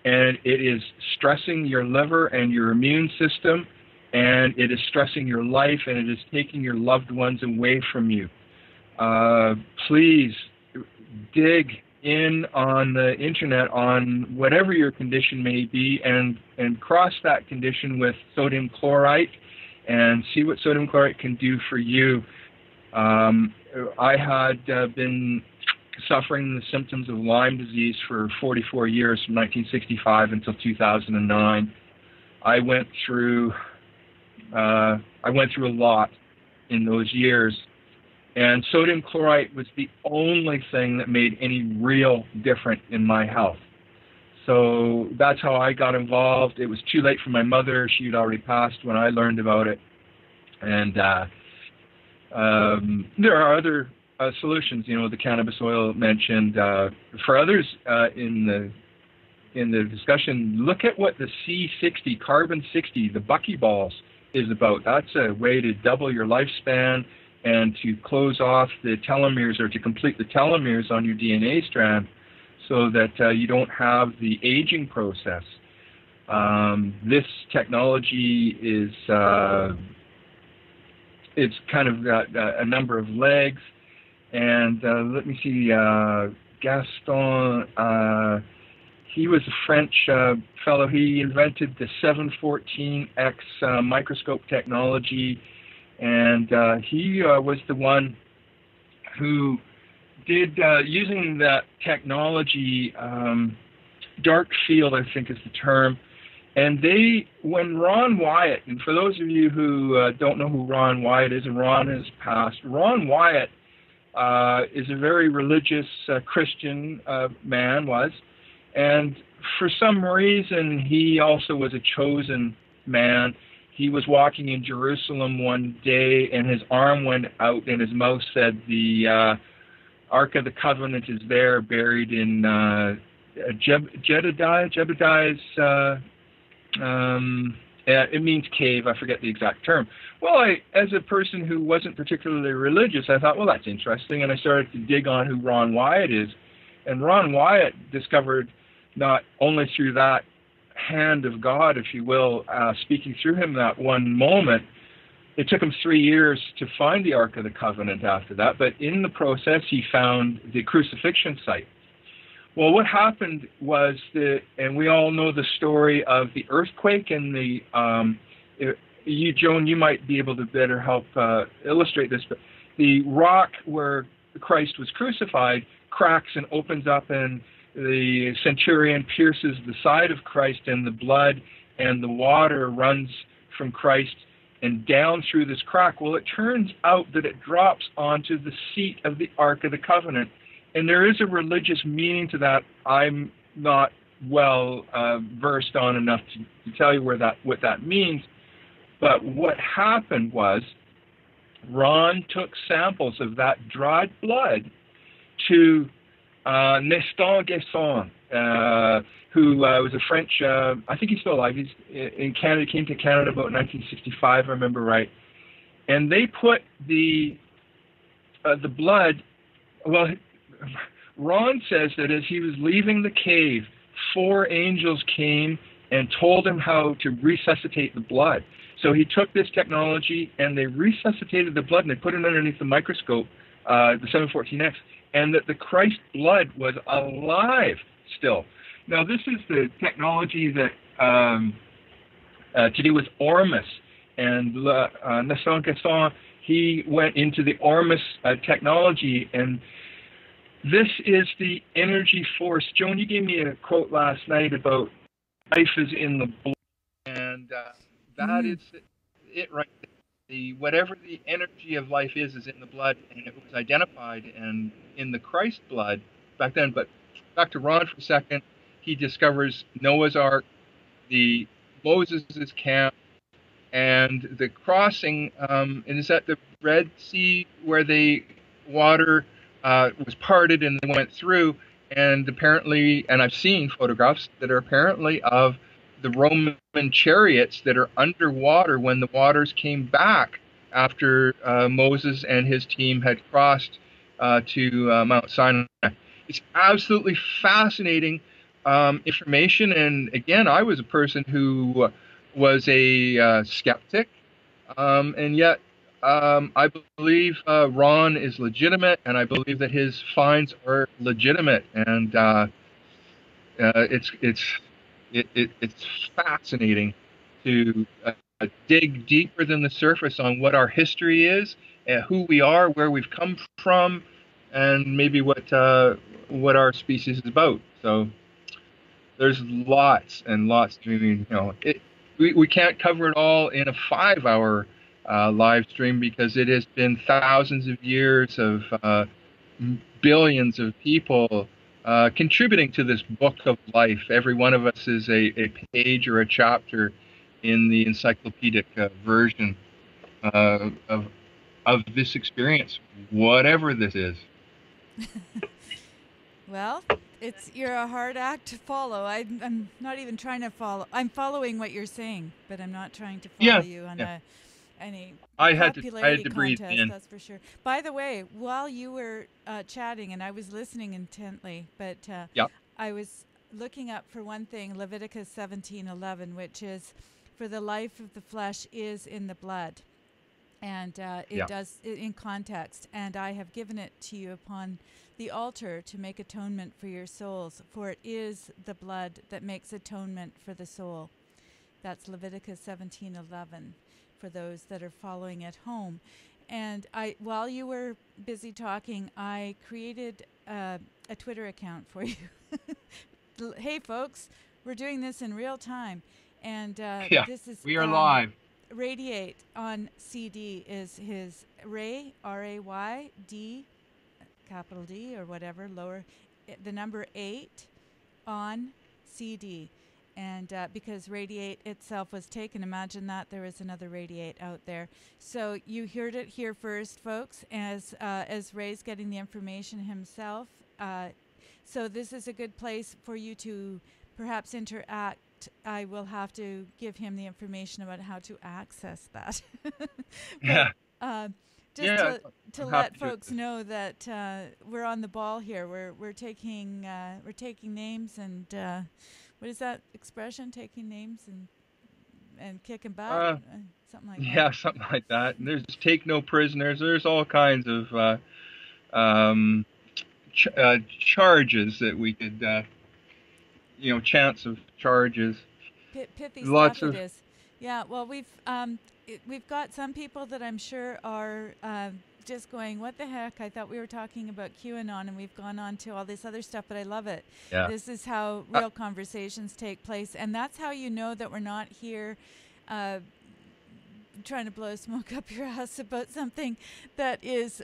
and it is stressing your liver and your immune system, and it is stressing your life, and it is taking your loved ones away from you. Please dig in on the internet on whatever your condition may be, and cross that condition with sodium chloride and see what sodium chloride can do for you. I had been suffering the symptoms of Lyme disease for 44 years, from 1965 until 2009. I went through a lot in those years, and sodium chloride was the only thing that made any real difference in my health. So that's how I got involved. It was too late for my mother. She had already passed when I learned about it. And there are other solutions, you know, the cannabis oil mentioned. For others in the discussion, look at what the C60, carbon 60, the buckyballs is about. That's a way to double your lifespan and to close off the telomeres, or to complete the telomeres on your DNA strand, so that you don't have the aging process. This technology is it's kind of got a number of legs, and let me see, Gaston, he was a French fellow. He invented the 714X microscope technology, and he was the one who did, using that technology, dark field, I think is the term. And when Ron Wyatt, and for those of you who don't know who Ron Wyatt is, and Ron has passed, Ron Wyatt is a very religious Christian man, and for some reason he also was a chosen man. He was walking in Jerusalem one day, and his arm went out, and his mouth said, "The Ark of the Covenant is there, buried in Jedediah's." It means cave. I forget the exact term. Well, as a person who wasn't particularly religious, I thought, well, that's interesting, and I started to dig on who Ron Wyatt is. And Ron Wyatt discovered, not only through that hand of God, if you will, speaking through him that one moment, it took him 3 years to find the Ark of the Covenant after that, but in the process he found the crucifixion site. Well, what happened was and we all know the story of the earthquake and you, Joan, you might be able to better help illustrate this, but the rock where Christ was crucified cracks and opens up, and the centurion pierces the side of Christ, and the blood and the water runs from Christ and down through this crack. Well, it turns out that it drops onto the seat of the Ark of the Covenant. And there is a religious meaning to that. I'm not well versed on enough to tell you what that means. But what happened was Ron took samples of that dried blood to Nestor Guesson, who was a French, I think he's still alive. He's in Canada, came to Canada about 1965, if I remember right. And they put the blood, well, Ron says that as he was leaving the cave, 4 angels came and told him how to resuscitate the blood. So he took this technology and they resuscitated the blood and they put it underneath the microscope, the 714X, and that the Christ blood was alive still. Now this is the technology that to do with Ormus, and Nestor Guesson, he went into the Ormus technology, and this is the energy force. Joan, you gave me a quote last night about life is in the blood, and that is it right there. Whatever the energy of life is in the blood, and it was identified and in the Christ blood back then. But back to Ron for a second, he discovers Noah's Ark, the Moses' camp, and the crossing. And is that the Red Sea where the water was parted and they went through? And apparently, and I've seen photographs that are apparently of the Roman chariots that are underwater when the waters came back after Moses and his team had crossed to Mount Sinai. It's absolutely fascinating information. And again, I was a person who was a skeptic, and yet I believe Ron is legitimate, and I believe that his finds are legitimate, and it's fascinating to dig deeper than the surface on what our history is, who we are, where we've come from, and maybe what our species is about. So there's lots and lots. I mean, we can't cover it all in a 5-hour live stream, because it has been thousands of years of billions of people contributing to this book of life. Every one of us is a page or a chapter in the encyclopedic version of this experience, whatever this is.
Well, you're a hard act to follow. I'm not even trying to follow. I'm following what you're saying, but I'm not trying to follow you on any popularity contest, that's for sure. By the way, while you were chatting, and I was listening intently, but I was looking up, for one thing, Leviticus 17:11, which is, "For the life of the flesh is in the blood," and it does in context. And I have given it to you upon the altar to make atonement for your souls, for it is the blood that makes atonement for the soul. That's Leviticus 17:11. For those that are following at home. And while you were busy talking, I created a Twitter account for you. Hey folks, we're doing this in real time. And this is
we are live.
Radiate on CD is his Ray, RAY, D, capital D or whatever, the number 8 on CD. And because Radiate itself was taken, imagine that there is another Radiate out there. So you heard it here first, folks, as Ray's getting the information himself. So this is a good place for you to perhaps interact. I will have to give him the information about how to access that. Just to let folks know that we're on the ball here. We're taking names and. What is that expression? Taking names and kicking butt? Something like that.
Yeah, something like that. And there's take no prisoners. There's all kinds of charges that we could, chance of charges.
Pithy
Lots
stuff
of
it is. Yeah, well, we've got some people that I'm sure are just going, what the heck? I thought we were talking about QAnon, and we've gone on to all this other stuff, but I love it.
Yeah.
This is how real conversations take place, and that's how you know that we're not here trying to blow smoke up your ass about something that is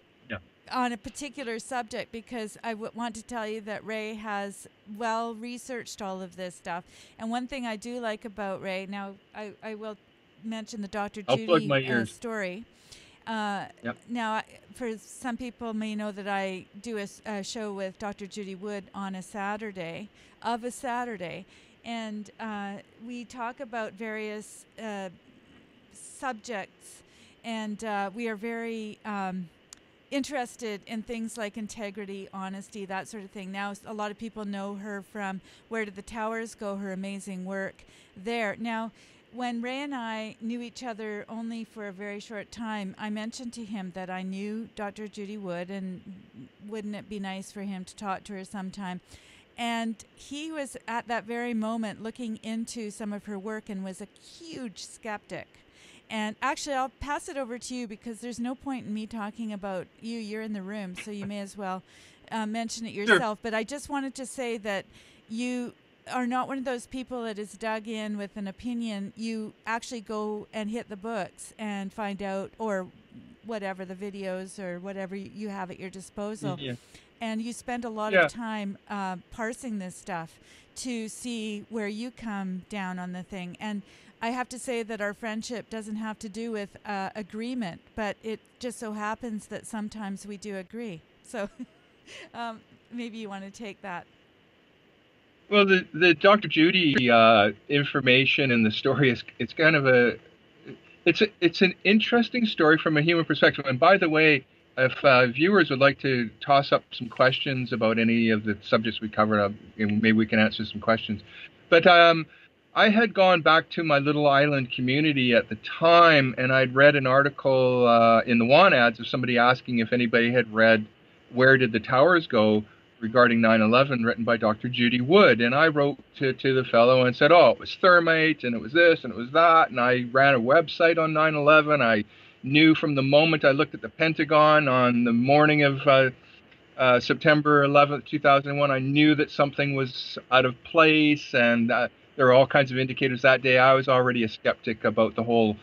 on a particular subject, because I want to tell you that Ray has well researched all of this stuff. And one thing I do like about Ray, now I will mention the Dr. Judy story. Now, for some people may know that I do a show with Dr. Judy Wood on a Saturday, and we talk about various subjects, and we are very interested in things like integrity, honesty, that sort of thing. Now, a lot of people know her from Where Did the Towers Go?, her amazing work there. Now, when Ray and I knew each other only for a very short time, I mentioned to him that I knew Dr. Judy Wood, and wouldn't it be nice for him to talk to her sometime? And he was at that very moment looking into some of her work and was a huge skeptic. And actually, I'll pass it over to you, because there's no point in me talking about you. You're in the room, so you may as well mention it yourself. Sure. But I just wanted to say that you are not one of those people that is dug in with an opinion. You actually go and hit the books and find out, or whatever, the videos or whatever you have at your disposal. Yeah. And you spend a lot of time parsing this stuff to see where you come down on the thing. And I have to say that our friendship doesn't have to do with agreement, but it just so happens that sometimes we do agree. So maybe you want to take that.
Well, the Dr. Judy information and the story it's kind of it's an interesting story from a human perspective. And by the way, if viewers would like to toss up some questions about any of the subjects we covered, maybe we can answer some questions. But I had gone back to my little island community at the time, and I'd read an article in the WAN ads of somebody asking if anybody had read Where Did the Towers Go? Regarding 9/11, written by Dr. Judy Wood. And I wrote to the fellow and said, oh, it was thermite, and it was this, and it was that, and I ran a website on 9/11. I knew from the moment I looked at the Pentagon on the morning of September 11th, 2001, I knew that something was out of place, and there were all kinds of indicators that day. I was already a skeptic about the whole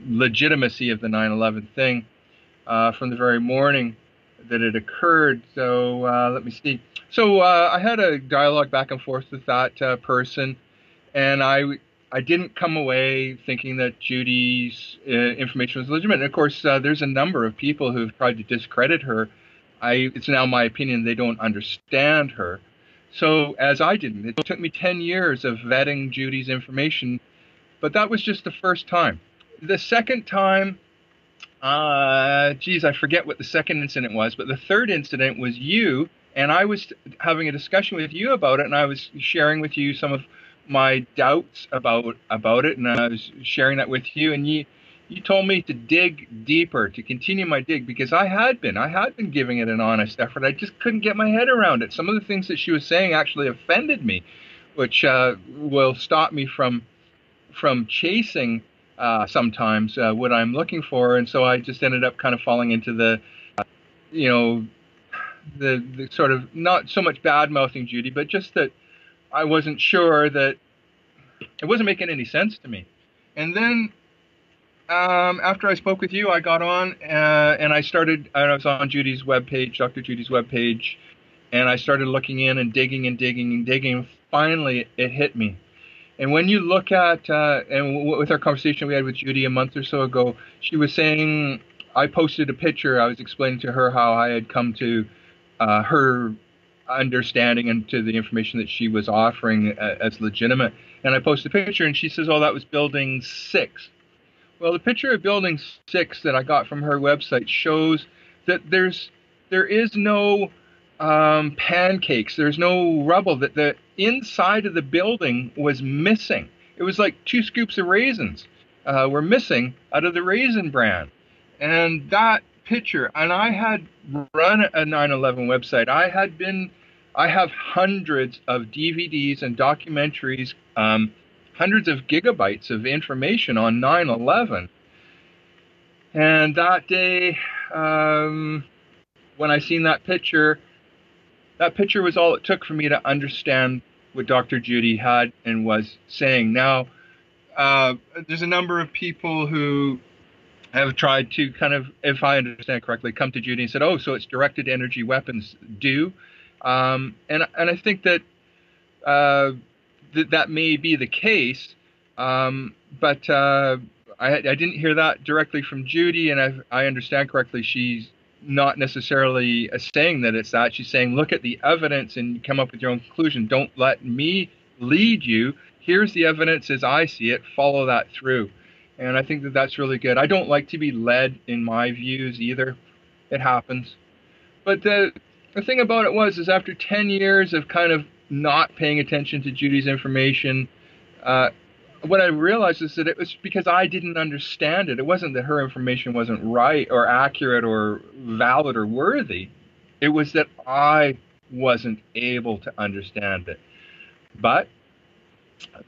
legitimacy of the 9/11 thing from the very morning that it occurred. So let me see. So I had a dialogue back and forth with that person, and I didn't come away thinking that Judy's information was legitimate. And of course, there's a number of people who've tried to discredit her. It's now my opinion they don't understand her. So, as I didn't. It took me 10 years of vetting Judy's information, but that was just the first time. The second time, I forget what the second incident was, but the third incident was you, and I was having a discussion with you about it, and I was sharing with you some of my doubts about it, and I was sharing that with you, and you told me to dig deeper, to continue my dig, because I had been giving it an honest effort. I just couldn't get my head around it. Some of the things that she was saying actually offended me, which will stop me from chasing sometimes what I'm looking for. And so I just ended up kind of falling into the sort of, not so much bad mouthing Judy, but just that I wasn't sure, that it wasn't making any sense to me. And then after I spoke with you, I got on and I was on Judy's webpage, Dr. Judy's webpage, and I started looking in and digging and digging and digging. And finally, it hit me. And when you look at, and with our conversation we had with Judy a month or so ago, she was saying, I posted a picture. I was explaining to her how I had come to her understanding and to the information that she was offering as legitimate. And I posted a picture, and she says, oh, that was building 6. Well, the picture of building 6 that I got from her website shows that there is no pancakes. There's no rubble. That the inside of the building was missing. It was like 2 scoops of raisins were missing out of the Raisin Bran. And that picture, and I had run a 9/11 website. I have hundreds of DVDs and documentaries, hundreds of gigabytes of information on 9/11. And that day, when I seen that picture was all it took for me to understand what Dr. Judy had and was saying. Now, there's a number of people who have tried to kind of, if I understand correctly, come to Judy and said, "Oh, so it's directed energy weapons do," and I think that that may be the case, but I didn't hear that directly from Judy, and if I understand correctly, she's not necessarily saying that it's that. She's saying, look at the evidence and come up with your own conclusion. Don't let me lead you. Here's the evidence as I see it. Follow that through. And I think that that's really good. I don't like to be led in my views either. It happens. But the thing about it is after 10 years of kind of not paying attention to Judy's information, what I realized is that it was because I didn't understand it. It wasn't that her information wasn't right or accurate or valid or worthy. It was that I wasn't able to understand it. But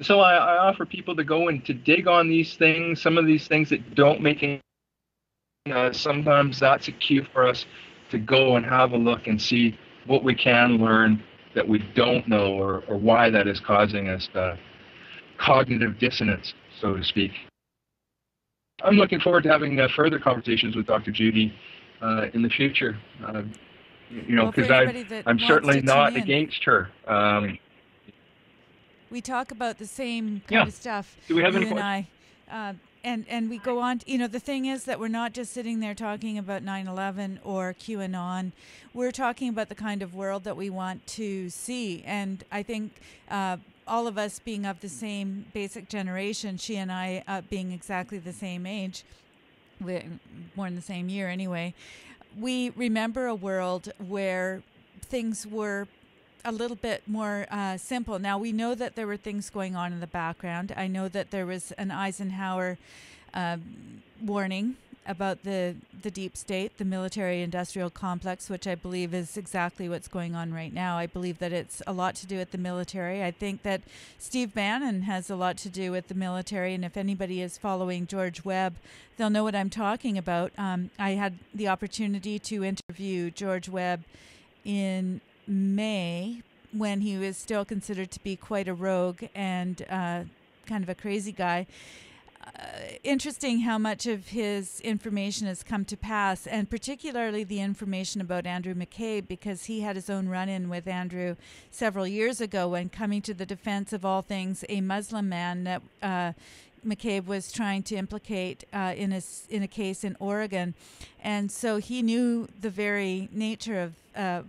so I offer people to go and to dig on these things, some of these things that don't make any sometimes that's a cue for us to go and have a look and see what we can learn that we don't know, or why that is causing us cognitive dissonance, so to speak. I'm looking forward to having further conversations with Dr. Judy in the future, because I'm certainly not against her.
We talk about the same kind of stuff.
Do we have any
questions? And we go on. The thing is that we're not just sitting there talking about 9/11 or QAnon. We're talking about the kind of world that we want to see. And I think all of us being of the same basic generation, she and I being exactly the same age, we're born the same year anyway, we remember a world where things were a little bit more simple. Now, we know that there were things going on in the background. I know that there was an Eisenhower warning about the deep state, the military-industrial complex, which I believe is exactly what's going on right now. I believe that it's a lot to do with the military. I think that Steve Bannon has a lot to do with the military, and if anybody is following George Webb, they'll know what I'm talking about. I had the opportunity to interview George Webb in May, when he was still considered to be quite a rogue and kind of a crazy guy. Interesting how much of his information has come to pass, and particularly the information about Andrew McCabe, because he had his own run-in with Andrew several years ago when coming to the defense of all things a Muslim man that McCabe was trying to implicate in a case in Oregon. And so he knew the very nature of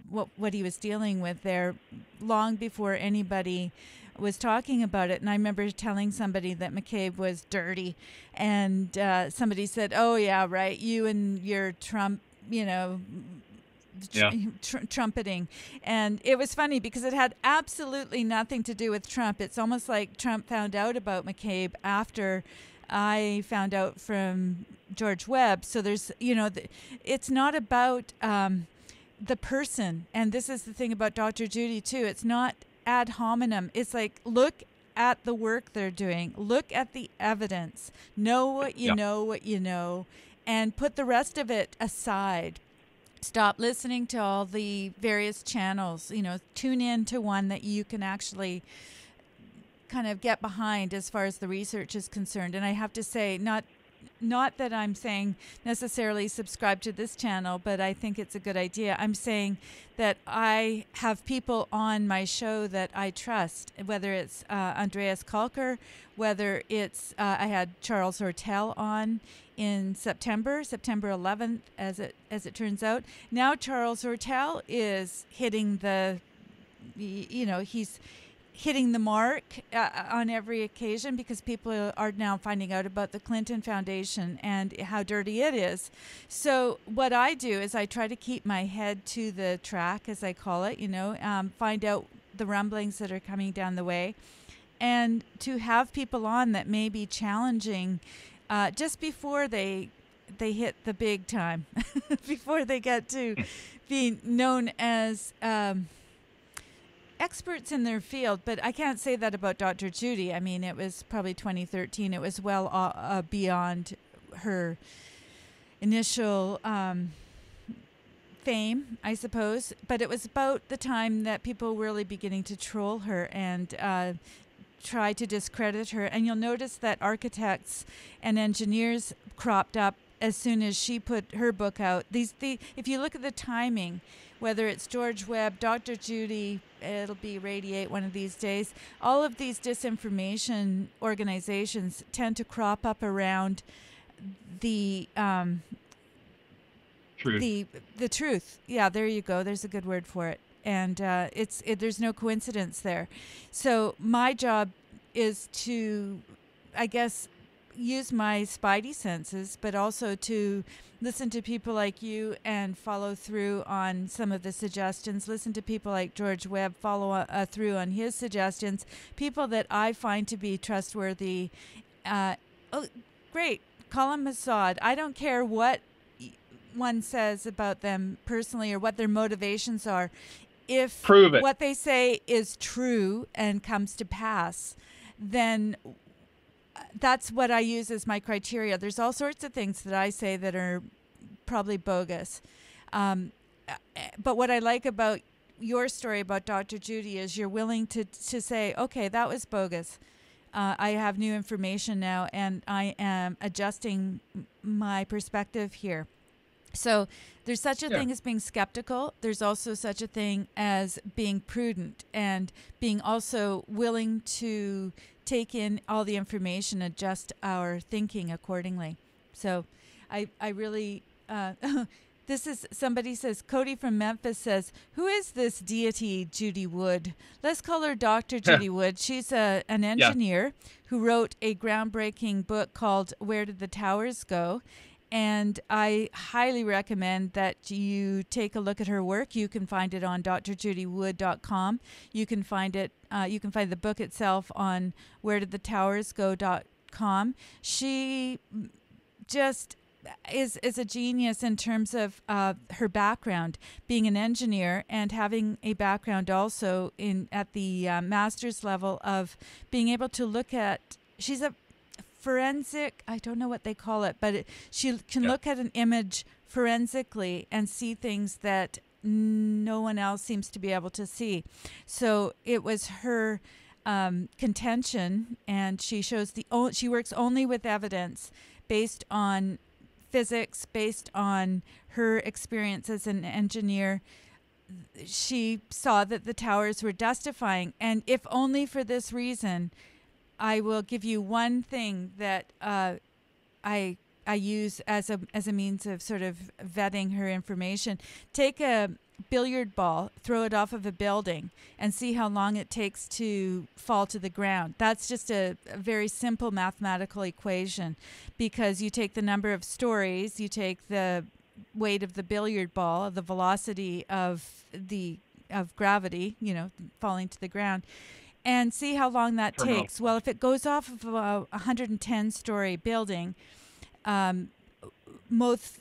what he was dealing with there long before anybody was talking about it. And I remember telling somebody that McCabe was dirty, and somebody said, "Oh yeah, right, you and your Trump, trumpeting." And it was funny because it had absolutely nothing to do with Trump. It's almost like Trump found out about McCabe after I found out from George Webb. So there's, it's not about the person. And this is the thing about Dr. Judy too. It's not ad hominem. It's like, look at the work they're doing. Look at the evidence. Know what you know, what you know, and put the rest of it aside. Stop listening to all the various channels. Tune in to one that you can actually kind of get behind as far as the research is concerned. And I have to say, not that I'm saying necessarily subscribe to this channel, but I think it's a good idea. I'm saying that I have people on my show that I trust, whether it's Andreas Kalker, whether it's I had Charles Ortel on in September 11th, as it turns out. Now Charles Ortel is hitting he's hitting the mark on every occasion, because people are now finding out about the Clinton Foundation and how dirty it is. So what I do is I try to keep my head to the track, as I call it, find out the rumblings that are coming down the way, and to have people on that may be challenging just before they they hit the big time before they get to being known as experts in their field. But I can't say that about Dr. Judy. I mean, it was probably 2013. It was well beyond her initial fame, I suppose. But it was about the time that people were really beginning to troll her and try to discredit her. And you'll notice that architects and engineers cropped up as soon as she put her book out. If you look at the timing, whether it's George Webb, Dr. Judy, it'll be Radiate one of these days, all of these disinformation organizations tend to crop up around the
truth.
The truth. Yeah, there you go. There's a good word for it. And there's no coincidence there. So my job is to, I guess, use my spidey senses, but also to listen to people like you and follow through on some of the suggestions. Listen to people like George Webb, follow through on his suggestions. People that I find to be trustworthy. Great. Call them Mossad. I don't care what one says about them personally or what their motivations are. If
Prove it.
What they say is true and comes to pass, then that's what I use as my criteria. There's all sorts of things that I say that are probably bogus. But what I like about your story about Dr. Judy is you're willing to say, okay, that was bogus. I have new information now, and I am adjusting my perspective here. So there's such a thing as being skeptical. There's also such a thing as being prudent and being also willing to take in all the information, adjust our thinking accordingly. So I really, this is, somebody says, Cody from Memphis says, who is this deity Judy Wood? Let's call her Dr. Judy Wood. She's an engineer who wrote a groundbreaking book called Where Did the Towers Go? And I highly recommend that you take a look at her work. You can find it on drjudywood.com. You can find it. You can find the book itself on wheredidthetowersgo.com. She just is a genius in terms of her background, being an engineer and having a background also at the master's level of being able to look at. She's a forensic, I don't know what they call it, but she can look at an image forensically and see things that no one else seems to be able to see. So it was her contention, and she shows she works only with evidence based on physics, based on her experience as an engineer. She saw that the towers were dustifying, and if only for this reason, I will give you one thing that I use as a means of sort of vetting her information. Take a billiard ball, throw it off of a building, and see how long it takes to fall to the ground. That's just a very simple mathematical equation, because you take the number of stories, you take the weight of the billiard ball, the velocity of gravity, falling to the ground, and see how long that takes. Well, if it goes off of a 110-story building, most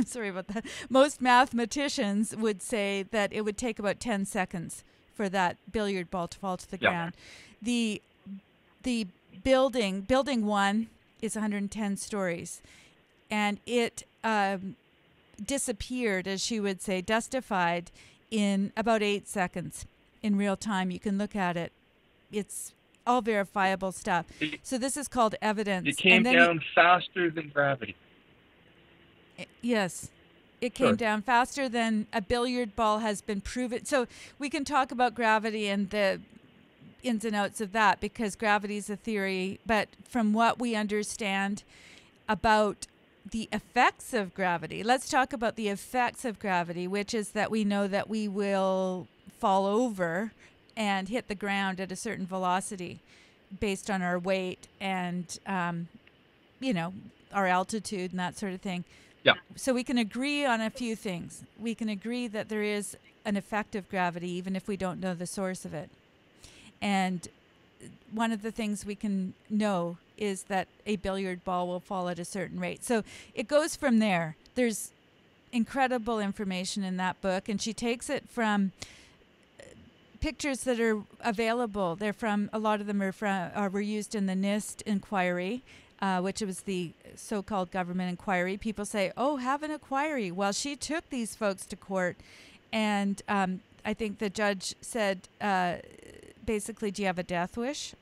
sorry about that. Most mathematicians would say that it would take about 10 seconds for that billiard ball to fall to the ground. The building 1 is 110 stories, and it disappeared, as she would say, dustified in about 8 seconds. In real time, you can look at it. It's all verifiable stuff. So this is called evidence.
It came down faster than gravity.
Yes. It came down faster than a billiard ball has been proven. So we can talk about gravity and the ins and outs of that, because gravity is a theory. But from what we understand about the effects of gravity, let's talk about the effects of gravity, which is that we know that we will fall over and hit the ground at a certain velocity based on our weight and, our altitude and that sort of thing.
Yeah.
So we can agree on a few things. We can agree that there is an effect of gravity, even if we don't know the source of it. And one of the things we can know is that a billiard ball will fall at a certain rate. So it goes from there. There's incredible information in that book, and she takes it from pictures that are available. They're from, a lot of them were used in the NIST inquiry, which was the so-called government inquiry. People say, oh, have an inquiry. Well, she took these folks to court, and I think the judge said, basically, do you have a death wish?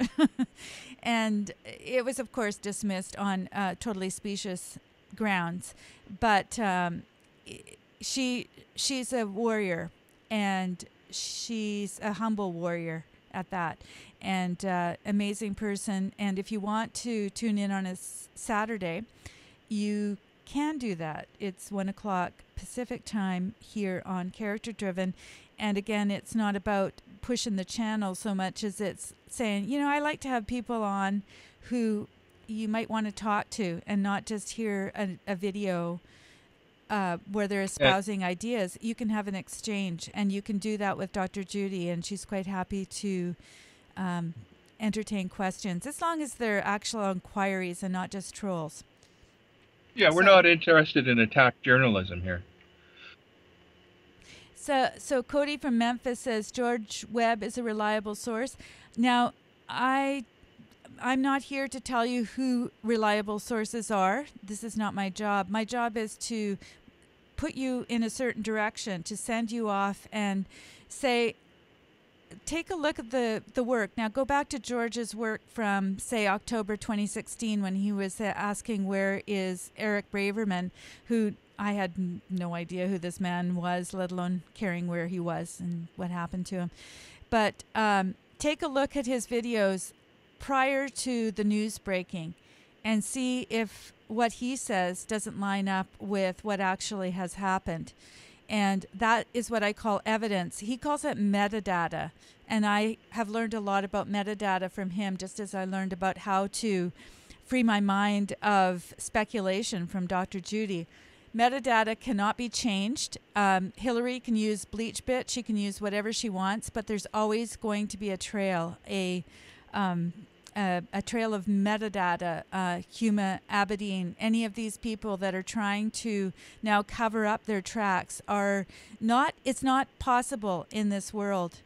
And it was, of course, dismissed on totally specious grounds. But she's a warrior, and she's a humble warrior at that, and amazing person. And if you want to tune in on a Saturday, you can do that. It's 1 o'clock Pacific time here on Character Driven. And again, it's not about pushing the channel so much as it's saying, you know, I like to have people on who you might want to talk to and not just hear a video where they're espousing ideas. You can have an exchange, and you can do that with Dr. Judy, and she's quite happy to entertain questions, as long as they're actual inquiries and not just trolls.
Yeah, we're not interested in attack journalism here.
So Cody from Memphis says George Webb is a reliable source. Now, I'm not here to tell you who reliable sources are. This is not my job. My job is to put you in a certain direction, to send you off and say, take a look at the work. Now, go back to George's work from, say, October 2016, when he was asking, where is Eric Braverman, who I had no idea who this man was, let alone caring where he was and what happened to him. But take a look at his videos prior to the news breaking and see if what he says doesn't line up with what actually has happened. And that is what I call evidence. He calls it metadata. And I have learned a lot about metadata from him, just as I learned about how to free my mind of speculation from Dr. Judy. Metadata cannot be changed. Hillary can use BleachBit. She can use whatever she wants, but there's always going to be a trail, a trail of metadata. Huma Abedin, any of these people that are trying to now cover up their tracks are not. It's not possible in this world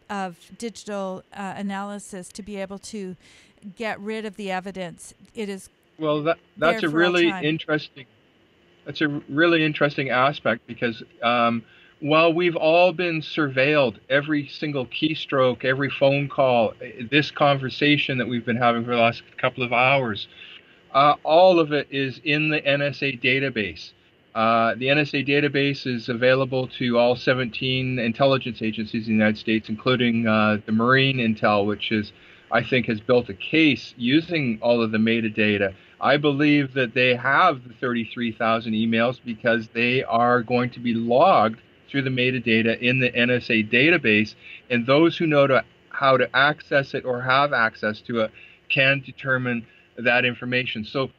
of digital analysis to be able to get rid of the evidence. It is
that's a really interesting. That's a really interesting aspect, because while we've all been surveilled, every single keystroke, every phone call, this conversation that we've been having for the last couple of hours, all of it is in the NSA database. The NSA database is available to all 17 intelligence agencies in the United States, including the Marine Intel, which is, I think, has built a case using all of the metadata. I believe that they have the 33,000 emails because they are going to be logged through the metadata in the NSA database, and those who know how to access it or have access to it can determine that information. So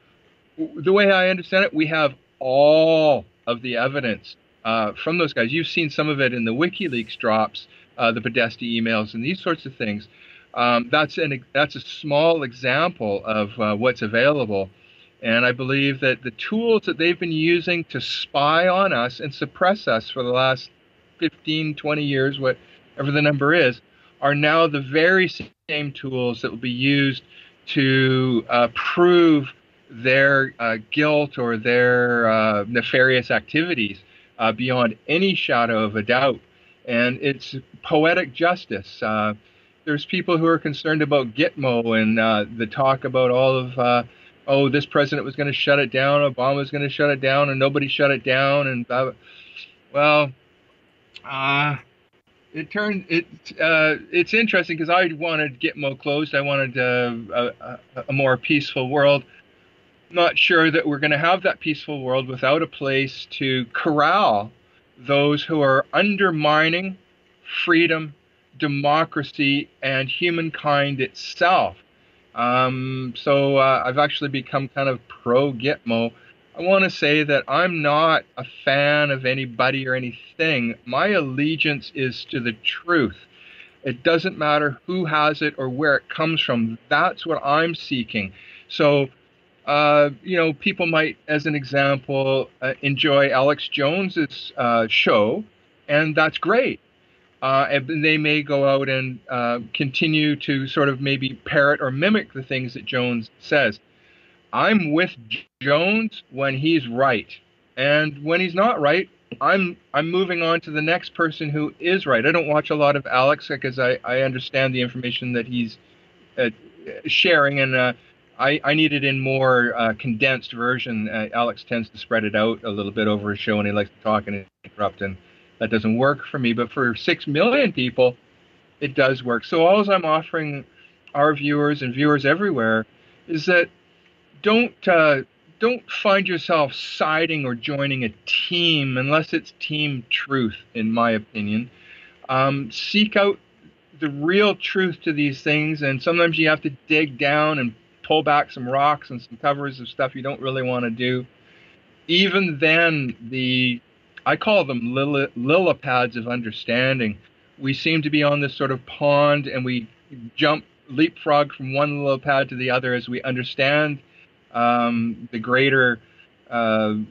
the way I understand it, we have all of the evidence from those guys. You've seen some of it in the WikiLeaks drops, the Podesta emails and these sorts of things. That's a small example of what's available. And I believe that the tools that they've been using to spy on us and suppress us for the last 15, 20 years, whatever the number is, are now the very same tools that will be used to prove their guilt or their nefarious activities beyond any shadow of a doubt. And it's poetic justice. There's people who are concerned about Gitmo and the talk about all of, this president was going to shut it down, Obama was going to shut it down, and nobody shut it down. And it's interesting, because I wanted Gitmo closed. I wanted a more peaceful world. Not sure that we're going to have that peaceful world without a place to corral those who are undermining freedom, democracy, and humankind itself. So I've actually become kind of pro-Gitmo. I want to say that I'm not a fan of anybody or anything. My allegiance is to the truth. It doesn't matter who has it or where it comes from. That's what I'm seeking. So, people might, as an example, enjoy Alex Jones's show, and that's great. And they may go out and continue to sort of maybe parrot or mimic the things that Jones says. I'm with Jones when he's right, and when he's not right, I'm moving on to the next person who is right. I don't watch a lot of Alex because I understand the information that he's sharing, and I need it in more condensed version. Alex tends to spread it out a little bit over his show, and he likes to talk and interrupt, and that doesn't work for me. But for 6 million people, it does work. So all I'm offering our viewers and viewers everywhere is that don't find yourself siding or joining a team unless it's team truth, in my opinion. Seek out the real truth to these things, and sometimes you have to dig down and pull back some rocks and some covers of stuff you don't really want to do. Even then, I call them lilipads of understanding. We seem to be on this sort of pond, and we leapfrog from one lilipad to the other as we understand the greater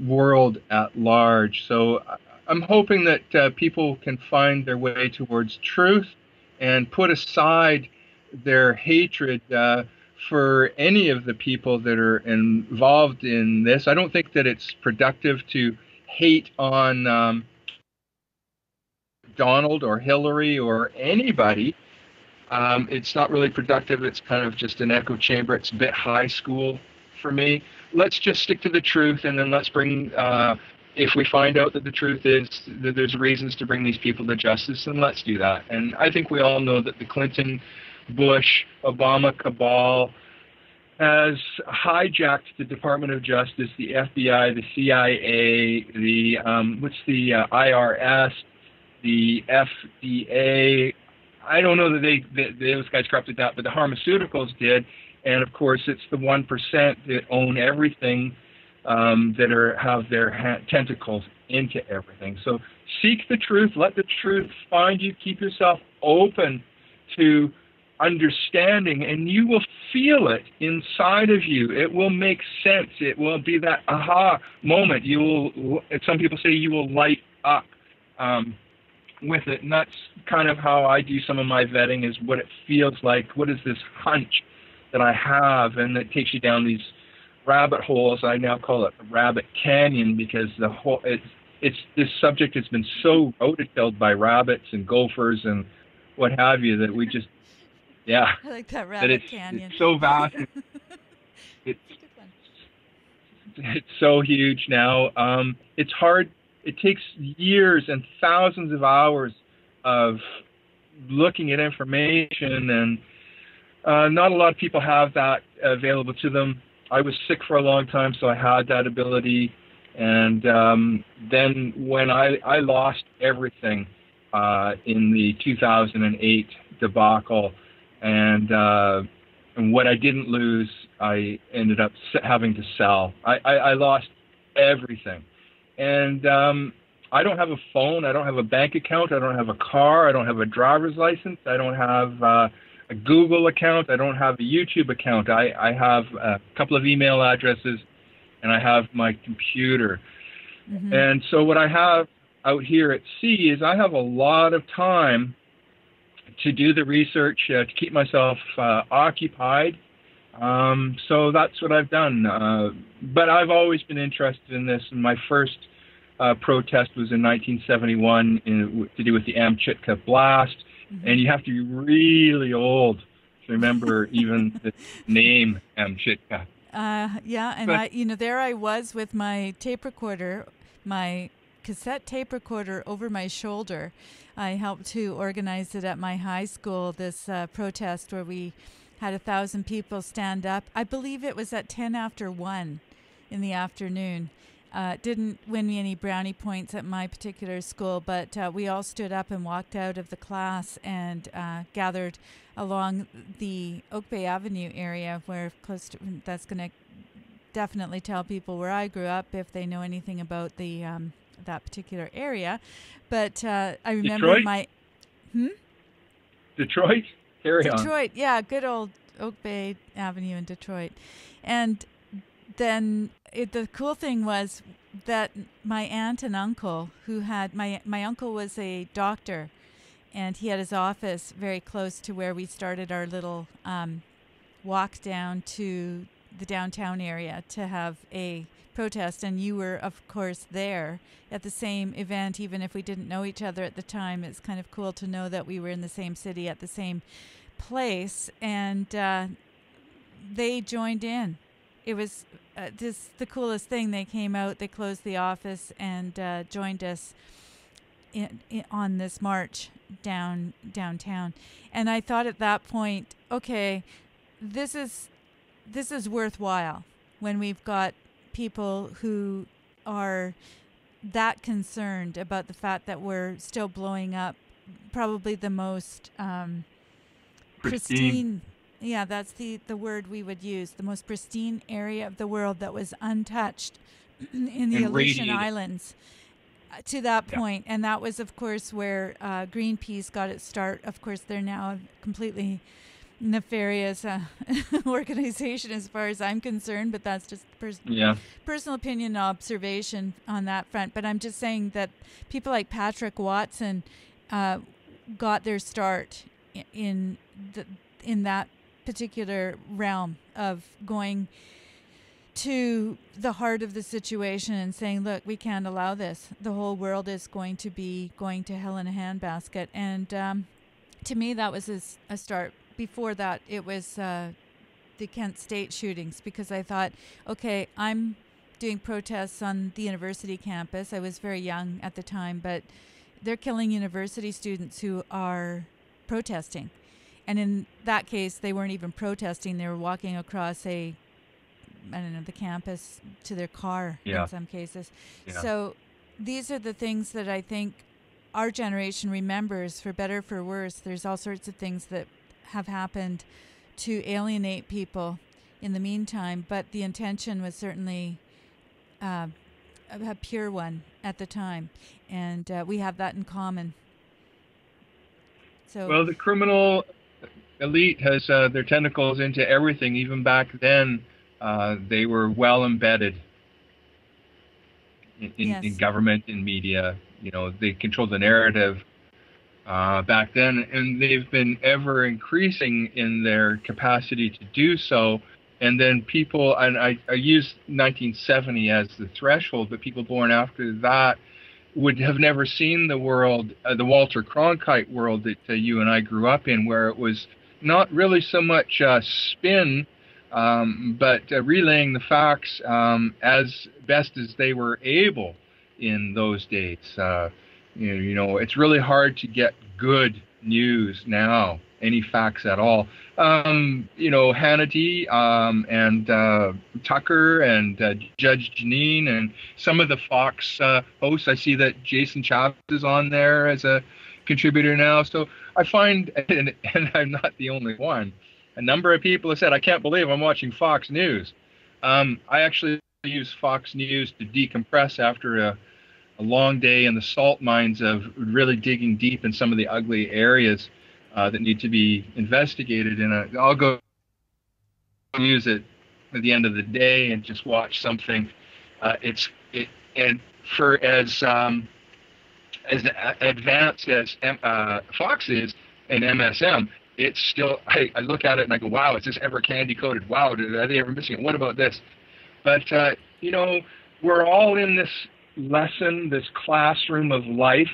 world at large. So I'm hoping that people can find their way towards truth and put aside their hatred for any of the people that are involved in this. I don't think that it's productive to hate on Donald or Hillary or anybody. It's not really productive. It's kind of just an echo chamber. It's a bit high school for me. Let's just stick to the truth, and then let's bring, if we find out that the truth is that there's reasons to bring these people to justice, then let's do that. And I think we all know that the Clinton, Bush, Obama cabal has hijacked the Department of Justice, the FBI, the CIA, the IRS, the FDA. I don't know that those guys corrupted that, but the pharmaceuticals did. And of course, it's the 1% that own everything, that have their tentacles into everything. So seek the truth, let the truth find you, keep yourself open to understanding, and you will feel it inside of you. It will make sense. It will be that aha moment. Some people say you will light up with it, and that's kind of how I do some of my vetting, is what it feels like. What is this hunch that I have? And it takes you down these rabbit holes. I now call it Rabbit Canyon, because this subject has been so rototilled by rabbits and gophers and what have you, that we just, yeah.
I like that Rabbit Canyon.
It's so vast. It's so huge now. It's hard. It takes years and thousands of hours of looking at information, and not a lot of people have that available to them. I was sick for a long time, so I had that ability. And then when I lost everything in the 2008 debacle, and what I didn't lose, I ended up having to sell. I lost everything. And I don't have a phone. I don't have a bank account. I don't have a car. I don't have a driver's license. I don't have a Google account. I don't have a YouTube account. I have a couple of email addresses, and I have my computer. Mm-hmm. And so what I have out here at sea is I have a lot of time to do the research, to keep myself occupied. So that's what I've done. But I've always been interested in this. And my first protest was in 1971 to do with the Amchitka blast. Mm-hmm. And you have to be really old to remember even the name Amchitka.
Yeah, and but, there I was with my tape recorder, my cassette tape recorder over my shoulder. I helped to organize it at my high school, this protest where we had 1,000 people stand up. I believe it was at 10 after 1 in the afternoon. Didn't win me any brownie points at my particular school, but we all stood up and walked out of the class and gathered along the Oak Bay Avenue area, where close to, that's going to definitely tell people where I grew up if they know anything about the that particular area. But I remember
Detroit? Detroit? Carry on.
Detroit, yeah, good old Oak Bay Avenue in Detroit. And then the cool thing was that my aunt and uncle, who had, my uncle was a doctor, and he had his office very close to where we started our little walk down to the downtown area to have a protest. And you were, of course, there at the same event, even if we didn't know each other at the time. It's kind of cool to know that we were in the same city at the same place. And they joined in. It was the coolest thing. They came out, they closed the office, and joined us on this march downtown. And I thought at that point, okay, this is worthwhile when we've got people who are that concerned about the fact that we're still blowing up probably the most pristine. Yeah, that's the word we would use. The most pristine area of the world that was untouched in the Aleutian Islands to that point. And that was, of course, where Greenpeace got its start. Of course, they're now a completely nefarious organization as far as I'm concerned, but that's just personal opinion and observation on that front. But I'm just saying that people like Patrick Watson got their start in that particular realm of going to the heart of the situation and saying, look, we can't allow this. The whole world is going to be going to hell in a handbasket. And to me, that was a start. Before that, it was the Kent State shootings, because I thought, okay, I'm doing protests on the university campus. I was very young at the time, but they're killing university students who are protesting. And in that case, they weren't even protesting. They were walking across the campus to their car in some cases. Yeah. So these are the things that I think our generation remembers, for better, for worse. There's all sorts of things that have happened to alienate people in the meantime, but the intention was certainly a pure one at the time. And we have that in common. So,
well, the criminal elite has their tentacles into everything. Even back then, they were well embedded in government and media. You know, they controlled the narrative back then, and they've been ever increasing in their capacity to do so. And then people, and I use 1970 as the threshold, but people born after that would have never seen the world, the Walter Cronkite world that you and I grew up in, where it was not really so much spin, but relaying the facts as best as they were able in those days. You know, it's really hard to get good news now, any facts at all. You know, Hannity and Tucker and Judge Janine and some of the Fox hosts. I see that Jason Chaps is on there as a contributor now. So I find, and I'm not the only one, a number of people have said, I can't believe I'm watching Fox News. I actually use Fox News to decompress after a long day in the salt mines of really digging deep in some of the ugly areas that need to be investigated. And I'll go use it at the end of the day and just watch something. And for as advanced as Fox is and MSM, it's still, I look at it and I go, wow, is this ever candy coated? Wow, are they ever missing it? What about this? But, you know, we're all in this lesson, this classroom of life,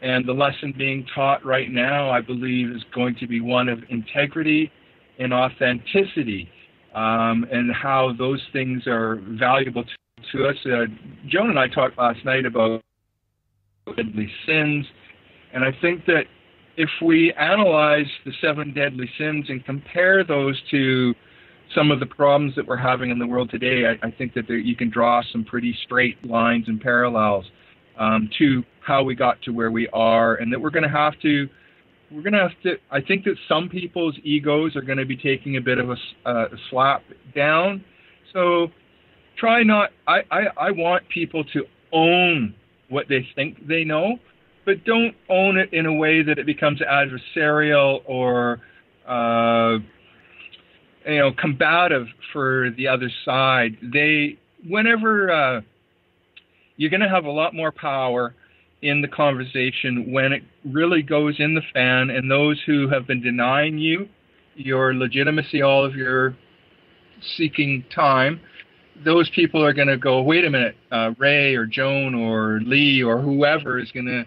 and the lesson being taught right now, I believe, is going to be one of integrity and authenticity, and how those things are valuable to us. Joan and I talked last night about deadly sins, and I think that if we analyze the 7 deadly sins and compare those to some of the problems that we're having in the world today, I think that you can draw some pretty straight lines and parallels to how we got to where we are, and that we're going to have to, I think that some people's egos are going to be taking a bit of a slap down. So try not, I want people to own what they think they know, but don't own it in a way that it becomes adversarial or combative for the other side. Whenever you're going to have a lot more power in the conversation when it really goes in the fan, and those who have been denying you your legitimacy all of your seeking time, those people are going to go, wait a minute, Ray or Joan or Lee or whoever is going to,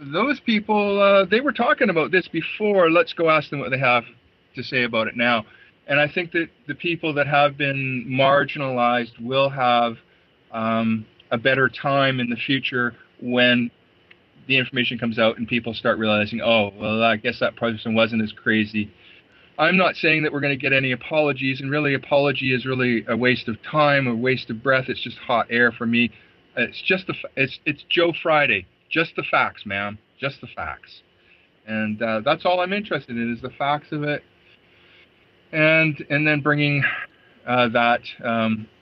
those people, they were talking about this before, let's go ask them what they have to say about it now. And I think that the people that have been marginalized will have a better time in the future when the information comes out and people start realizing, oh, well, I guess that person wasn't as crazy. I'm not saying that we're going to get any apologies, and really apology is really a waste of time, a waste of breath. It's just hot air for me. It's just it's Joe Friday. Just the facts, man. Just the facts. And that's all I'm interested in is the facts of it. And then bringing that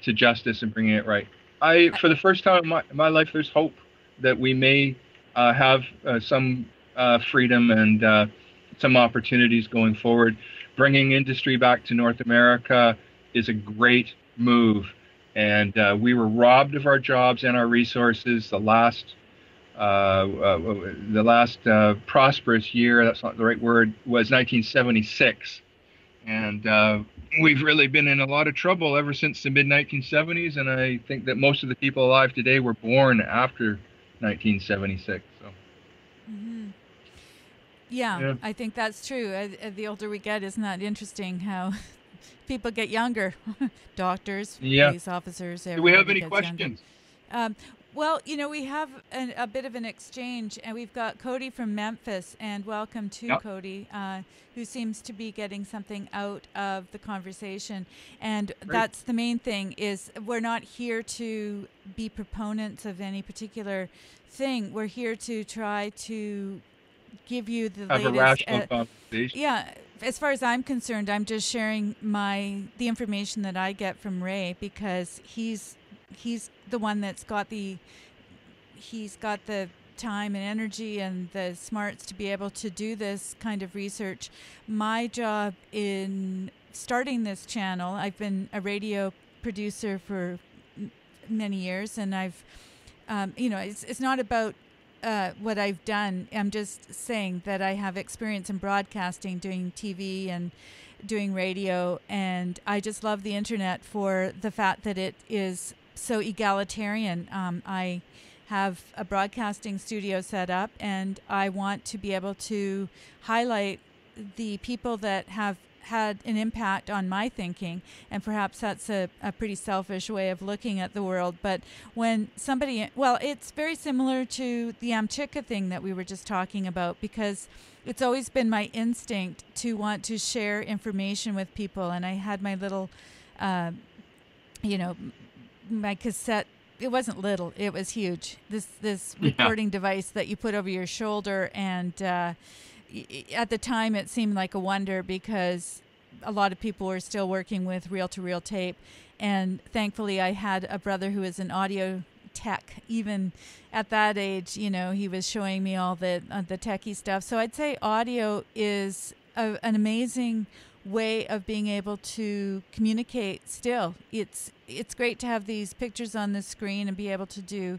to justice and bringing it right. For the first time in my life, there's hope that we may have some freedom and some opportunities going forward. Bringing industry back to North America is a great move. And we were robbed of our jobs and our resources the last prosperous year, that's not the right word, was 1976. And we've really been in a lot of trouble ever since the mid-1970s, and I think that most of the people alive today were born after 1976. So.
Mm-hmm. Yeah, I think that's true. The older we get, isn't that interesting how people get younger? Doctors, police officers.
Do we have any questions?
Well, we have a bit of an exchange, and we've got Cody from Memphis, and welcome to Cody, who seems to be getting something out of the conversation. And that's the main thing, is we're not here to be proponents of any particular thing. We're here to try to give you the latest.
Have a rational conversation.
Yeah. As far as I'm concerned, I'm just sharing the information that I get from Ray, because he's the one that's got the time and energy and the smarts to be able to do this kind of research. My job in starting this channel, I've been a radio producer for many years, and I've it's not about what I've done. I'm just saying that I have experience in broadcasting, doing TV and doing radio, and I just love the internet for the fact that it is so egalitarian. I have a broadcasting studio set up, and I want to be able to highlight the people that have had an impact on my thinking, and perhaps that's a pretty selfish way of looking at the world. But when somebody, it's very similar to the Amchitka thing that we were just talking about, because it's always been my instinct to want to share information with people. And I had my little, my cassette. It wasn't little, it was huge. This recording device that you put over your shoulder, and at the time it seemed like a wonder, because a lot of people were still working with reel-to-reel tape, and thankfully I had a brother who is an audio tech. Even at that age, he was showing me all the techie stuff. So I'd say audio is an amazing way of being able to communicate still. It's great to have these pictures on the screen and be able to do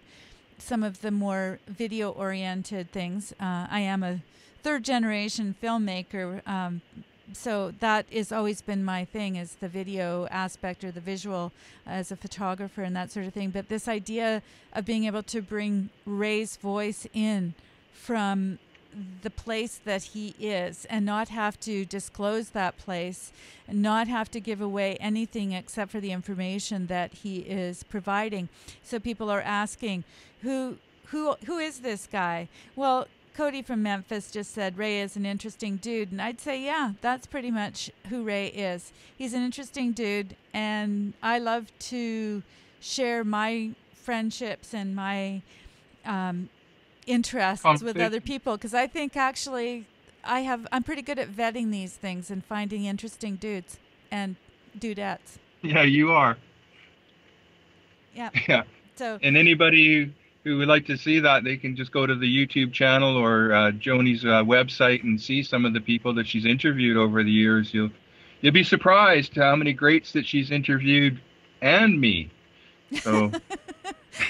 some of the more video-oriented things. I am a third-generation filmmaker, so that has always been my thing, is the video aspect or the visual as a photographer and that sort of thing. But this idea of being able to bring Ray's voice in from the place that he is, and not have to disclose that place, and not have to give away anything except for the information that he is providing. So people are asking, who is this guy? Well, Cody from Memphis just said Ray is an interesting dude, and I'd say, yeah, that's pretty much who Ray is. He's an interesting dude, and I love to share my friendships and my interests with other people, because I think actually I'm pretty good at vetting these things and finding interesting dudes and dudettes.
Yeah, you are.
Yeah.
Yeah.
So.
And anybody who would like to see that, they can just go to the YouTube channel or Joni's website and see some of the people that she's interviewed over the years. You'll be surprised how many greats that she's interviewed, and me. So.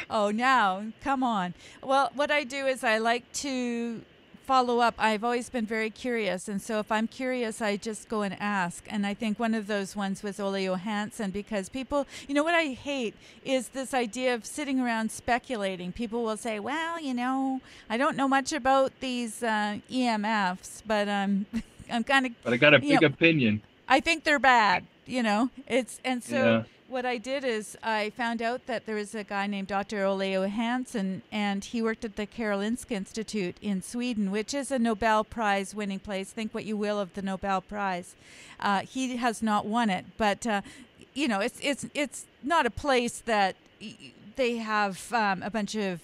Oh, now, come on. Well, what I do is I like to follow up. I've always been very curious, and so if I'm curious, I just go and ask. And I think one of those ones was Ole Johansson, because people, you know, what I hate is this idea of sitting around speculating. People will say, well, you know, I don't know much about these EMFs, but I'm kind of...
But I got a big opinion.
I think they're bad, you know. And so...
Yeah.
What I did is I found out that there was a guy named Dr. Ole Johansson, and he worked at the Karolinska Institute in Sweden, which is a Nobel Prize winning place. Think what you will of the Nobel Prize. He has not won it, but you know, it's not a place that they have a bunch of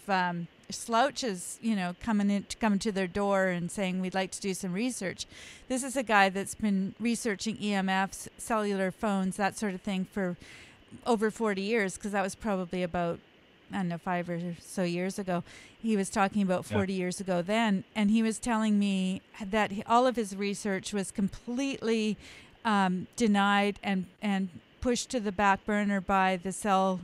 slouches, you know, coming to their door and saying we'd like to do some research. This is a guy that's been researching EMFs, cellular phones, that sort of thing for over 40 years, because that was probably about, I don't know, 5 or so years ago. He was talking about 40 years ago then, and he was telling me that all of his research was completely denied and pushed to the back burner by the cell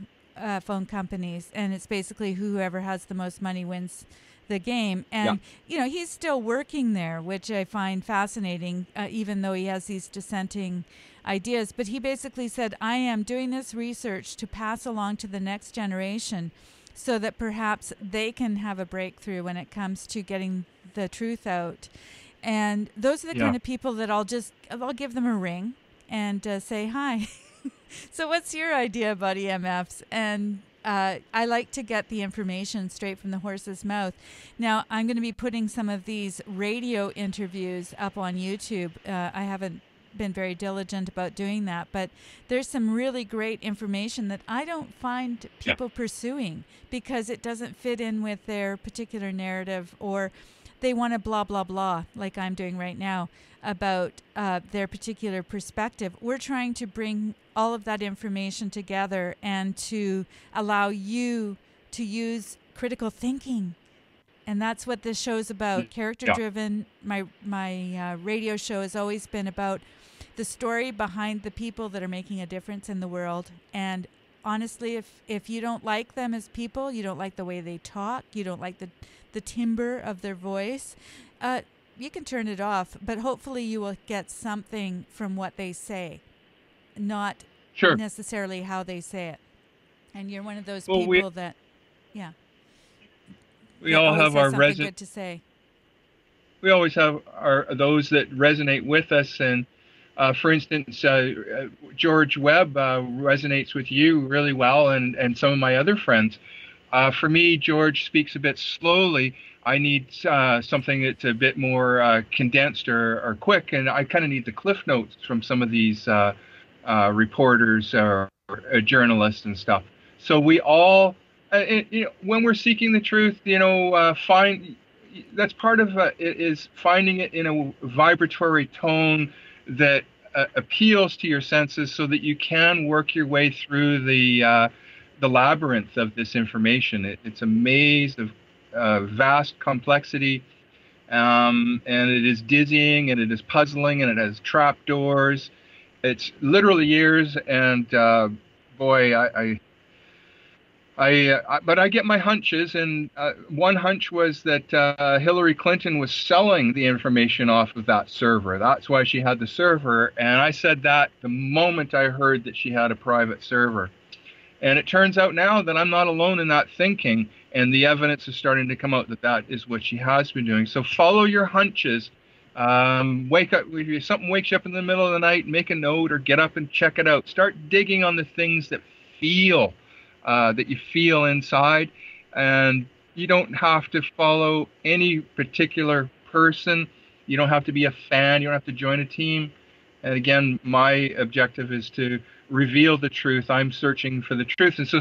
phone companies, and it's basically whoever has the most money wins the game. And you know, he's still working there, which I find fascinating, even though he has these dissenting ideas. But he basically said, I am doing this research to pass along to the next generation so that perhaps they can have a breakthrough when it comes to getting the truth out. And those are the kind of people that I'll give them a ring and say hi. So what's your idea about EMFs? And I like to get the information straight from the horse's mouth. Now, I'm going to be putting some of these radio interviews up on YouTube. I haven't been very diligent about doing that, but there's some really great information that I don't find people pursuing because it doesn't fit in with their particular narrative, or they want to blah, blah, blah, like I'm doing right now, about their particular perspective. We're trying to bring all of that information together and to allow you to use critical thinking. And that's what this show's about, character-driven. My radio show has always been about the story behind the people that are making a difference in the world. And honestly, if you don't like them as people, you don't like the way they talk, you don't like the timbre of their voice, you can turn it off. But hopefully you will get something from what they say, not necessarily how they say it. And you're one of those people that,
we all have our
good to say.
We always have those that resonate with us, and for instance, George Webb resonates with you really well, and some of my other friends. For me, George speaks a bit slowly. I need something that's a bit more condensed or quick, and I kind of need the cliff notes from some of these reporters or journalists and stuff. So we all, you know, when we're seeking the truth, you know, that's part of it, is finding it in a vibratory tone that appeals to your senses, so that you can work your way through the labyrinth of this information. It's a maze of vast complexity, and it is dizzying, and it is puzzling, and it has trapdoors. It's literally years, and boy, but I get my hunches, and one hunch was that Hillary Clinton was selling the information off of that server. That's why she had the server, and I said that the moment I heard that she had a private server. And it turns out now that I'm not alone in that thinking, and the evidence is starting to come out that that is what she has been doing. So follow your hunches. Wake up, if something wakes you up in the middle of the night, make a note or get up and check it out. Start digging on the things that you feel inside, and you don't have to follow any particular person. You don't have to be a fan. You don't have to join a team. And again, my objective is to reveal the truth. I'm searching for the truth. And so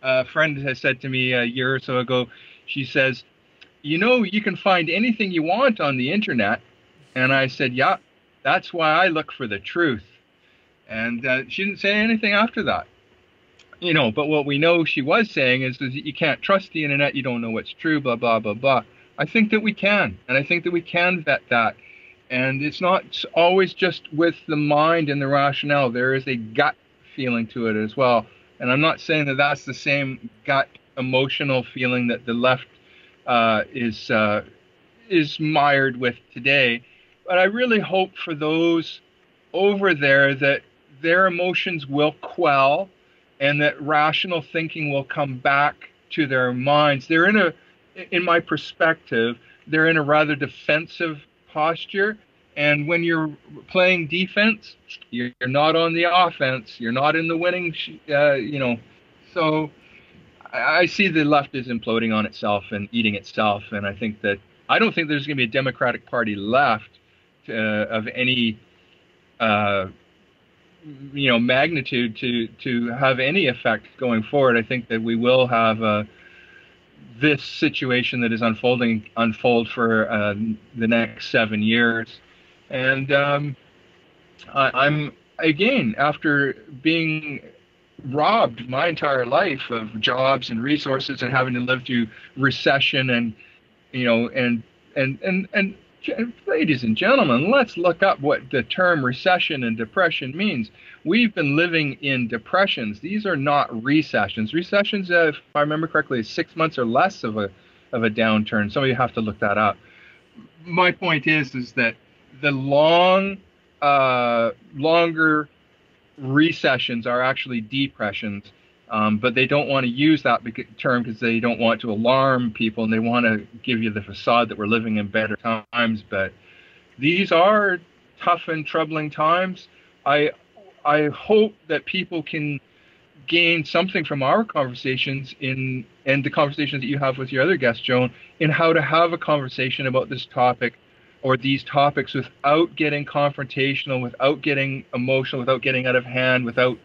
a friend has said to me a year or so ago, she says, you know, you can find anything you want on the internet. And I said, yeah, that's why I look for the truth. And she didn't say anything after that. But what we know she was saying is that you can't trust the internet, you don't know what's true, blah, blah, blah, blah. I think that we can, and I think that we can vet that. And it's not always just with the mind and the rationale. There is a gut feeling to it as well. And I'm not saying that that's the same gut emotional feeling that the left is mired with today. But I really hope for those over there that their emotions will quell and that rational thinking will come back to their minds. In my perspective, they're in a rather defensive posture. And when you're playing defense, you're not on the offense. You're not in the winning, So I see the left is imploding on itself and eating itself. And I don't think there's going to be a Democratic Party left of any magnitude to have any effect going forward. I think that we will have this situation that is unfold for the next 7 years. And I'm, again, after being robbed my entire life of jobs and resources and having to live through recession and ladies and gentlemen, let's look up what the term recession and depression means. We've been living in depressions. These are not recessions. Recessions, if I remember correctly, is 6 months or less of a downturn. Some of you have to look that up. My point is that the longer recessions are actually depressions. But they don't want to use that term because they don't want to alarm people, and they want to give you the facade that we're living in better times. But these are tough and troubling times. I hope that people can gain something from our conversations and the conversations that you have with your other guest, Joan, in how to have a conversation about this topic or these topics without getting confrontational, without getting emotional, without getting out of hand, without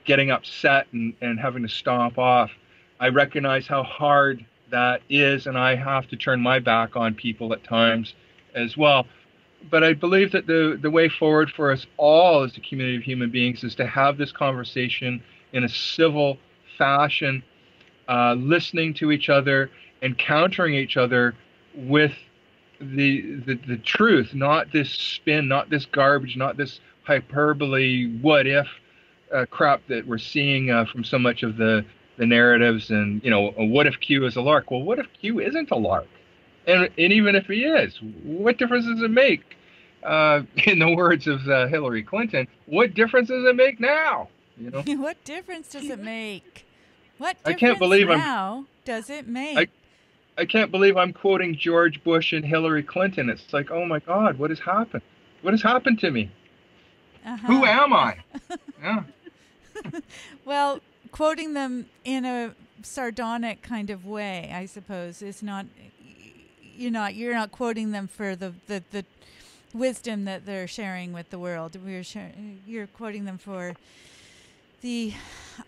getting upset and having to stomp off. I recognize how hard that is, and I have to turn my back on people at times as well. But I believe that the way forward for us all as a community of human beings is to have this conversation in a civil fashion, listening to each other and countering each other with the truth, not this spin, not this garbage, not this hyperbole, what if crap that we're seeing from so much of the narratives. And what if Q is a lark? Well, what if Q isn't a lark? And even if he is, what difference does it make? In the words of Hillary Clinton, what difference does it make now?
What difference does it make? What difference
I can't believe
does it make?
I can't believe I'm quoting George Bush and Hillary Clinton. It's like, oh my God, what has happened? What has happened to me? Who am I? Yeah.
Well, quoting them in a sardonic kind of way, I suppose, is not. You're not quoting them for the wisdom that they're sharing with the world. You're quoting them for the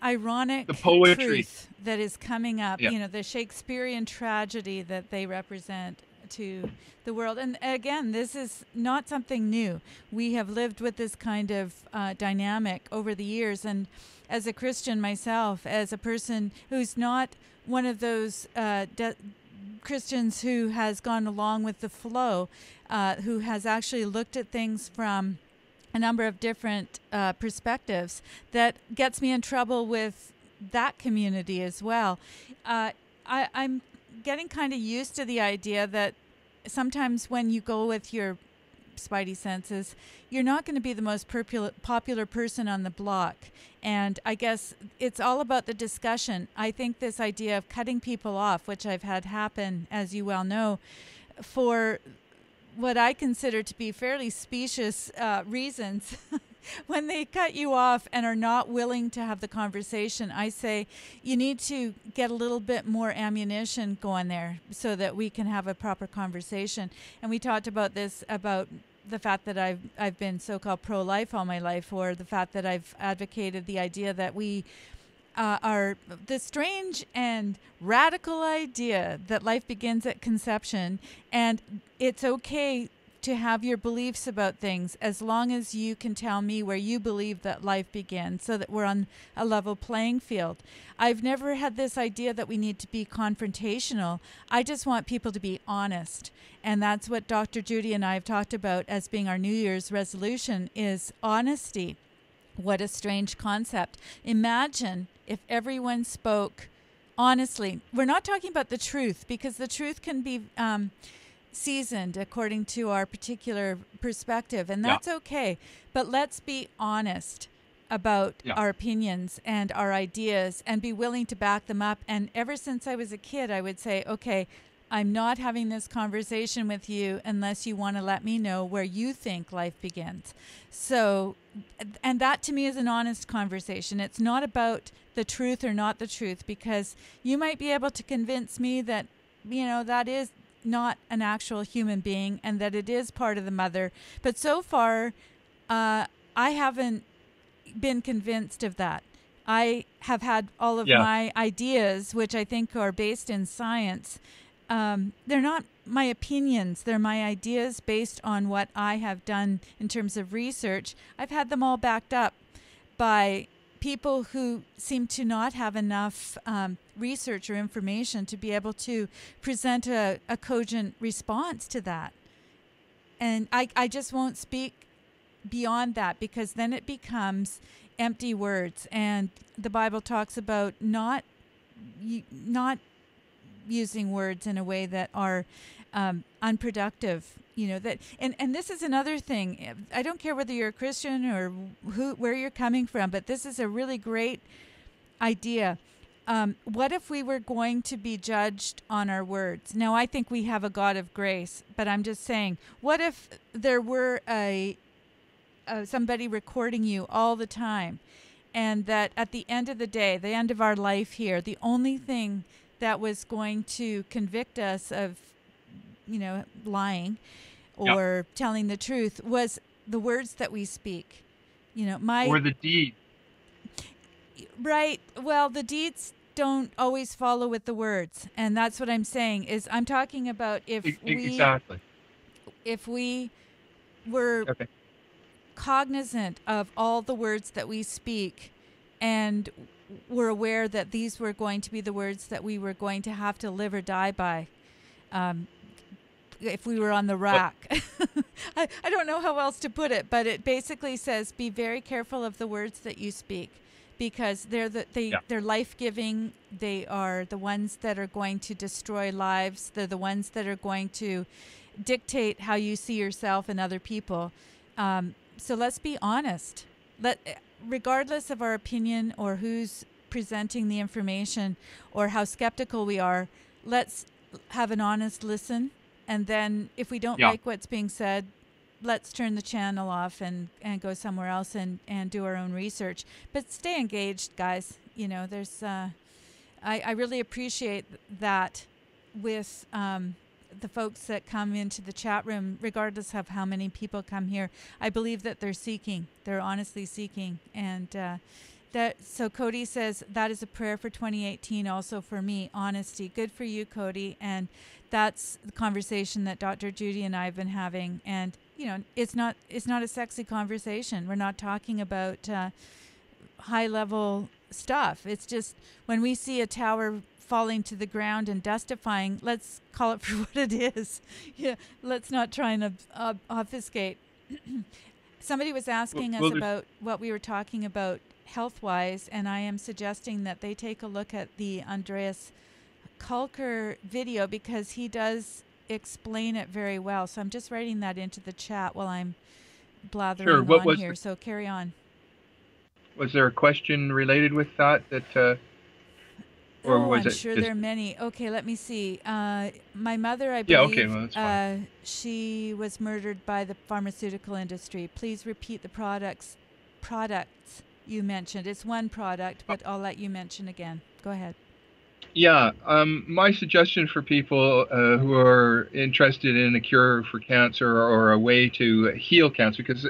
ironic
poetry
truth that is coming up.
Yeah.
The Shakespearean tragedy that they represent to the world. And again, this is not something new. We have lived with this kind of dynamic over the years. And as a Christian myself, as a person who's not one of those Christians who has gone along with the flow, who has actually looked at things from a number of different perspectives, that gets me in trouble with that community as well. I'm getting kind of used to the idea that sometimes when you go with your spidey senses, you're not going to be the most popular person on the block. And I guess it's all about the discussion. I think this idea of cutting people off, which I've had happen, as you well know, for what I consider to be fairly specious reasons, when they cut you off and are not willing to have the conversation, I say you need to get a little bit more ammunition going there so that we can have a proper conversation. And we talked about this, about the fact that I've been so-called pro-life all my life, or the fact that I've advocated the idea that we are the strange and radical idea that life begins at conception, and it's okay to have your beliefs about things, as long as you can tell me where you believe that life begins, so that we're on a level playing field. I've never had this idea that we need to be confrontational. I just want people to be honest. And that's what Dr. Judy and I have talked about as being our New Year's resolution, is honesty. What a strange concept. Imagine if everyone spoke honestly. We're not talking about the truth, because the truth can be seasoned according to our particular perspective, and that's okay. But let's be honest about our opinions and our ideas and be willing to back them up. And ever since I was a kid, I would say, okay, I'm not having this conversation with you unless you want to let me know where you think life begins. So, and that to me is an honest conversation. It's not about the truth or not the truth, because you might be able to convince me that, you know, that is not an actual human being and that it is part of the mother. But so far, I haven't been convinced of that. I have had all of my ideas, which I think are based in science. They're not my opinions. They're my ideas based on what I have done in terms of research. I've had them all backed up by people who seem to not have enough research or information to be able to present a cogent response to that. And I just won't speak beyond that, because then it becomes empty words. And the Bible talks about not using words in a way that are unproductive, you know, that, and this is another thing. I don't care whether you're a Christian or where you're coming from, but this is a really great idea. What if we were going to be judged on our words? Now, I think we have a God of grace, but I'm just saying, what if there were somebody recording you all the time, and that at the end of the day, the end of our life here, the only thing that was going to convict us of, you know, lying or telling the truth was the words that we speak, you know, or
the deed.
Right. Well, the deeds don't always follow with the words. And that's what I'm saying, is I'm talking about if we were cognizant of all the words that we speak, and were aware that these were going to be the words that we were going to have to live or die by, if we were on the rack. I don't know how else to put it, but it basically says be very careful of the words that you speak, because they're life-giving. They are the ones that are going to destroy lives. They're the ones that are going to dictate how you see yourself and other people. So let's be honest. Regardless of our opinion or who's presenting the information or how skeptical we are, let's have an honest listen. And then if we don't like what's being said, let's turn the channel off and go somewhere else and do our own research. But stay engaged, guys. You know, there's I really appreciate that with the folks that come into the chat room, regardless of how many people come here. I believe that they're seeking. They're honestly seeking. And so Cody says, that is a prayer for 2018 also for me, honesty. Good for you, Cody. And that's the conversation that Dr. Judy and I have been having. And, you know, it's not a sexy conversation. We're not talking about high-level stuff. It's just when we see a tower falling to the ground and dustifying, let's call it for what it is. Yeah, let's not try and obfuscate. Somebody was asking us about what we were talking about health-wise, and I am suggesting that they take a look at the Andreas Kalker video, because he does explain it very well. So I'm just writing that into the chat while I'm blathering on here. So carry on.
Was there a question related with that? Or was
I'm
it
sure there are many. Okay, let me see. My mother, I believe,
well, that's fine.
she was murdered by the pharmaceutical industry. Please repeat the products you mentioned. It's one product, but I'll let you mention again. Go ahead.
Yeah, my suggestion for people who are interested in a cure for cancer or a way to heal cancer, because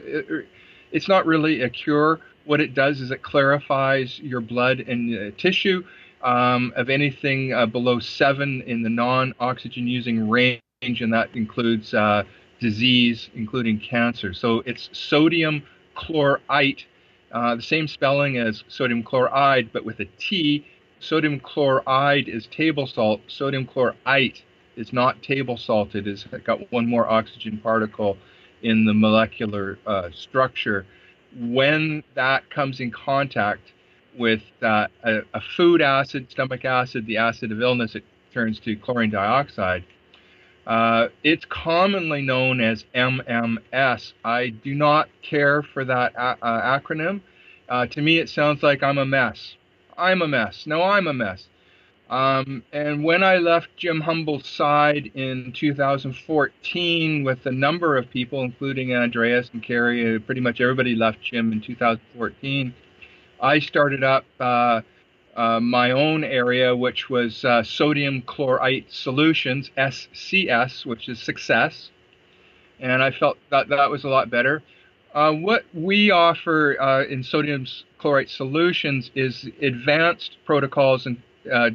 it's not really a cure. What it does is it clarifies your blood and tissue of anything below 7 in the non-oxygen using range, and that includes disease, including cancer. So it's sodium chlorite, the same spelling as sodium chloride, but with a T. Sodium chloride is table salt. Sodium chlorite is not table salt. It has got one more oxygen particle in the molecular structure. When that comes in contact with a food acid, stomach acid, the acid of illness, it turns to chlorine dioxide. It's commonly known as MMS. I do not care for that acronym. To me, it sounds like I'm a mess. I'm a mess. No, I'm a mess. And when I left Jim Humble's side in 2014 with a number of people, including Andreas and Carrie, pretty much everybody left Jim in 2014, I started up my own area, which was sodium chlorite solutions, SCS, which is success. And I felt that that was a lot better. What we offer in sodium chlorite solutions is advanced protocols and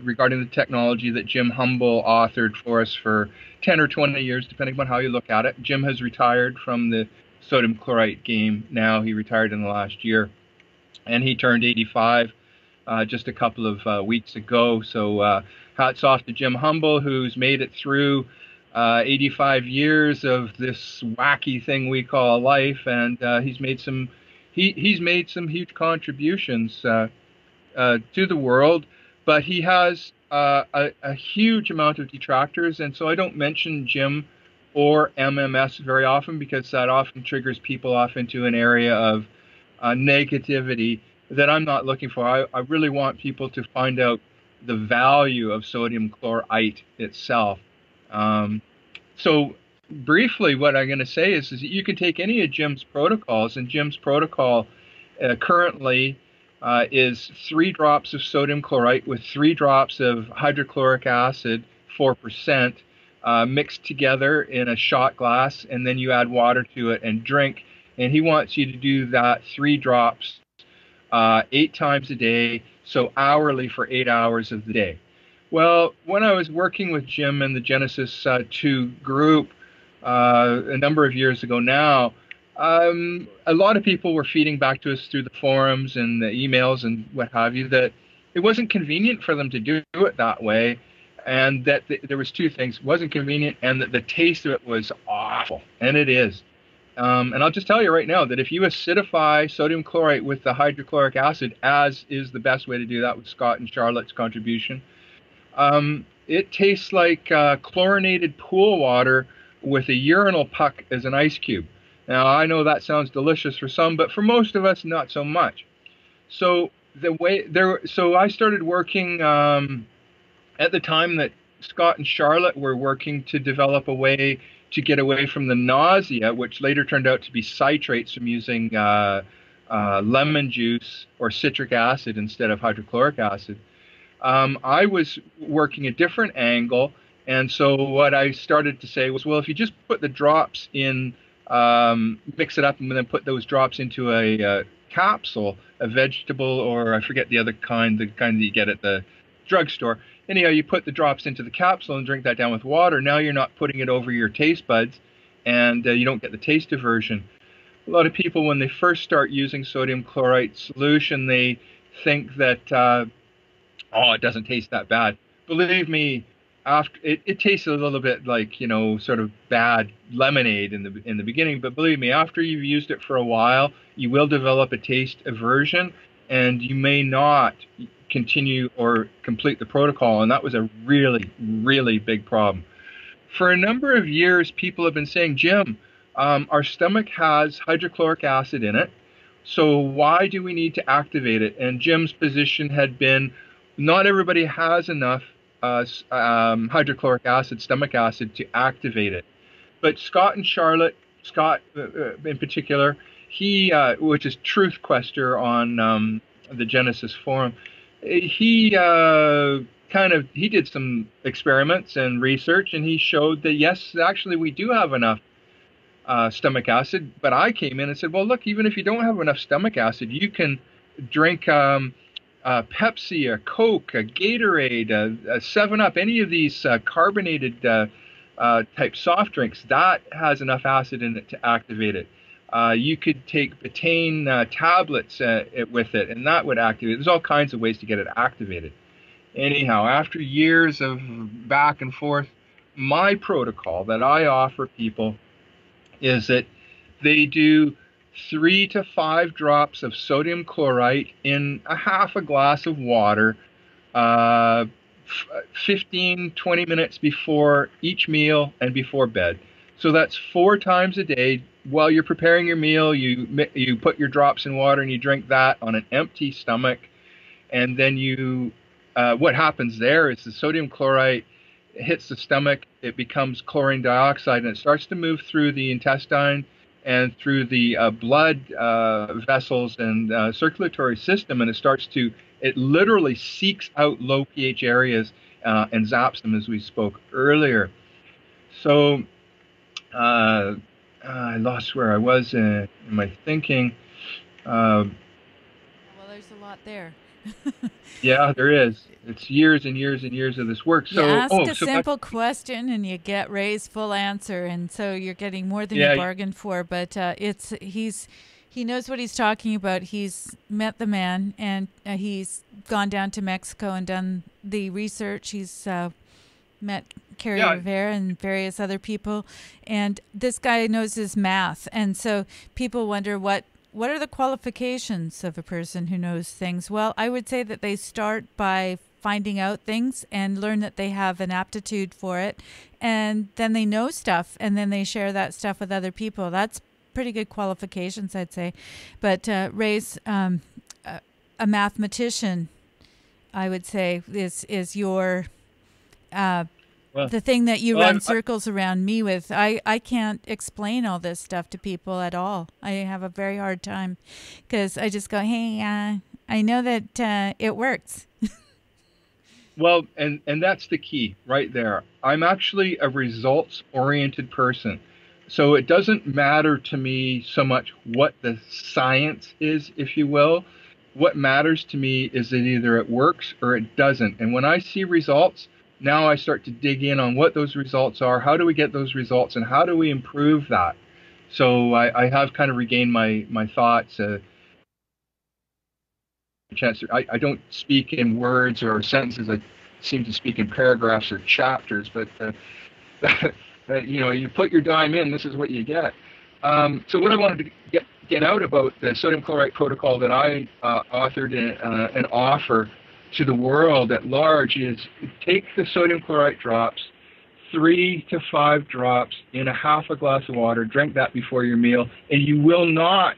regarding the technology that Jim Humble authored for us for 10 or 20 years, depending on how you look at it. Jim has retired from the sodium chlorite game now. He retired in the last year. And he turned 85 just a couple of weeks ago. So hats off to Jim Humble, who's made it through 85 years of this wacky thing we call life, and he's made some huge contributions to the world. But he has a huge amount of detractors, and so I don't mention Jim or MMS very often because that often triggers people off into an area of negativity that I'm not looking for. I really want people to find out the value of sodium chlorite itself. So briefly, what I'm going to say is that you can take any of Jim's protocols, and Jim's protocol currently is 3 drops of sodium chlorite with 3 drops of hydrochloric acid, 4%, mixed together in a shot glass, and then you add water to it and drink. And he wants you to do that 3 drops 8 times a day, so hourly for 8 hours of the day. Well, when I was working with Jim and the Genesis 2 group a number of years ago now, a lot of people were feeding back to us through the forums and the emails and what have you that it wasn't convenient for them to do it that way, and that there was 2 things. It wasn't convenient, and that the taste of it was awful, and it is. And I'll just tell you right now that if you acidify sodium chlorite with the hydrochloric acid, as is the best way to do that with Scott and Charlotte's contribution, it tastes like chlorinated pool water with a urinal puck as an ice cube. Now, I know that sounds delicious for some, but for most of us, not so much. So so I started working at the time that Scott and Charlotte were working to develop a way to get away from the nausea, which later turned out to be citrates from using lemon juice or citric acid instead of hydrochloric acid. I was working a different angle, and so what I started to say was, well, if you just put the drops in, mix it up, and then put those drops into a capsule, a vegetable, or I forget the other kind, the kind that you get at the drugstore. Anyhow, you put the drops into the capsule and drink that down with water. Now you're not putting it over your taste buds, and you don't get the taste aversion. A lot of people, when they first start using sodium chlorite solution, they think that, oh, it doesn't taste that bad. Believe me, after it tastes a little bit like, you know, sort of bad lemonade in the beginning, but believe me, after you've used it for a while, you will develop a taste aversion, and you may not continue or complete the protocol, and that was a really, really big problem. For a number of years, people have been saying, Jim, our stomach has hydrochloric acid in it, so why do we need to activate it? And Jim's position had been, not everybody has enough hydrochloric acid, stomach acid, to activate it. But Scott and Charlotte, Scott in particular, he, which is Truth Quester on the Genesis forum, he did some experiments and research, and he showed that yes, actually we do have enough stomach acid. But I came in and said, well, look, even if you don't have enough stomach acid, you can drink Pepsi, a Coke, a Gatorade, a 7-Up, any of these carbonated type soft drinks, that has enough acid in it to activate it. You could take betaine tablets with it, and that would activate it. There's all kinds of ways to get it activated. Anyhow, after years of back and forth, my protocol that I offer people is that they do 3 to 5 drops of sodium chloride in a half a glass of water, 15, 20 minutes before each meal and before bed. So that's 4 times a day. While you're preparing your meal, you put your drops in water and you drink that on an empty stomach. And then what happens there is the sodium chloride hits the stomach, it becomes chlorine dioxide, and it starts to move through the intestine and through the blood vessels and circulatory system, and it literally seeks out low pH areas and zaps them, as we spoke earlier. So I lost where I was in my thinking.
Well, there's a lot there.
Yeah, there is. It's years and years and years of this work. So
you ask a simple question and you get Ray's full answer, and so you're getting more than you bargained for. But he knows what he's talking about. He's met the man, and he's gone down to Mexico and done the research. He's met Carrie Rivera and various other people, and this guy knows his math. And so people wonder what are the qualifications of a person who knows things? Well, I would say that they start by finding out things and learn that they have an aptitude for it, and then they know stuff, and then they share that stuff with other people. That's pretty good qualifications, I'd say. But Ray's a mathematician, I would say, is your the thing that you run circles around me with. I can't explain all this stuff to people at all. I have a very hard time because I just go, hey, I know that it works.
Well, and that's the key right there. I'm actually a results-oriented person. So it doesn't matter to me so much what the science is, if you will. What matters to me is that either it works or it doesn't. And when I see results, now I start to dig in on what those results are, how do we get those results, and how do we improve that? So I have kind of regained my thoughts. I don't speak in words or sentences. I seem to speak in paragraphs or chapters, but you put your dime in, this is what you get. So what I wanted to get out about the sodium chloride protocol that I authored and offer to the world at large is take the sodium chloride drops, 3 to 5 drops in a half a glass of water, drink that before your meal, and you will not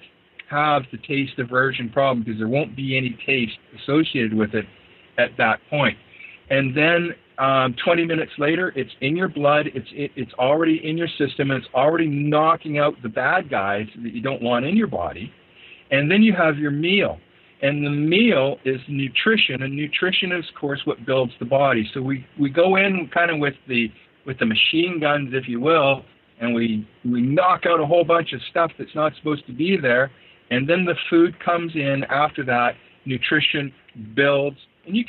have the taste aversion problem because there won't be any taste associated with it at that point. And then 20 minutes later, it's in your blood, it's already in your system, and it's already knocking out the bad guys that you don't want in your body. And then you have your meal. And the meal is nutrition, and nutrition is, of course, what builds the body. So we go in kind of with the machine guns, if you will, and we knock out a whole bunch of stuff that's not supposed to be there. And then the food comes in after that. Nutrition builds, and you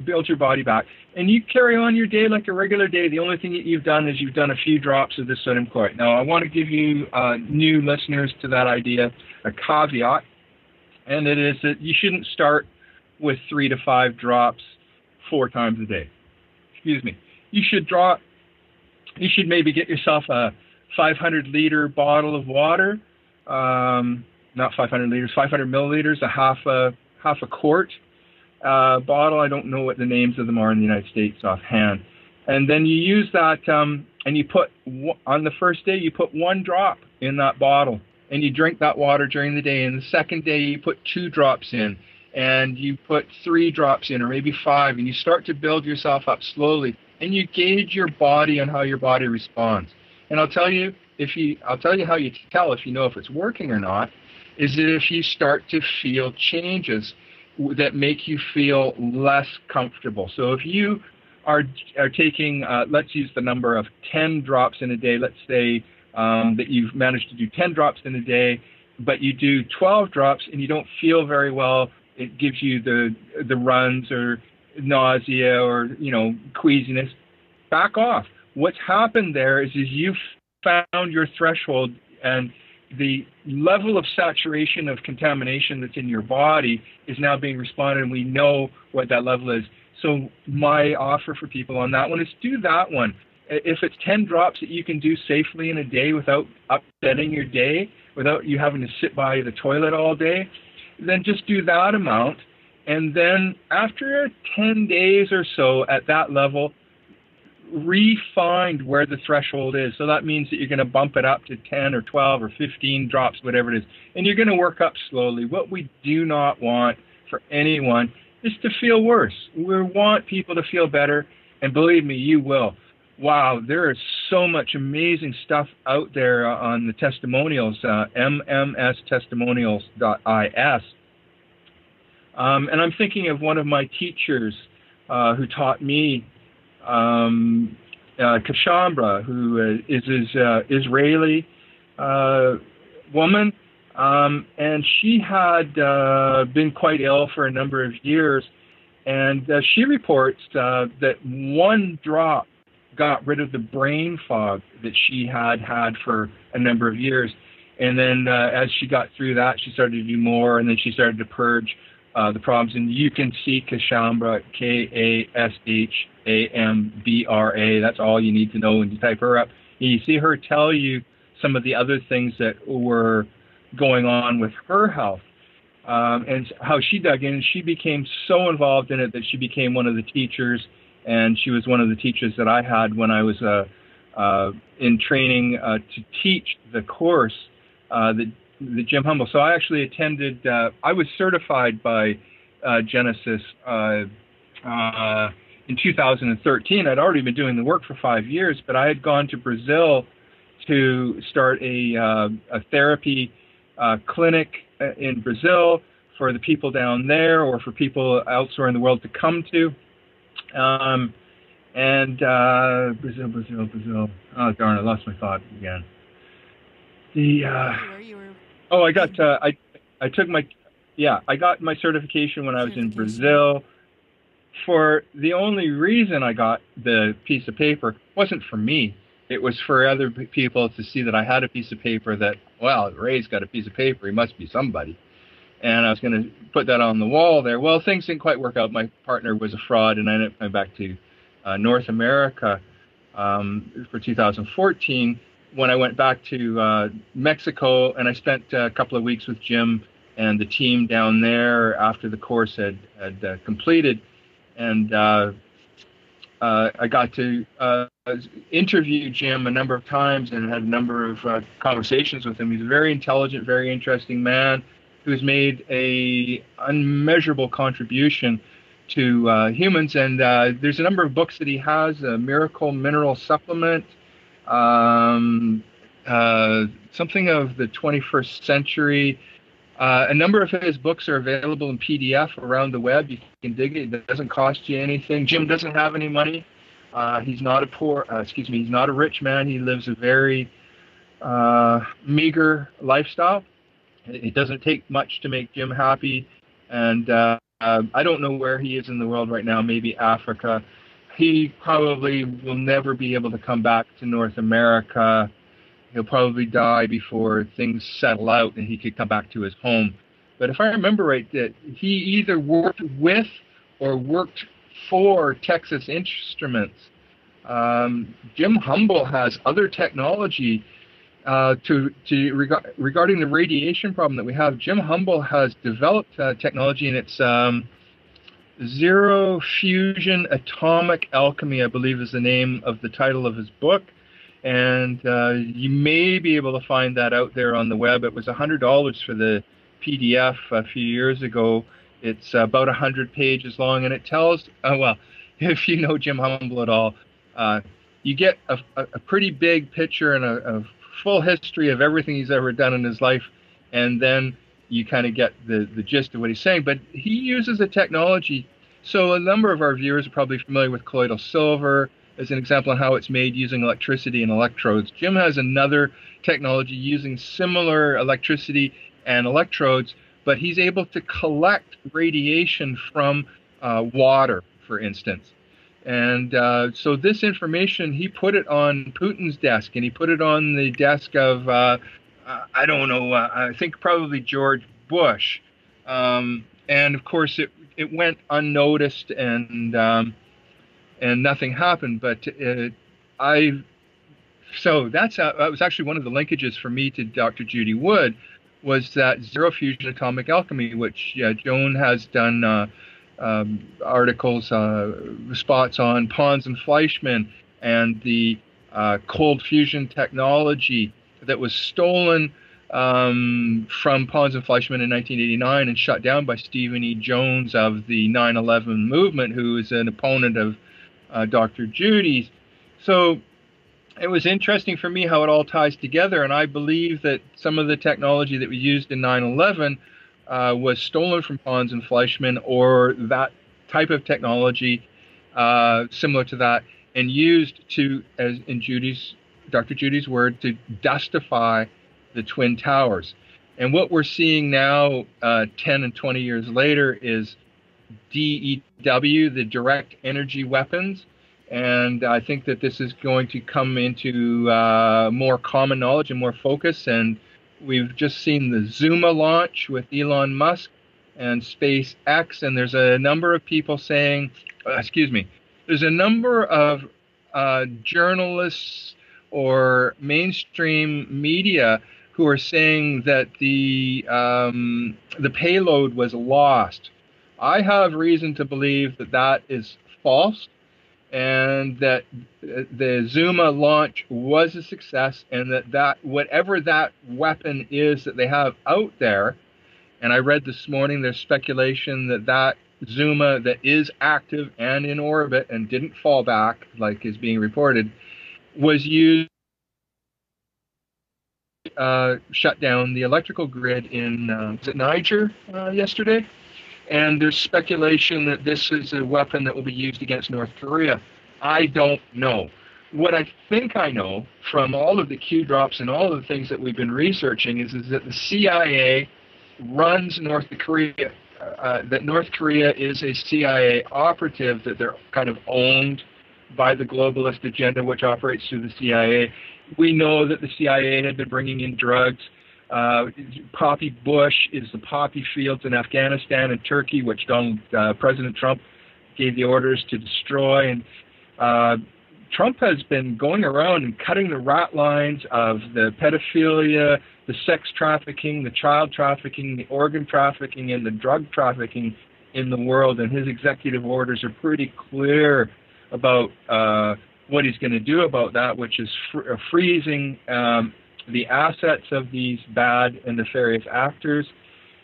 builds your body back. And you carry on your day like a regular day. The only thing that you've done is you've done a few drops of the sodium chloride. Now, I want to give you new listeners to that idea a caveat, and it is that you shouldn't start with 3 to 5 drops 4 times a day. Excuse me. You should maybe get yourself a 500-liter bottle of water. Not 500 liters, 500 milliliters, a half a quart bottle. I don't know what the names of them are in the United States offhand. And then you use that, and you put, on the first day, you put 1 drop in that bottle, and you drink that water during the day. And the second day, you put 2 drops in, and you put 3 drops in, or maybe 5, and you start to build yourself up slowly. And you gauge your body on how your body responds. And I'll tell you how you tell if you know if it's working or not, is that if you start to feel changes that make you feel less comfortable. So if you are taking, let's use the number of 10 drops in a day, let's say that you've managed to do 10 drops in a day, but you do 12 drops and you don't feel very well, it gives you the runs or nausea or, queasiness, back off. what's happened there is you've found your threshold, and the level of saturation of contamination that's in your body is now being responded, and we know what that level is. So my offer for people on that one is do that one. If it's 10 drops that you can do safely in a day without upsetting your day, without you having to sit by the toilet all day, then just do that amount. And then after 10 days or so at that level, re-find where the threshold is. So that means that you're going to bump it up to 10 or 12 or 15 drops, whatever it is. And you're going to work up slowly. What we do not want for anyone is to feel worse. We want people to feel better. And believe me, you will. Wow, there is so much amazing stuff out there on the testimonials, mmstestimonials.is. And I'm thinking of one of my teachers who taught me, Kashambra, who is an Israeli woman, and she had been quite ill for a number of years, and she reports that one drop got rid of the brain fog that she had for a number of years. And then as she got through that, she started to do more, and then she started to purge the problems. And you can see Kashambra, Kashambra. That's all you need to know when you type her up. And you see her tell you some of the other things that were going on with her health, and how she dug in. She became so involved in it that she became one of the teachers, and she was one of the teachers that I had when I was in training to teach the course, the Jim Humble. So I actually attended, I was certified by Genesis in 2013. I'd already been doing the work for 5 years, but I had gone to Brazil to start a therapy clinic in Brazil for the people down there, or for people elsewhere in the world to come to. Brazil. Oh darn! I lost my thought again. I got my certification when I was in Brazil. For the only reason I got the piece of paper wasn't for me. It was for other people to see that I had a piece of paper that, well, Ray's got a piece of paper. He must be somebody. And I was going to put that on the wall there. Well, things didn't quite work out. My partner was a fraud, and I ended up coming back to North America for 2014 when I went back to Mexico, and I spent a couple of weeks with Jim and the team down there after the course had completed. And I got to interview Jim a number of times and had a number of conversations with him. He's a very intelligent, very interesting man who's made a unmeasurable contribution to humans. And there's a number of books that he has, a Miracle Mineral Supplement, something of the 21st century. A number of his books are available in PDF around the web. You can dig it. It doesn't cost you anything. Jim doesn't have any money. He's not he's not a rich man. He lives a very meager lifestyle. It doesn't take much to make Jim happy. And I don't know where he is in the world right now, maybe Africa. He probably will never be able to come back to North America. He'll probably die before things settle out and he could come back to his home. But if I remember right, that he either worked with or worked for Texas Instruments. Jim Humble has other technology regarding the radiation problem that we have. Jim Humble has developed technology, and it's Zero Fusion Atomic Alchemy, I believe is the name of the title of his book. And you may be able to find that out there on the web. It was $100 for the PDF a few years ago. It's about 100 pages long, and it tells, well, if you know Jim Humble at all, you get a pretty big picture and a full history of everything he's ever done in his life, and then you kind of get the gist of what he's saying. But he uses a technology. So a number of our viewers are probably familiar with colloidal silver as an example on how it's made using electricity and electrodes. Jim has another technology using similar electricity and electrodes, but he's able to collect radiation from water, for instance. And so this information, he put it on Putin's desk, and he put it on the desk of, I don't know, I think probably George Bush. And of course, it went unnoticed, and nothing happened. But so that was actually one of the linkages for me to Dr. Judy Wood, was that zero fusion atomic alchemy, which Joan has done articles, spots on Pons and Fleischmann, and the cold fusion technology that was stolen from Pons and Fleischmann in 1989 and shut down by Stephen E. Jones of the 9/11 movement, who is an opponent of Dr. Judy's. So it was interesting for me how it all ties together, and I believe that some of the technology that we used in 9/11 was stolen from Pons and Fleischmann, or that type of technology similar to that, and used to, as in Dr. Judy's word, to dustify the Twin Towers. And what we're seeing now, 10 and 20 years later, is DEW, the direct energy weapons. And I think that this is going to come into more common knowledge and more focus. And we've just seen the Zuma launch with Elon Musk and SpaceX. And there's a number of people saying, there's a number of journalists or mainstream media who are saying that the payload was lost. I have reason to believe that that is false, and that the Zuma launch was a success, and that whatever that weapon is that they have out there, and I read this morning there's speculation that Zuma that is active and in orbit and didn't fall back like is being reported, was used shut down the electrical grid in was it Niger yesterday? And there's speculation that this is a weapon that will be used against North Korea. I don't know. What I think I know from all of the Q drops and all of the things that we've been researching is that the CIA runs North Korea, that North Korea is a CIA operative, that they're kind of owned by the globalist agenda, which operates through the CIA. We know that the CIA had been bringing in drugs. Poppy Bush is the poppy fields in Afghanistan and Turkey, which President Trump gave the orders to destroy. And Trump has been going around and cutting the rat lines of the pedophilia, the sex trafficking, the child trafficking, the organ trafficking, and the drug trafficking in the world. And his executive orders are pretty clear about what he's going to do about that, which is freezing the assets of these bad and nefarious actors.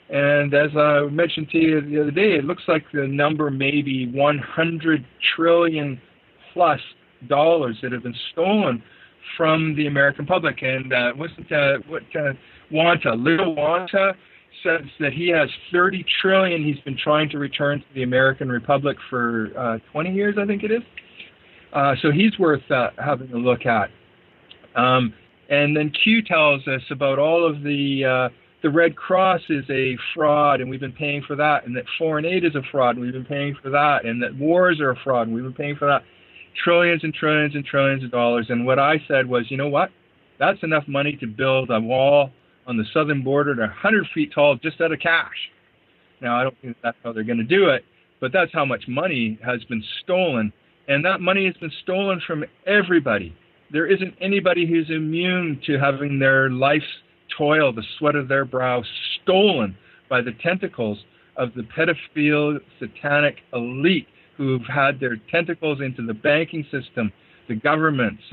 And as I mentioned to you the other day, it looks like the number may be $100 trillion plus that have been stolen from the American public. And Little Wanta says that he has $30 trillion he's been trying to return to the American Republic for 20 years, I think it is. So he's worth having a look at. And then Q tells us about all of the Red Cross is a fraud, and we've been paying for that, and that foreign aid is a fraud, and we've been paying for that, and that wars are a fraud, and we've been paying for that. Trillions and trillions and trillions of dollars. And what I said was, you know what? That's enough money to build a wall on the southern border to 100 feet tall just out of cash. Now, I don't think that's how they're going to do it, but that's how much money has been stolen. And that money has been stolen from everybody. There isn't anybody who's immune to having their life's toil, the sweat of their brow, stolen by the tentacles of the pedophile satanic elite who've had their tentacles into the banking system, the governments,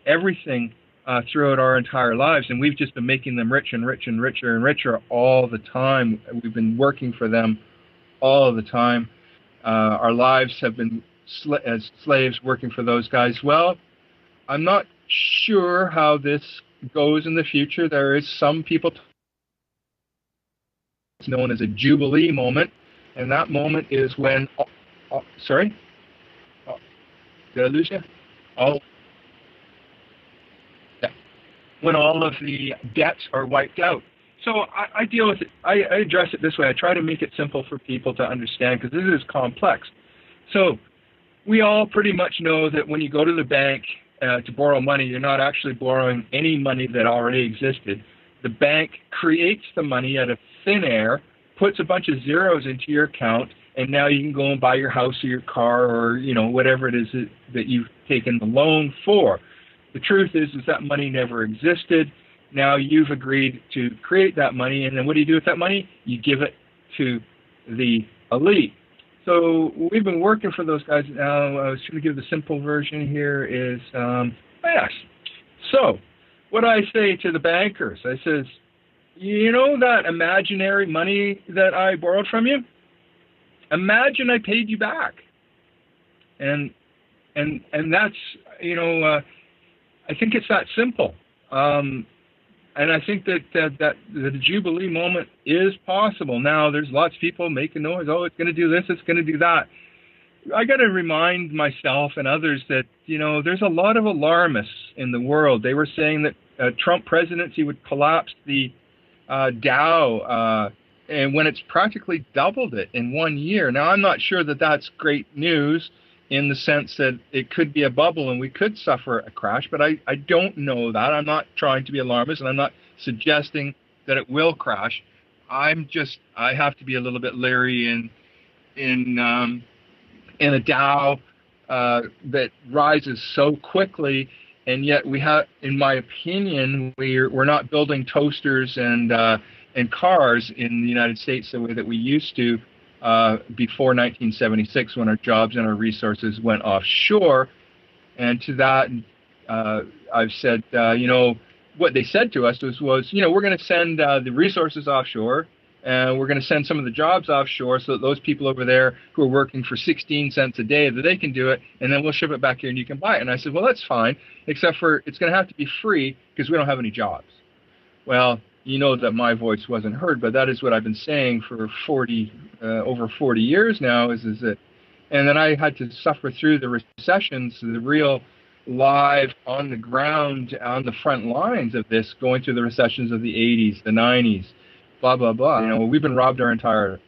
everything throughout our entire lives. And we've just been making them rich and rich and richer and richer all the time. We've been working for them all the time. Our lives have been as slaves working for those guys. Well, I'm not sure how this goes in the future. There is some people, it's known as a Jubilee moment, and that moment is when, sorry? Did I lose you? Yeah. When all of the debts are wiped out. So I deal with it, I address it this way. I try to make it simple for people to understand, because this is complex. So we all pretty much know that when you go to the bank to borrow money, you're not actually borrowing any money that already existed. The bank creates the money out of thin air, puts a bunch of zeros into your account, and now you can go and buy your house or your car or, whatever it is that you've taken the loan for. The truth is that money never existed. Now you've agreed to create that money, and then what do you do with that money? You give it to the elite. So we've been working for those guys now. I was trying to give the simple version here is, yes. So what I say to the bankers, I says, you know that imaginary money that I borrowed from you? Imagine I paid you back. And that's, I think it's that simple. And I think that the Jubilee moment is possible. Now, there's lots of people making noise. Oh, it's going to do this, it's going to do that. I got to remind myself and others that, there's a lot of alarmists in the world. They were saying that Trump presidency would collapse the Dow, and when it's practically doubled it in 1 year. Now, I'm not sure that that's great news in the sense that it could be a bubble and we could suffer a crash, but I don't know that. I'm not trying to be alarmist, and I'm not suggesting that it will crash. I have to be a little bit leery in a Dow that rises so quickly, and yet we have, in my opinion, we're not building toasters and cars in the United States the way that we used to before 1976, when our jobs and our resources went offshore. And to that, I've said, what they said to us was we're going to send the resources offshore, and we're going to send some of the jobs offshore so that those people over there who are working for 16 cents a day, that they can do it, and then we'll ship it back here and you can buy it. And I said, well, that's fine, except for it's going to have to be free because we don't have any jobs. Well, you know that my voice wasn't heard, but that is what I've been saying for over 40 years now, is that, and then I had to suffer through the recessions, the real live on the ground, on the front lines of this, going through the recessions of the 80s, the 90s, blah, blah, blah. We've been robbed our entire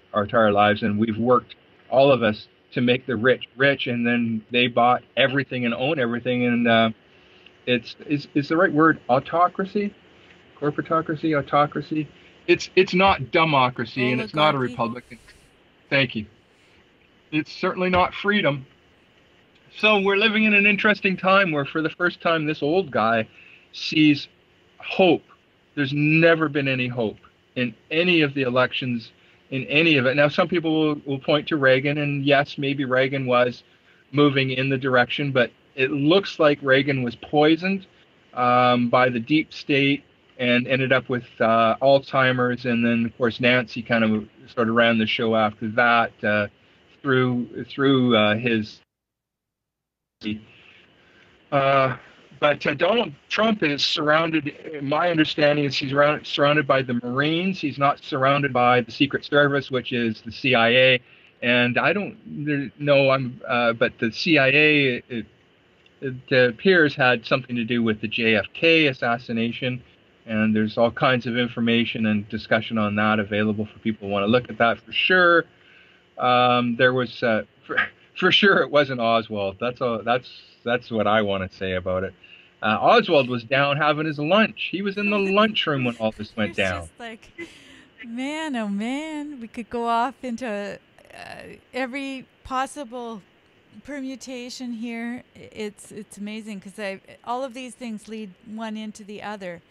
lives, and we've worked, all of us, to make the rich rich, and then they bought everything and own everything, and it's the right word, autocracy? Corporatocracy, autocracy. It's not democracy, and it's not a republic. Thank you. It's certainly not freedom. So we're living in an interesting time where, for the first time, this old guy sees hope. There's never been any hope in any of the elections, in any of it. Now, some people will point to Reagan, and yes, maybe Reagan was moving in the direction, but it looks like Reagan was poisoned by the deep state and ended up with Alzheimer's, and then of course Nancy kind of sort of ran the show after that through his. But Donald Trump is surrounded. My understanding is he's surrounded by the Marines. He's not surrounded by the Secret Service, which is the CIA. And I don't know. But the CIA, it appears, had something to do with the JFK assassination. And there's all kinds of information and discussion on that available for people who want to look at that for sure. There was, for sure, it wasn't Oswald. That's what I want to say about it. Oswald was down having his lunch. He was in the lunchroom when all this went down.
Just like, man, oh man, we could go off into every possible permutation here. It's amazing because all of these things lead one into the other.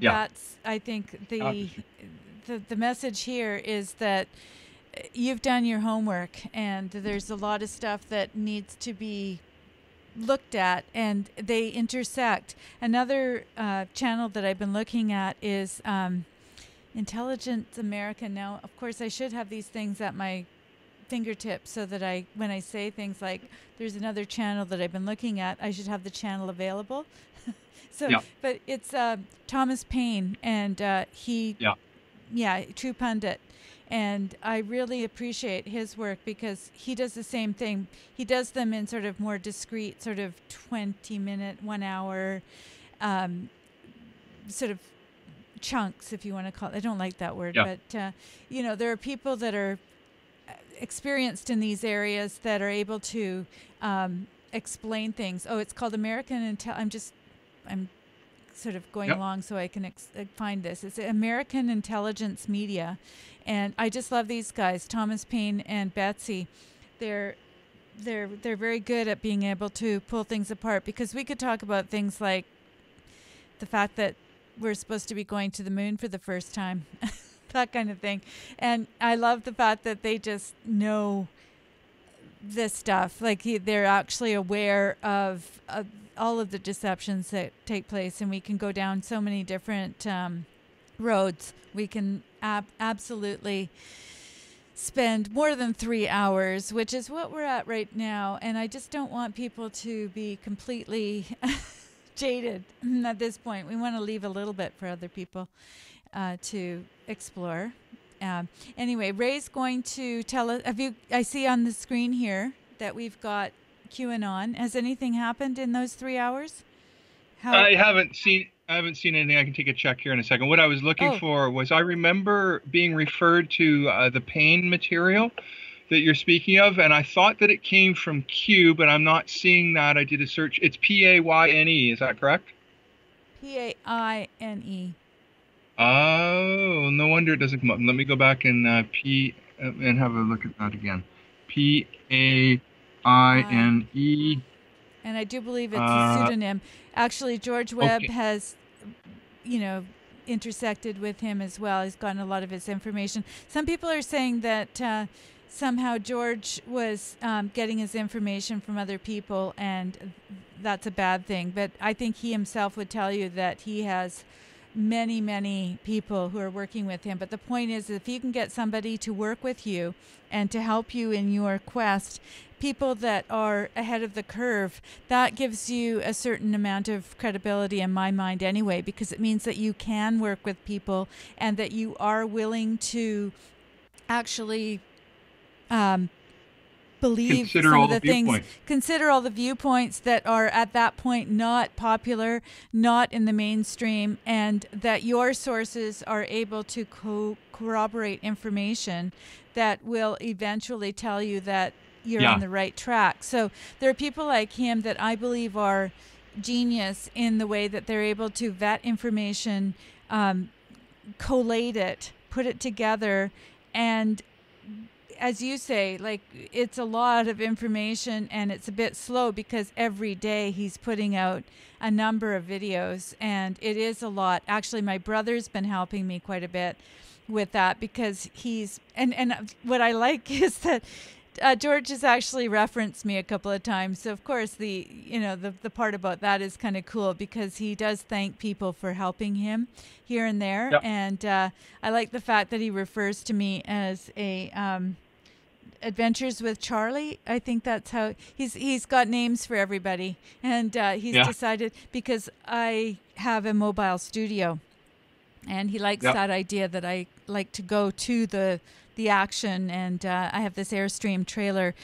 That's, I think, the message here is that you've done your homework, and there's a lot of stuff that needs to be looked at, and they intersect. Another channel that I've been looking at is Intelligent America. Now, of course, I should have these things at my fingertips so that when I say things like there's another channel that I've been looking at, I should have the channel available. But it's Thomas Paine, and True Pundit. And I really appreciate his work because he does the same thing. He does them in sort of more discrete, sort of 20-minute, 1 hour, sort of chunks, if you want to call it. I don't like that word, but there are people that are experienced in these areas that are able to explain things. Oh, it's called American Intel. I'm sort of going along so I can find this. It's American Intelligence Media, and I just love these guys, Thomas Paine and Betsy. They're very good at being able to pull things apart, because we could talk about things like the fact that we're supposed to be going to the moon for the first time, that kind of thing. And I love the fact that they just know this stuff. Like they're actually aware of all of the deceptions that take place, and we can go down so many different roads. We can absolutely spend more than 3 hours, which is what we're at right now. And I just don't want people to be completely jaded at this point. We want to leave a little bit for other people to explore. Anyway, Ray's going to tell us. I see on the screen here that we've got QAnon. Has anything happened in those 3 hours?
I haven't seen anything. I can take a check here in a second. What I was looking for was, I remember being referred to the Paine material that you're speaking of, and I thought that it came from Q, but I'm not seeing that. I did a search. It's Payne. Is that correct?
Paine.
Oh, no wonder it doesn't come up. Let me go back and and have a look at that again. Paine.
And I do believe it's a pseudonym. Actually, George Webb has, intersected with him as well. He's gotten a lot of his information. Some people are saying that somehow George was getting his information from other people, and that's a bad thing. But I think he himself would tell you that he has many, many people who are working with him. But the point is, if you can get somebody to work with you and to help you in your quest, people that are ahead of the curve, that gives you a certain amount of credibility in my mind anyway, because it means that you can work with people and that you are willing to actually believe some of the things, consider all the viewpoints that are at that point not popular, not in the mainstream, and that your sources are able to corroborate information that will eventually tell you that you're on the right track. So there are people like him that I believe are genius in the way that they're able to vet information, collate it, put it together, and as you say, like, it's a lot of information, and it's a bit slow because every day he's putting out a number of videos, and it is a lot. Actually, my brother's been helping me quite a bit with that, because he's and what I like is that George has actually referenced me a couple of times. So of course the part about that is kind of cool, because he does thank people for helping him here and there. Yep. And I like the fact that he refers to me as a Adventures with Charlie. I think that's how he's got names for everybody, and he's decided, because I have a mobile studio, and he likes that idea that I like to go to the action, and I have this Airstream trailer,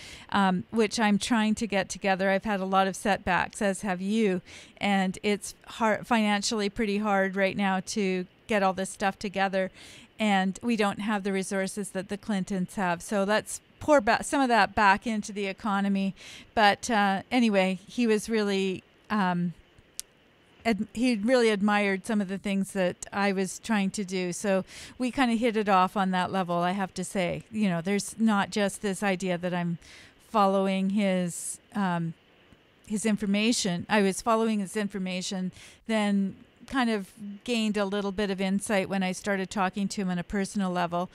which I'm trying to get together. I've had a lot of setbacks, as have you, and it's financially pretty hard right now to get all this stuff together, and we don't have the resources that the Clintons have. So let's pour some of that back into the economy. But anyway, he was really he really admired some of the things that I was trying to do. So we kind of hit it off on that level, I have to say. There's not just this idea that I'm following his information. I was following his information, then kind of gained a little bit of insight when I started talking to him on a personal level.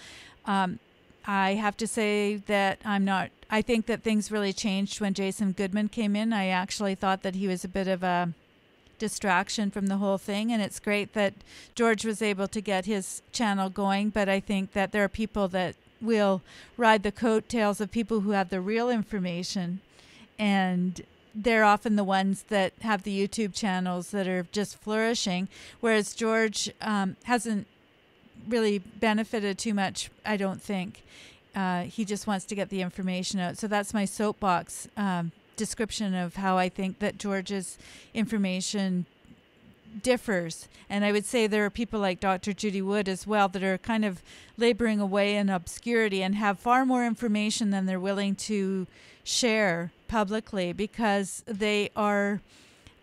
I have to say that I think that things really changed when Jason Goodman came in. I actually thought that he was a bit of a distraction from the whole thing, and it's great that George was able to get his channel going, but I think that there are people that will ride the coattails of people who have the real information, and they're often the ones that have the YouTube channels that are just flourishing, whereas George hasn't really benefited too much, I don't think. He just wants to get the information out. So that's my soapbox description of how I think that George's information differs. And I would say there are people like Dr. Judy Wood as well that are kind of laboring away in obscurity and have far more information than they're willing to share publicly, because they are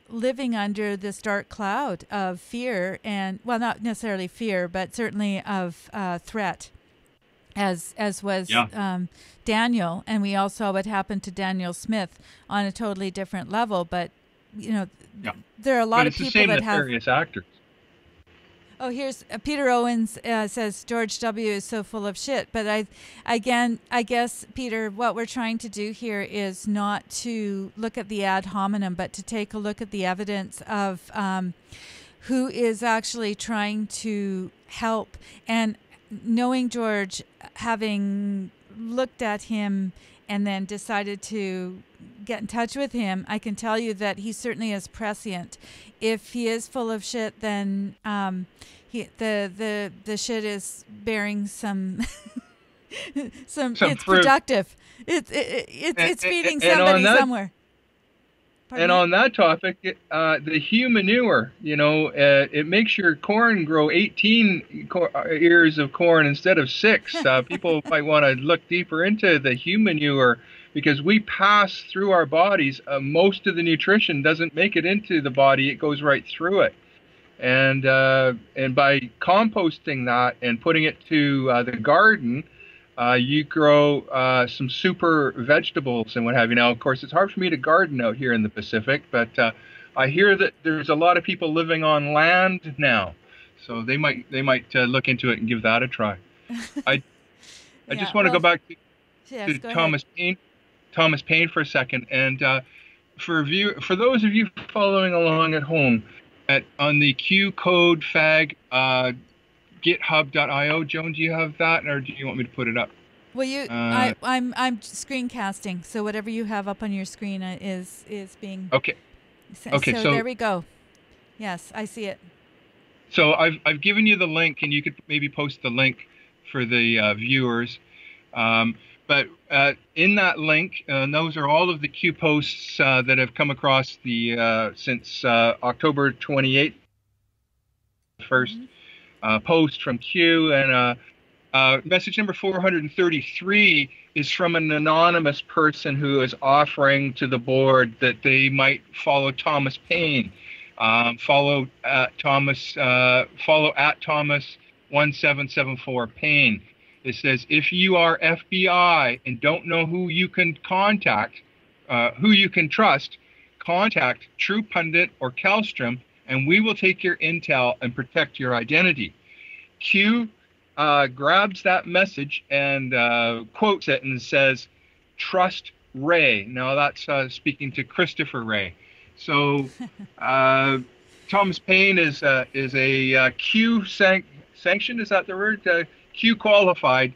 living under this dark cloud of fear, and, well, not necessarily fear, but certainly of threat, as was Daniel. And we all saw what happened to Daniel Smith on a totally different level. But, you know, there are a lot of people that have
nefarious actors.
Oh, here's Peter Owens says George W. is so full of shit. But I guess, Peter, what we're trying to do here is not to look at the ad hominem, but to take a look at the evidence of who is actually trying to help. And knowing George, having looked at him and then decided to get in touch with him, I can tell you that he certainly is prescient. If he is full of shit, then the shit is bearing some it's
fruit.
Productive. It's feeding somebody somewhere. Pardon
and
me?
on that topic, the humanure, it makes your corn grow 18 ears of corn instead of 6. People might want to look deeper into the humanure, because we pass through our bodies. Most of the nutrition doesn't make it into the body; it goes right through it. And by composting that and putting it to the garden, you grow some super vegetables and what have you. Now, of course, it's hard for me to garden out here in the Pacific, but I hear that there's a lot of people living on land now, so they might look into it and give that a try. I just want to go back to Thomas Paine. Thomas Paine for a second, and for those of you following along at home, on the Q Code Fag GitHub.io. Joan, do you have that, or do you want me to put it up?
Well, I'm screencasting, so whatever you have up on your screen is being
okay. Okay,
so there we go. Yes, I see it.
So I've given you the link, and you could maybe post the link for the viewers. But in that link, those are all of the Q posts that have come across since October 28th, first post from Q. And message number 433 is from an anonymous person who is offering to the board that they might follow Thomas Paine. Follow at Thomas 1774 Paine. It says, if you are FBI and don't know who you can contact, who you can trust, contact True Pundit or Kellstrom, and we will take your intel and protect your identity. Q grabs that message and quotes it and says, trust Ray. Now that's speaking to Christopher Ray. So Thomas Paine is a Q sanctioned, is that the word? Q qualified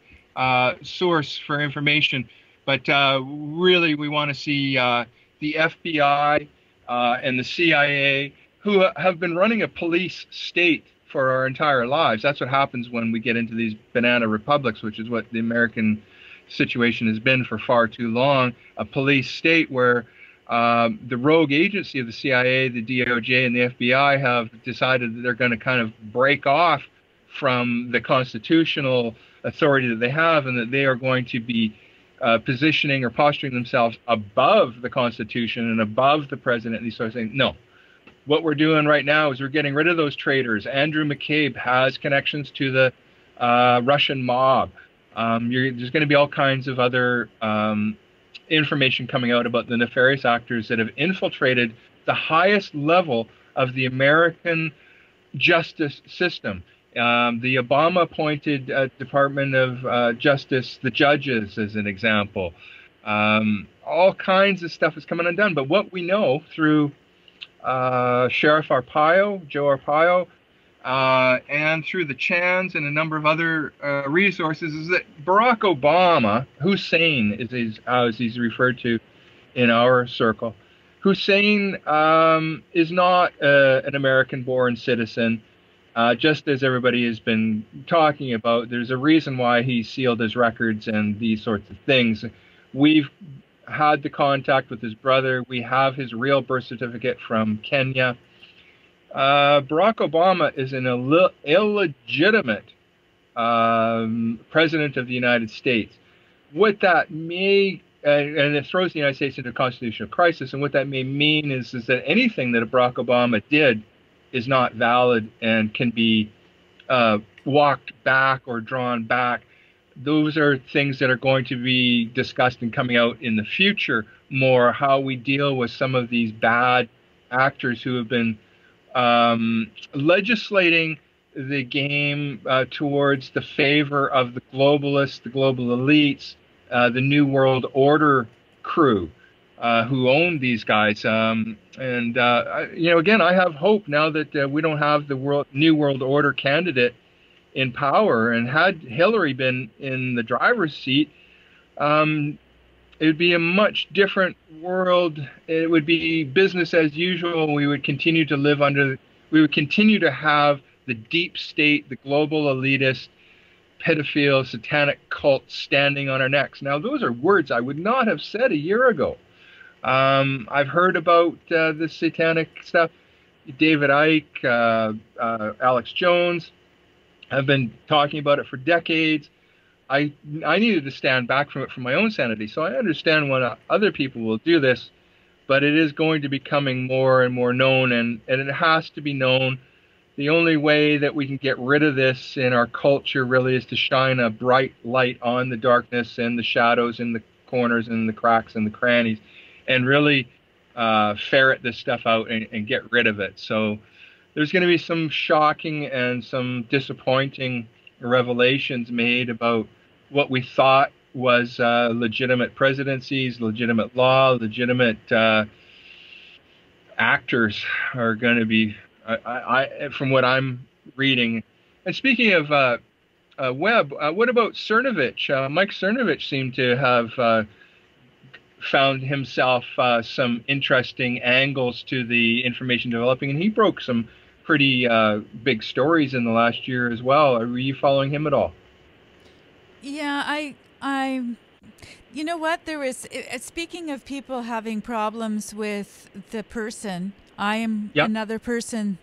source for information, but really we want to see the FBI and the CIA, who have been running a police state for our entire lives. That's what happens when we get into these banana republics, which is what the American situation has been for far too long, a police state where the rogue agency of the CIA, the DOJ, and the FBI have decided that they're going to kind of break off from the constitutional authority that they have, and that they are going to be positioning or posturing themselves above the Constitution and above the president. And these sort of things. No. What we're doing right now is we're getting rid of those traitors. Andrew McCabe has connections to the Russian mob. There's going to be all kinds of other information coming out about the nefarious actors that have infiltrated the highest level of the American justice system. The Obama-appointed Department of Justice, the judges, as an example. All kinds of stuff is coming undone. But what we know through Sheriff Arpaio, Joe Arpaio, and through the Chans and a number of other resources is that Barack Obama, Hussein as he's referred to in our circle, Hussein is not an American-born citizen. Just as everybody has been talking about, there's a reason why he sealed his records and these sorts of things. We've had the contact with his brother. We have his real birth certificate from Kenya. Barack Obama is an illegitimate president of the United States. What that may, and it throws the United States into a constitutional crisis, and what that may mean is that anything that Barack Obama did is not valid and can be walked back or drawn back. Those are things that are going to be discussed and coming out in the future more, how we deal with some of these bad actors who have been legislating the game towards the favor of the globalists, the global elites, the New World Order crew who own these guys. Again, I have hope now that we don't have the New World Order candidate in power. And had Hillary been in the driver's seat, it would be a much different world. It would be business as usual. We would continue to have the deep state, the global elitist, pedophile, satanic cult standing on our necks. Now, those are words I would not have said a year ago. I've heard about the satanic stuff. David Icke, Alex Jones have been talking about it for decades. I needed to stand back from it for my own sanity. So I understand when other people will do this, but it is going to be becoming more and more known, and it has to be known. The only way that we can get rid of this in our culture really is to shine a bright light on the darkness and the shadows and the corners and the cracks and the crannies, and really ferret this stuff out and get rid of it. So there's going to be some shocking and some disappointing revelations made about what we thought was legitimate presidencies, legitimate law, legitimate actors are going to be, from what I'm reading. And speaking of Webb, what about Cernovich? Mike Cernovich seemed to have found himself some interesting angles to the information developing, and he broke some pretty big stories in the last year as well. Are you following him at all?
Yeah, I you know what, there was, speaking of people having problems with the person, I am another person.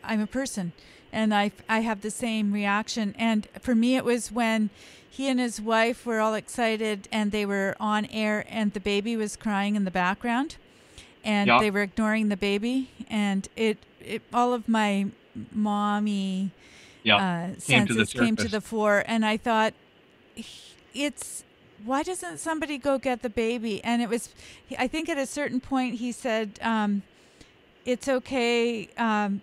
I'm a person, and I have the same reaction. And for me, it was when he and his wife were all excited and they were on air and the baby was crying in the background, and they were ignoring the baby, and it all of my mommy senses came to the fore, and I thought, why doesn't somebody go get the baby? And it was, I think at a certain point he said, it's okay,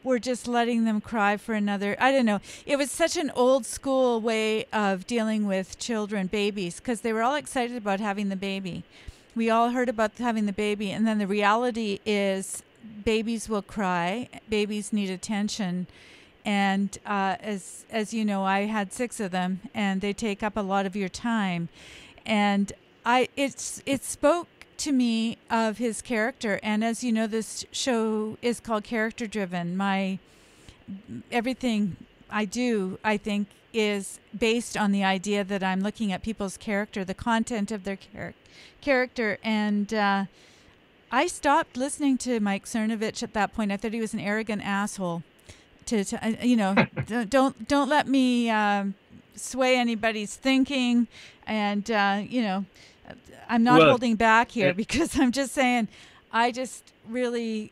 we're just letting them cry for another, I don't know. It was such an old school way of dealing with children, babies, because they were all excited about having the baby. We all heard about having the baby, and then the reality is babies will cry, babies need attention, and as you know, I had 6 of them, and they take up a lot of your time, and it spoke to me of his character. And as you know, this show is called Character Driven. Everything I do, I think, is based on the idea that I'm looking at people's character, the content of their character, and I stopped listening to Mike Cernovich at that point. I thought he was an arrogant asshole. Don't let me sway anybody's thinking, and I'm not holding back here, because I'm just saying, I just really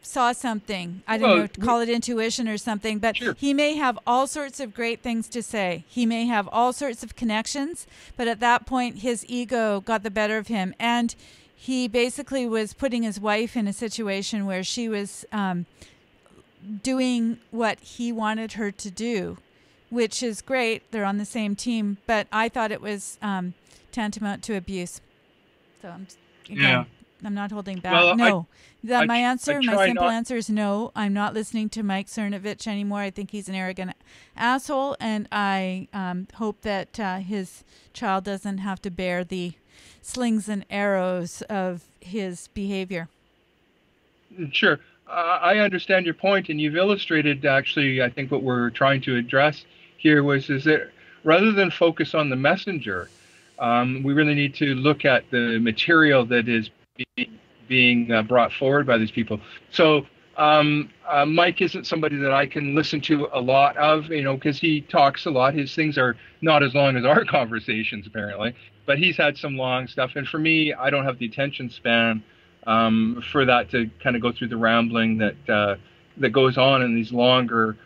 saw something. I don't know, call it intuition or something, but he may have all sorts of great things to say. He may have all sorts of connections, but at that point, his ego got the better of him, and he basically was putting his wife in a situation where she was doing what he wanted her to do, which is great. They're on the same team, but I thought it was tantamount to abuse. So I'm not holding back. Well, my simple answer is no. I'm not listening to Mike Cernovich anymore. I think he's an arrogant asshole, and I hope that his child doesn't have to bear the slings and arrows of his behavior.
Sure. I understand your point, and you've illustrated, actually, I think what we're trying to address here is that rather than focus on the messenger, we really need to look at the material that is being brought forward by these people. So Mike isn't somebody that I can listen to a lot of, because he talks a lot. His things are not as long as our conversations, apparently, but he's had some long stuff. And for me, I don't have the attention span for that to kind of go through the rambling that goes on in these longer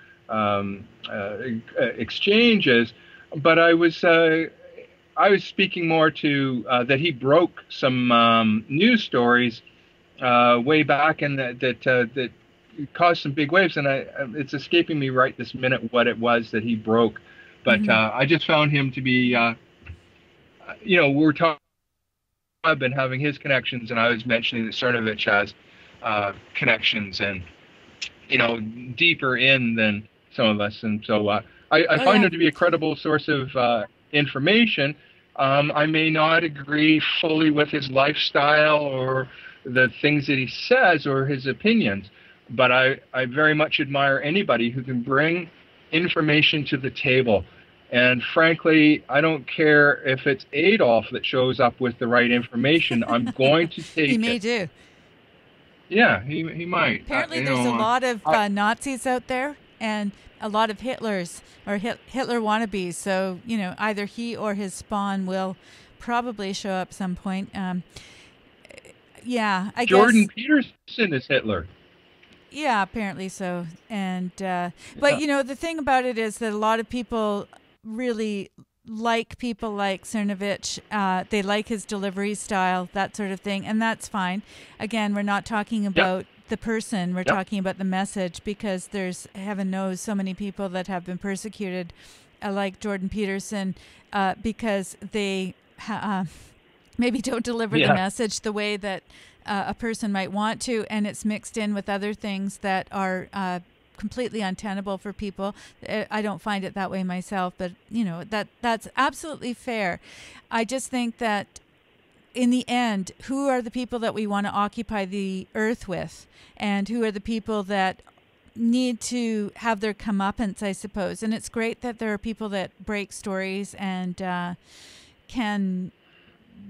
exchanges. But I was speaking more to that he broke some news stories way back, and that caused some big waves. And it's escaping me right this minute what it was that he broke. But I just found him to be, we're talking. I've been having his connections, and I was mentioning that Cernovich has connections, and deeper in than some of us. And so I find him to be a credible source of information. I may not agree fully with his lifestyle or the things that he says or his opinions, but I very much admire anybody who can bring information to the table. And frankly, I don't care if it's Adolf that shows up with the right information. I'm going to take it.
He may do.
Yeah, he might.
Apparently there's a lot of Nazis out there and a lot of Hitlers or Hitler wannabes. So, either he or his spawn will probably show up some point. Yeah, I guess.
Jordan Peterson is Hitler.
Yeah, apparently so. And but the thing about it is that a lot of people really like people like Cernovich. They like his delivery style, that sort of thing, and that's fine. Again, we're not talking about the person. We're talking about the message, because there's, heaven knows, so many people that have been persecuted, like Jordan Peterson, because they maybe don't deliver the message the way that a person might want to, and it's mixed in with other things that are completely untenable for people. I don't find it that way myself, but that's absolutely fair. I just think that in the end, who are the people that we want to occupy the earth with, and who are the people that need to have their comeuppance, I suppose. And it's great that there are people that break stories and can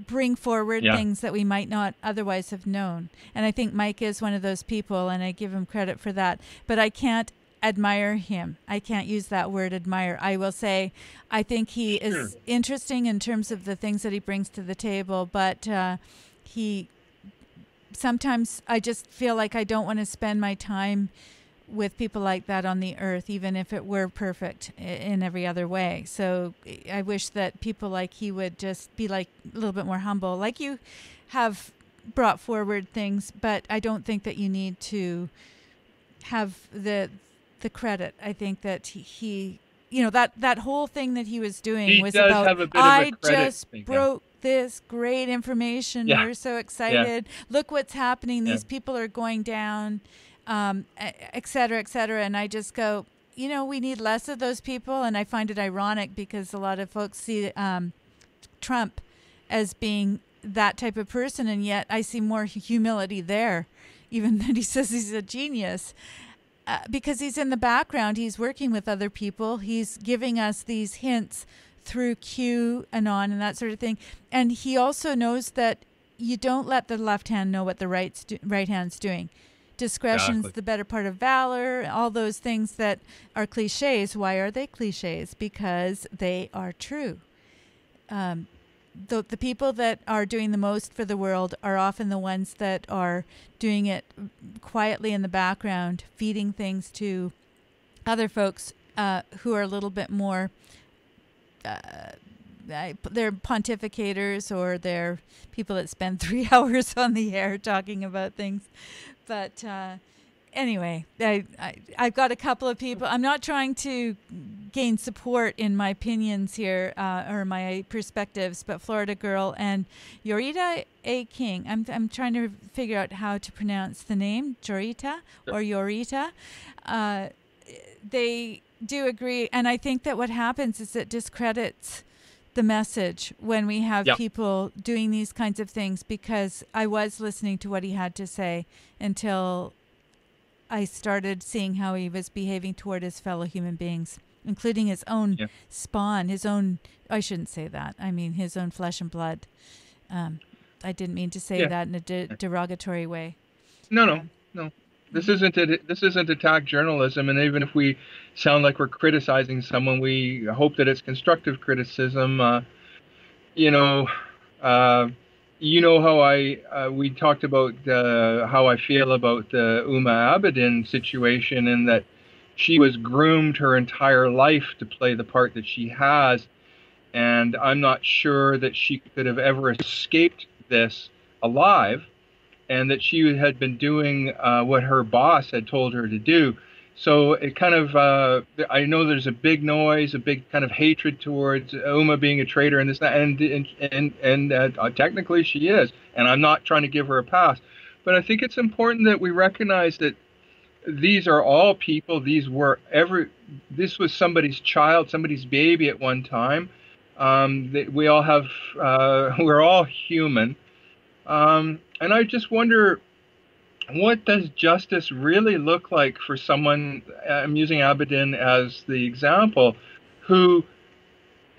bring forward things that we might not otherwise have known. And I think Mike is one of those people, and I give him credit for that. But I can't admire him. I can't use that word admire. I will say I think he is interesting in terms of the things that he brings to the table, but sometimes I just feel like I don't want to spend my time with people like that on the earth, even if it were perfect in every other way. So I wish that people like he would just be like a little bit more humble, like you have brought forward things, but I don't think that you need to have the credit. I think that he that whole thing that he was doing was about, I just broke this great information. We're so excited. Look what's happening. These people are going down. Et cetera, et cetera. And I just go, we need less of those people. And I find it ironic because a lot of folks see Trump as being that type of person. And yet I see more humility there, even that he says he's a genius. Because he's in the background. He's working with other people. He's giving us these hints through QAnon and that sort of thing. And he also knows that you don't let the left hand know what the right hand's doing. Discretion's the better part of valor, all those things that are cliches. Why are they cliches? Because they are true. The people that are doing the most for the world are often the ones that are doing it quietly in the background, feeding things to other folks who are a little bit more, they're pontificators, or they're people that spend 3 hours on the air talking about things. But anyway, I've got a couple of people. I'm not trying to gain support in my opinions here or my perspectives, but Florida Girl and Yorita A. King. I'm trying to figure out how to pronounce the name, Jorita or Yorita. They do agree, and I think that what happens is it discredits the message when we have people doing these kinds of things, because I was listening to what he had to say until I started seeing how he was behaving toward his fellow human beings, including his own spawn, his own, I shouldn't say that, I mean his own flesh and blood. I didn't mean to say that in a derogatory way.
No. This isn't attack journalism, and even if we sound like we're criticizing someone, we hope that it's constructive criticism. You know, uh, how we talked about how I feel about the Abedin situation, and that she was groomed her entire life to play the part that she has, and I'm not sure that she could have ever escaped this alive, and that she had been doing what her boss had told her to do. So it kind of, I know there's a big noise, a big kind of hatred towards being a traitor and this, and technically she is, and I'm not trying to give her a pass. But I think it's important that we recognize that these are all people. This was somebody's child, somebody's baby at one time. We all have, we're all human. And I just wonder, what does justice really look like for someone, I'm using Abedin as the example, who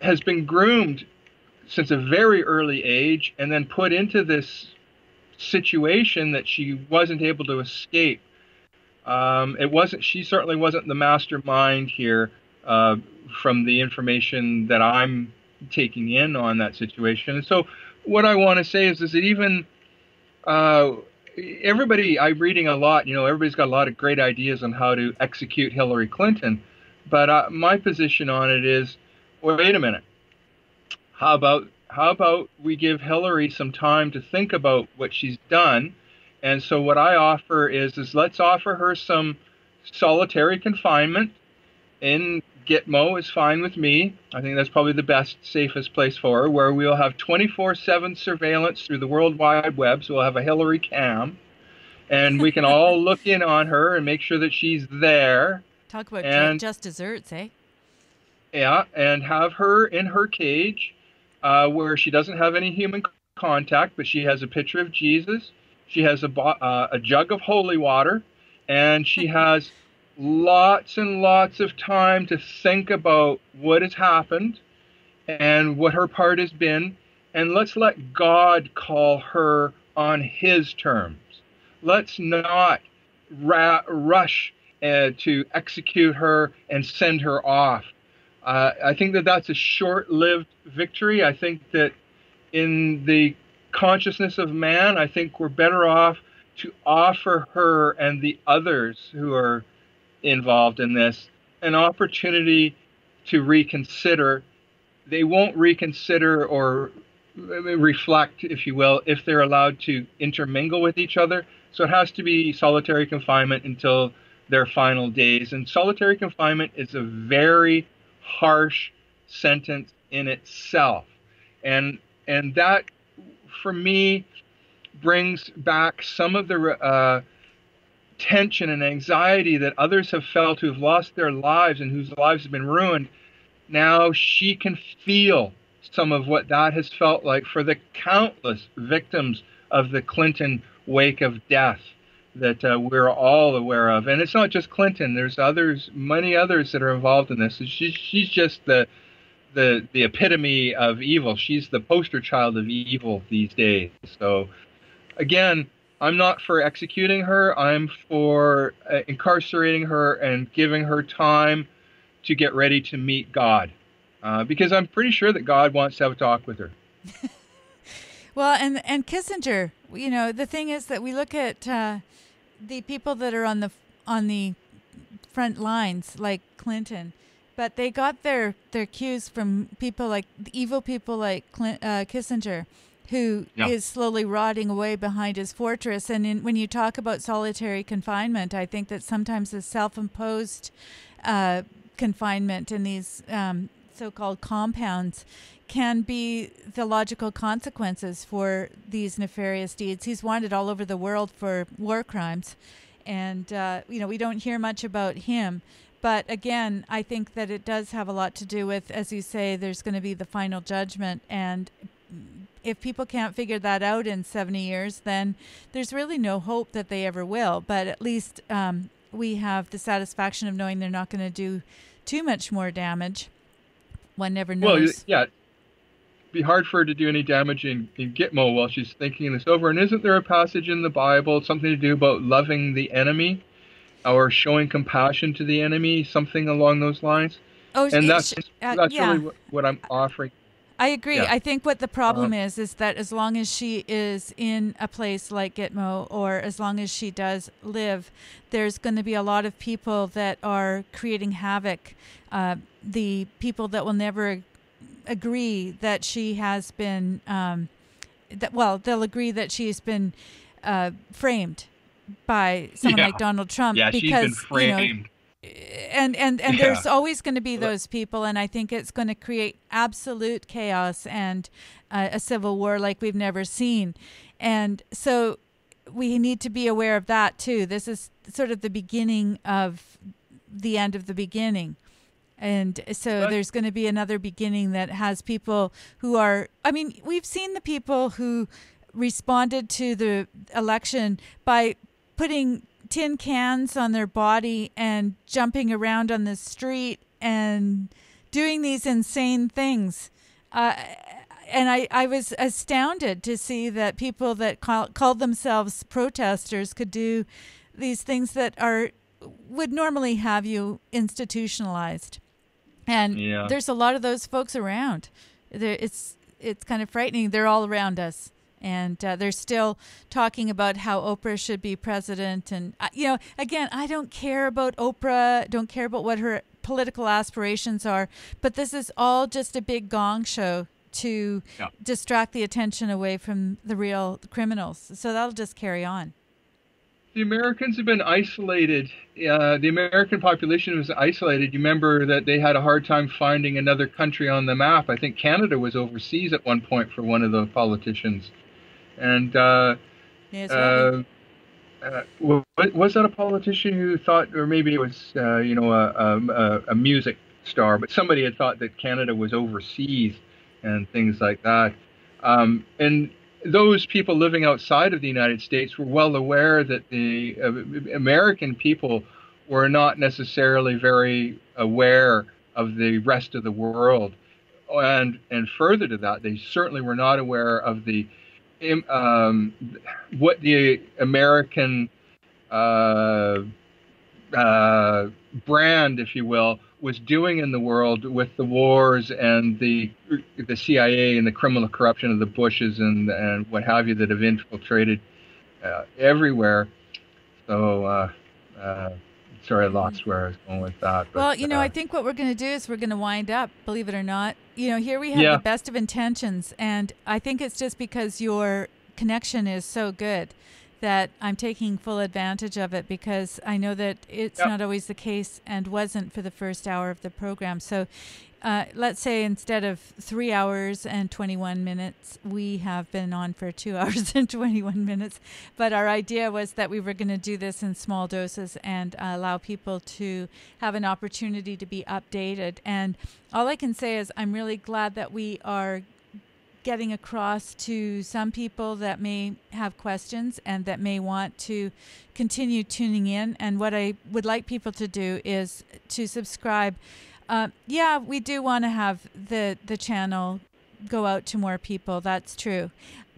has been groomed since a very early age and then put into this situation that she wasn't able to escape. She certainly wasn't the mastermind here, from the information that I'm taking in on that situation. And so what I want to say is that even everybody, I'm reading a lot, everybody's got a lot of great ideas on how to execute Hillary Clinton. But my position on it is, wait a minute. How about we give Hillary some time to think about what she's done? And so what I offer is let's offer her some solitary confinement in Gitmo is fine with me. I think that's probably the best, safest place for her, where we'll have 24/7 surveillance through the World Wide Web. So we'll have a Hillary cam, and we can all look in on her and make sure that she's there.
Talk about just desserts, eh?
Yeah, and have her in her cage, where she doesn't have any human contact, but she has a picture of Jesus. She has a jug of holy water, and she has lots and lots of time to think about what has happened and what her part has been. And let's let God call her on his terms. Let's not rush to execute her and send her off. I think that that's a short-lived victory. I think that in the consciousness of man, I think we're better off to offer her and the others who are involved in this an opportunity to reconsider. They won't reconsider or reflect, if you will, if they're allowed to intermingle with each other. So it has to be solitary confinement until their final days. And solitary confinement is a very harsh sentence in itself. And that, for me, brings back some of the tension and anxiety that others have felt who've lost their lives and whose lives have been ruined. Now she can feel some of what that has felt like for the countless victims of the Clinton wake of death that we're all aware of. And it's not just Clinton. There's others, many others that are involved in this. She's just the epitome of evil. She's the poster child of evil these days. So again, I'm not for executing her. I'm for incarcerating her and giving her time to get ready to meet God. Because I'm pretty sure that God wants to have a talk with her.
Well, and Kissinger, the thing is that we look at the people that are on the front lines, like Clinton, but they got their cues from people like evil people like Kissinger, who is slowly rotting away behind his fortress. And when you talk about solitary confinement, I think that sometimes the self-imposed confinement in these so-called compounds can be the logical consequences for these nefarious deeds. He's wanted all over the world for war crimes. And, we don't hear much about him. But again, I think that it does have a lot to do with, as you say, there's going to be the final judgment. And if people can't figure that out in 70 years, then there's really no hope that they ever will. But at least we have the satisfaction of knowing they're not going to do too much more damage. One never knows.
Well, be hard for her to do any damage in Gitmo while she's thinking this over. And isn't there a passage in the Bible, something to do about loving the enemy or showing compassion to the enemy, something along those lines?
Oh,
And that's
yeah.
really what I'm offering.
I agree.
Yeah.
I think what the problem is that as long as she is in a place like Gitmo, or as long as she does live, there's going to be a lot of people that are creating havoc. The people that will never agree that she has been, they'll agree that she's been framed by someone like Donald Trump.
Yeah,
because,
she's been framed.
And there's always going to be those people, and I think it's going to create absolute chaos and a civil war like we've never seen. And so we need to be aware of that too. This is sort of the beginning of the end of the beginning. And so there's going to be another beginning that has people who are, I mean, we've seen the people who responded to the election by putting tin cans on their body and jumping around on the street and doing these insane things. And I was astounded to see that people that called themselves protesters could do these things that would normally have you institutionalized. And there's a lot of those folks around. It's kind of frightening. They're all around us. And they're still talking about how Oprah should be president. And, again, I don't care about Oprah, don't care about what her political aspirations are. But this is all just a big gong show to distract the attention away from the real criminals. So that'll just carry on.
The Americans have been isolated. The American population was isolated. You remember that they had a hard time finding another country on the map. I think Canada was overseas at one point for one of the politicians. And was that a politician who thought, or maybe it was, a music star, but somebody had thought that Canada was overseas and things like that. And those people living outside of the United States were well aware that the American people were not necessarily very aware of the rest of the world. And further to that, they certainly were not aware of what the American brand, if you will, was doing in the world with the wars and the CIA and the criminal corruption of the Bushes and what have you that have infiltrated everywhere. So, sorry, I lost where I was going with that. But,
well, I think what we're going to do is we're going to wind up, believe it or not. Here we have the best of intentions, and I think it's just because your connection is so good that I'm taking full advantage of it, because I know that it's not always the case and wasn't for the first hour of the program. So let's say instead of 3 hours and 21 minutes, we have been on for 2 hours and 21 minutes. But our idea was that we were going to do this in small doses and allow people to have an opportunity to be updated. And all I can say is I'm really glad that we are getting across to some people that may have questions and that may want to continue tuning in. And what I would like people to do is to subscribe. We do want to have the channel go out to more people. That's true,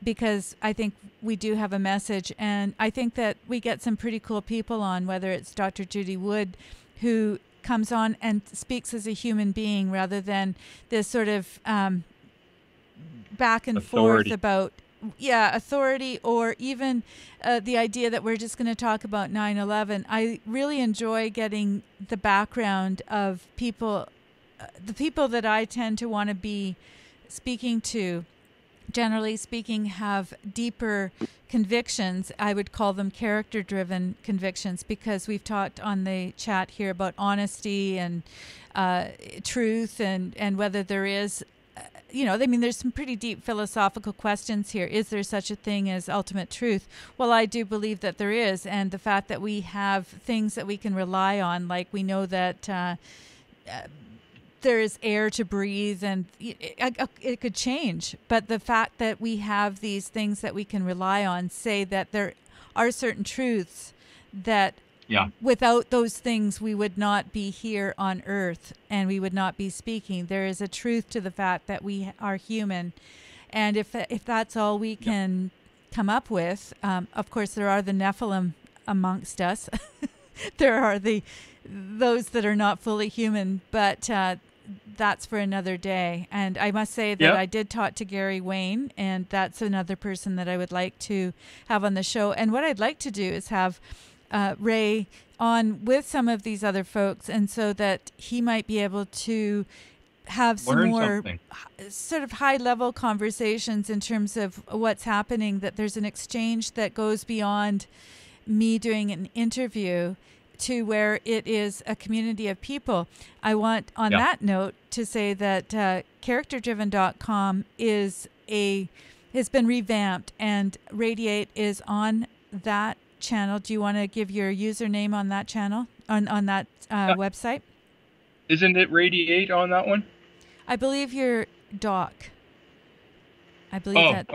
because I think we do have a message, and I think that we get some pretty cool people on, whether it's Dr. Judy Wood, who comes on and speaks as a human being rather than this sort of back and
authority.
Forth about authority, or even the idea that we're just going to talk about 9/11. I really enjoy getting the background of people, the people that I tend to want to be speaking to, generally speaking, have deeper convictions. I would call them character-driven convictions, because we've talked on the chat here about honesty and truth and whether there is there's some pretty deep philosophical questions here. Is there such a thing as ultimate truth? Well, I do believe that there is. And the fact that we have things that we can rely on, like we know that there is air to breathe, and it could change. But the fact that we have these things that we can rely on say that there are certain truths that without those things, we would not be here on earth and we would not be speaking. There is a truth to the fact that we are human. And if that's all we can come up with, of course, there are the Nephilim amongst us. There are those that are not fully human, but that's for another day. And I must say that I did talk to Gary Wayne, and that's another person that I would like to have on the show. And what I'd like to do is have Ray on with some of these other folks, and so that he might be able to have some more sort of high-level conversations in terms of what's happening, that there's an exchange that goes beyond me doing an interview to where it is a community of people. I want, on that note, to say that characterdriven.com has been revamped, and Radiate is on that channel. Do you want to give your username on that channel, on that website?
Isn't it Radiate on that one?
I believe you're Doc. I believe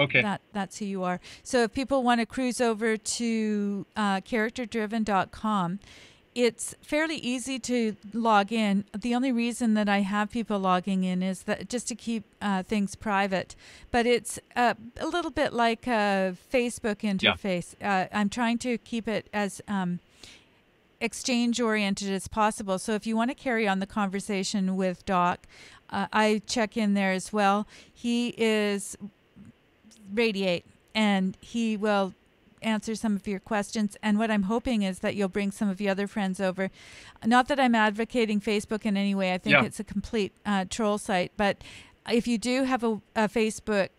that's who you are. So if people want to cruise over to characterdriven.com, it's fairly easy to log in. The only reason that I have people logging in is that just to keep things private. But it's a little bit like a Facebook interface. I'm trying to keep it as exchange-oriented as possible. So if you want to carry on the conversation with Doc, I check in there as well. He is Radiate, and he will answer some of your questions. And what I'm hoping is that you'll bring some of your other friends over. Not that I'm advocating Facebook in any way. I think it's a complete troll site. But if you do have a Facebook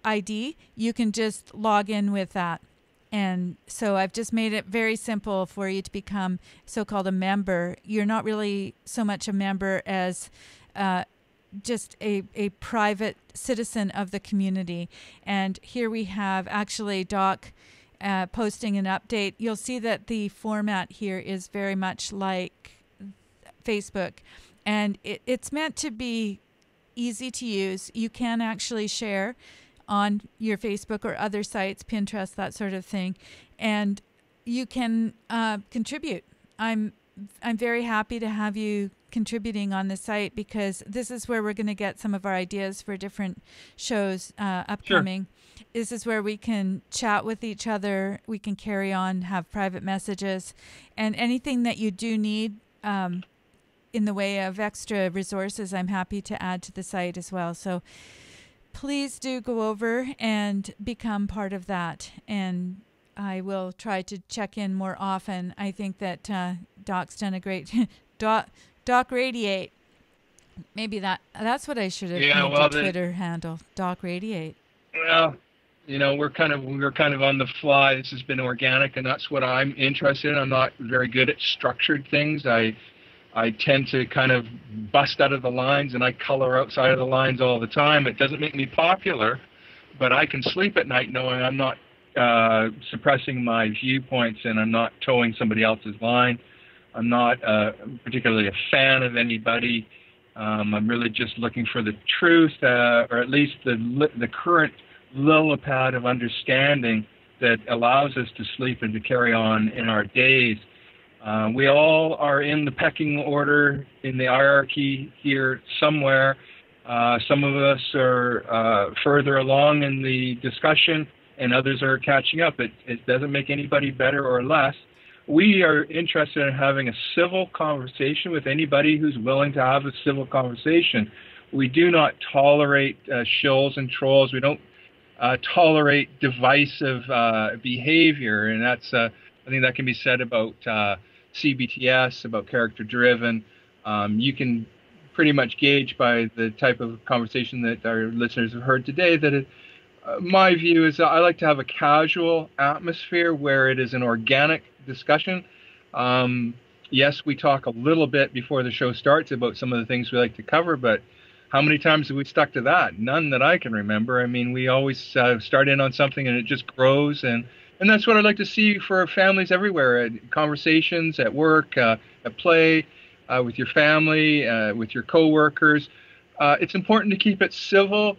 ID, you can just log in with that. And so I've just made it very simple for you to become so-called a member. You're not really so much a member as just a private citizen of the community. And here we have actually Doc posting an update. You'll see that the format here is very much like Facebook. And it's meant to be easy to use. You can actually share on your Facebook or other sites, Pinterest, that sort of thing, and you can contribute. I'm very happy to have you contributing on the site, because this is where we're going to get some of our ideas for different shows upcoming. Sure. This is where we can chat with each other. We can carry on, have private messages, and anything that you do need in the way of extra resources, I'm happy to add to the site as well. So please do go over and become part of that. And I will try to check in more often. I think that Doc's done a great Doc Radiate. Maybe that's what I should have made the Twitter handle. Doc Radiate.
Well, we're kind of on the fly. This has been organic, and that's what I'm interested in. I'm not very good at structured things. I tend to kind of bust out of the lines, and I color outside of the lines all the time. It doesn't make me popular, but I can sleep at night knowing I'm not suppressing my viewpoints, and I'm not towing somebody else's line. I'm not particularly a fan of anybody. I'm really just looking for the truth, or at least the current lillipad of understanding that allows us to sleep and to carry on in our days. We all are in the pecking order in the hierarchy here somewhere. Some of us are further along in the discussion, and others are catching up. It doesn't make anybody better or less. We are interested in having a civil conversation with anybody who's willing to have a civil conversation. We do not tolerate shills and trolls. We don't tolerate divisive behavior, and that's I think that can be said about CBTS, about character-driven. You can pretty much gauge by the type of conversation that our listeners have heard today that my view is that I like to have a casual atmosphere where it is an organic discussion. Yes, we talk a little bit before the show starts about some of the things we like to cover, but how many times have we stuck to that? None that I can remember. I mean, we always start in on something and it just grows, and that's what I'd like to see for families everywhere, conversations at work, at play, with your family, with your coworkers. It's important to keep it civil.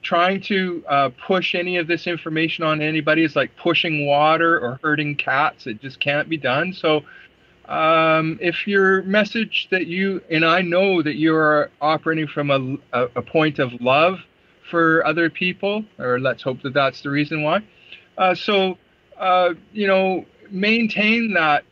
trying to push any of this information on anybody is like pushing water or hurting cats. It just can't be done. So if your message that you, and I know that you are operating from a point of love for other people, or let's hope that that's the reason why. Maintain that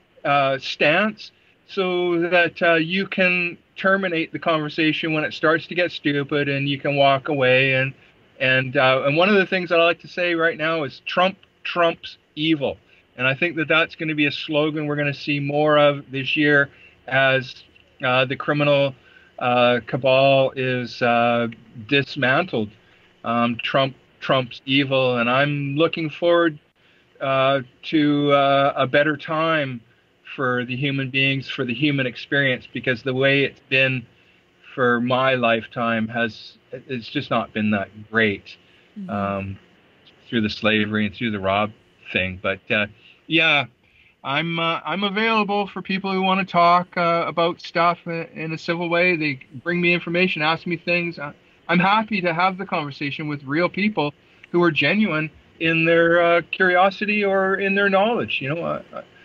stance so that you can terminate the conversation when it starts to get stupid, and you can walk away. And one of the things that I like to say right now is Trump trumps evil. And I think that that's going to be a slogan we're going to see more of this year as the criminal cabal is dismantled. Trump trumps evil, and I'm looking forward to a better time for the human beings, for the human experience, because the way it's been for my lifetime it's just not been that great. Through the slavery and through the Rob thing. But yeah, I'm available for people who want to talk about stuff in a civil way. They bring me information, ask me things. I'm happy to have the conversation with real people who are genuine in their curiosity or in their knowledge.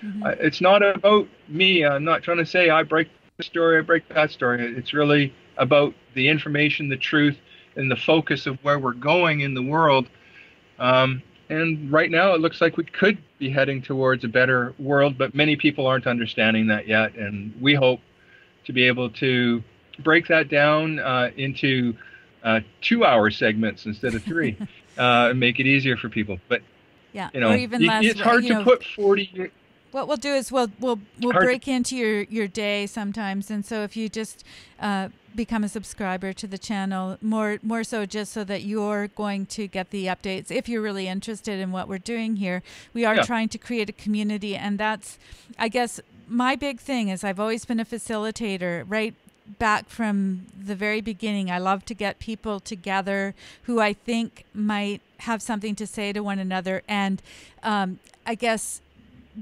It's not about me. I'm not trying to say I break this story, I break that story. It's really about the information, the truth, and the focus of where we're going in the world. And right now, it looks like we could be heading towards a better world, but many people aren't understanding that yet. And we hope to be able to break that down into 2-hour segments instead of 3, and make it easier for people. But
yeah, or even less.
It's hard to put 40.
What we'll do is we'll break into your day sometimes, and so if you just become a subscriber to the channel, more so just so that you're going to get the updates if you're really interested in what we're doing here. We are trying to create a community, and that's, I guess, my big thing is I've always been a facilitator, right? Back from the very beginning, I love to get people together who I think might have something to say to one another, and I guess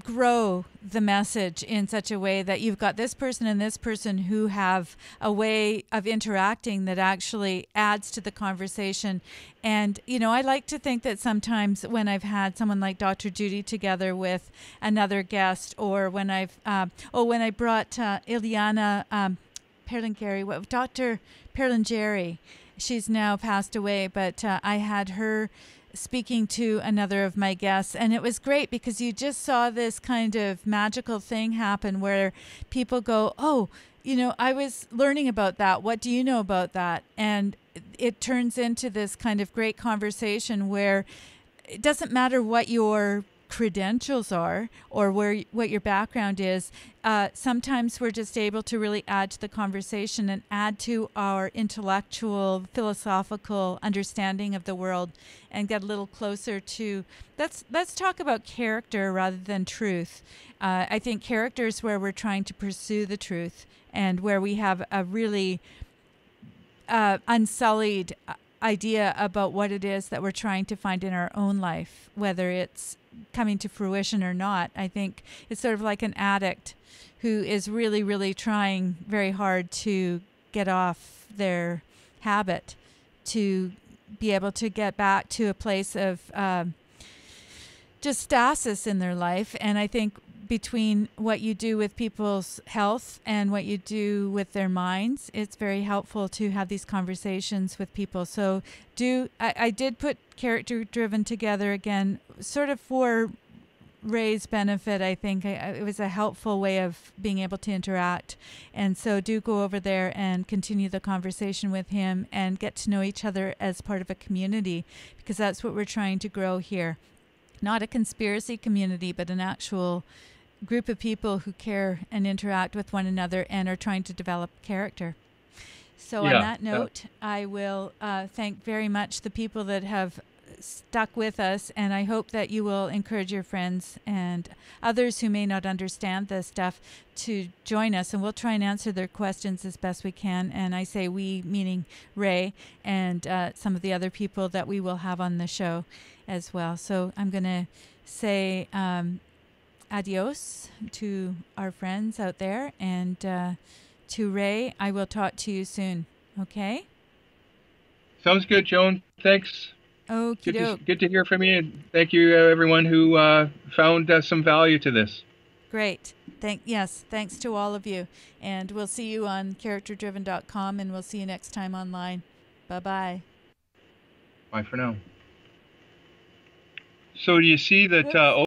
grow the message in such a way that you've got this person and this person who have a way of interacting that actually adds to the conversation. And, I like to think that sometimes when I've had someone like Dr. Judy together with another guest, or when when I brought Ileana Perlingeri, Dr. Perlingeri, she's now passed away, but I had her speaking to another of my guests, and it was great because you just saw this kind of magical thing happen where people go, oh, I was learning about that. What do you know about that? And it turns into this kind of great conversation where it doesn't matter what your credentials are or what your background is. Sometimes we're just able to really add to the conversation and add to our intellectual, philosophical understanding of the world and get a little closer to, let's talk about character rather than truth. I think character is where we're trying to pursue the truth and where we have a really unsullied idea about what it is that we're trying to find in our own life, whether it's coming to fruition or not. I think it's sort of like an addict who is really, really trying very hard to get off their habit, to be able to get back to a place of just stasis in their life. And I think between what you do with people's health and what you do with their minds, it's very helpful to have these conversations with people. So I did put Character Driven together again, sort of for Ray's benefit. I think it was a helpful way of being able to interact. And so do go over there and continue the conversation with him and get to know each other as part of a community, because that's what we're trying to grow here. Not a conspiracy community, but an actual group of people who care and interact with one another and are trying to develop character. So on that note, I will thank very much the people that have stuck with us, and I hope that you will encourage your friends and others who may not understand this stuff to join us, and we'll try and answer their questions as best we can. And I say we, meaning Ray and some of the other people that we will have on the show as well. So I'm going to say adios to our friends out there, and to Ray, I will talk to you soon. Okay?
Sounds good, Joan. Thanks.
Okie doke.
Good to hear from you. And thank you, everyone who found some value to this.
Great. Thanks to all of you. And we'll see you on characterdriven.com, and we'll see you next time online. Bye-bye.
Bye for now. So do you see that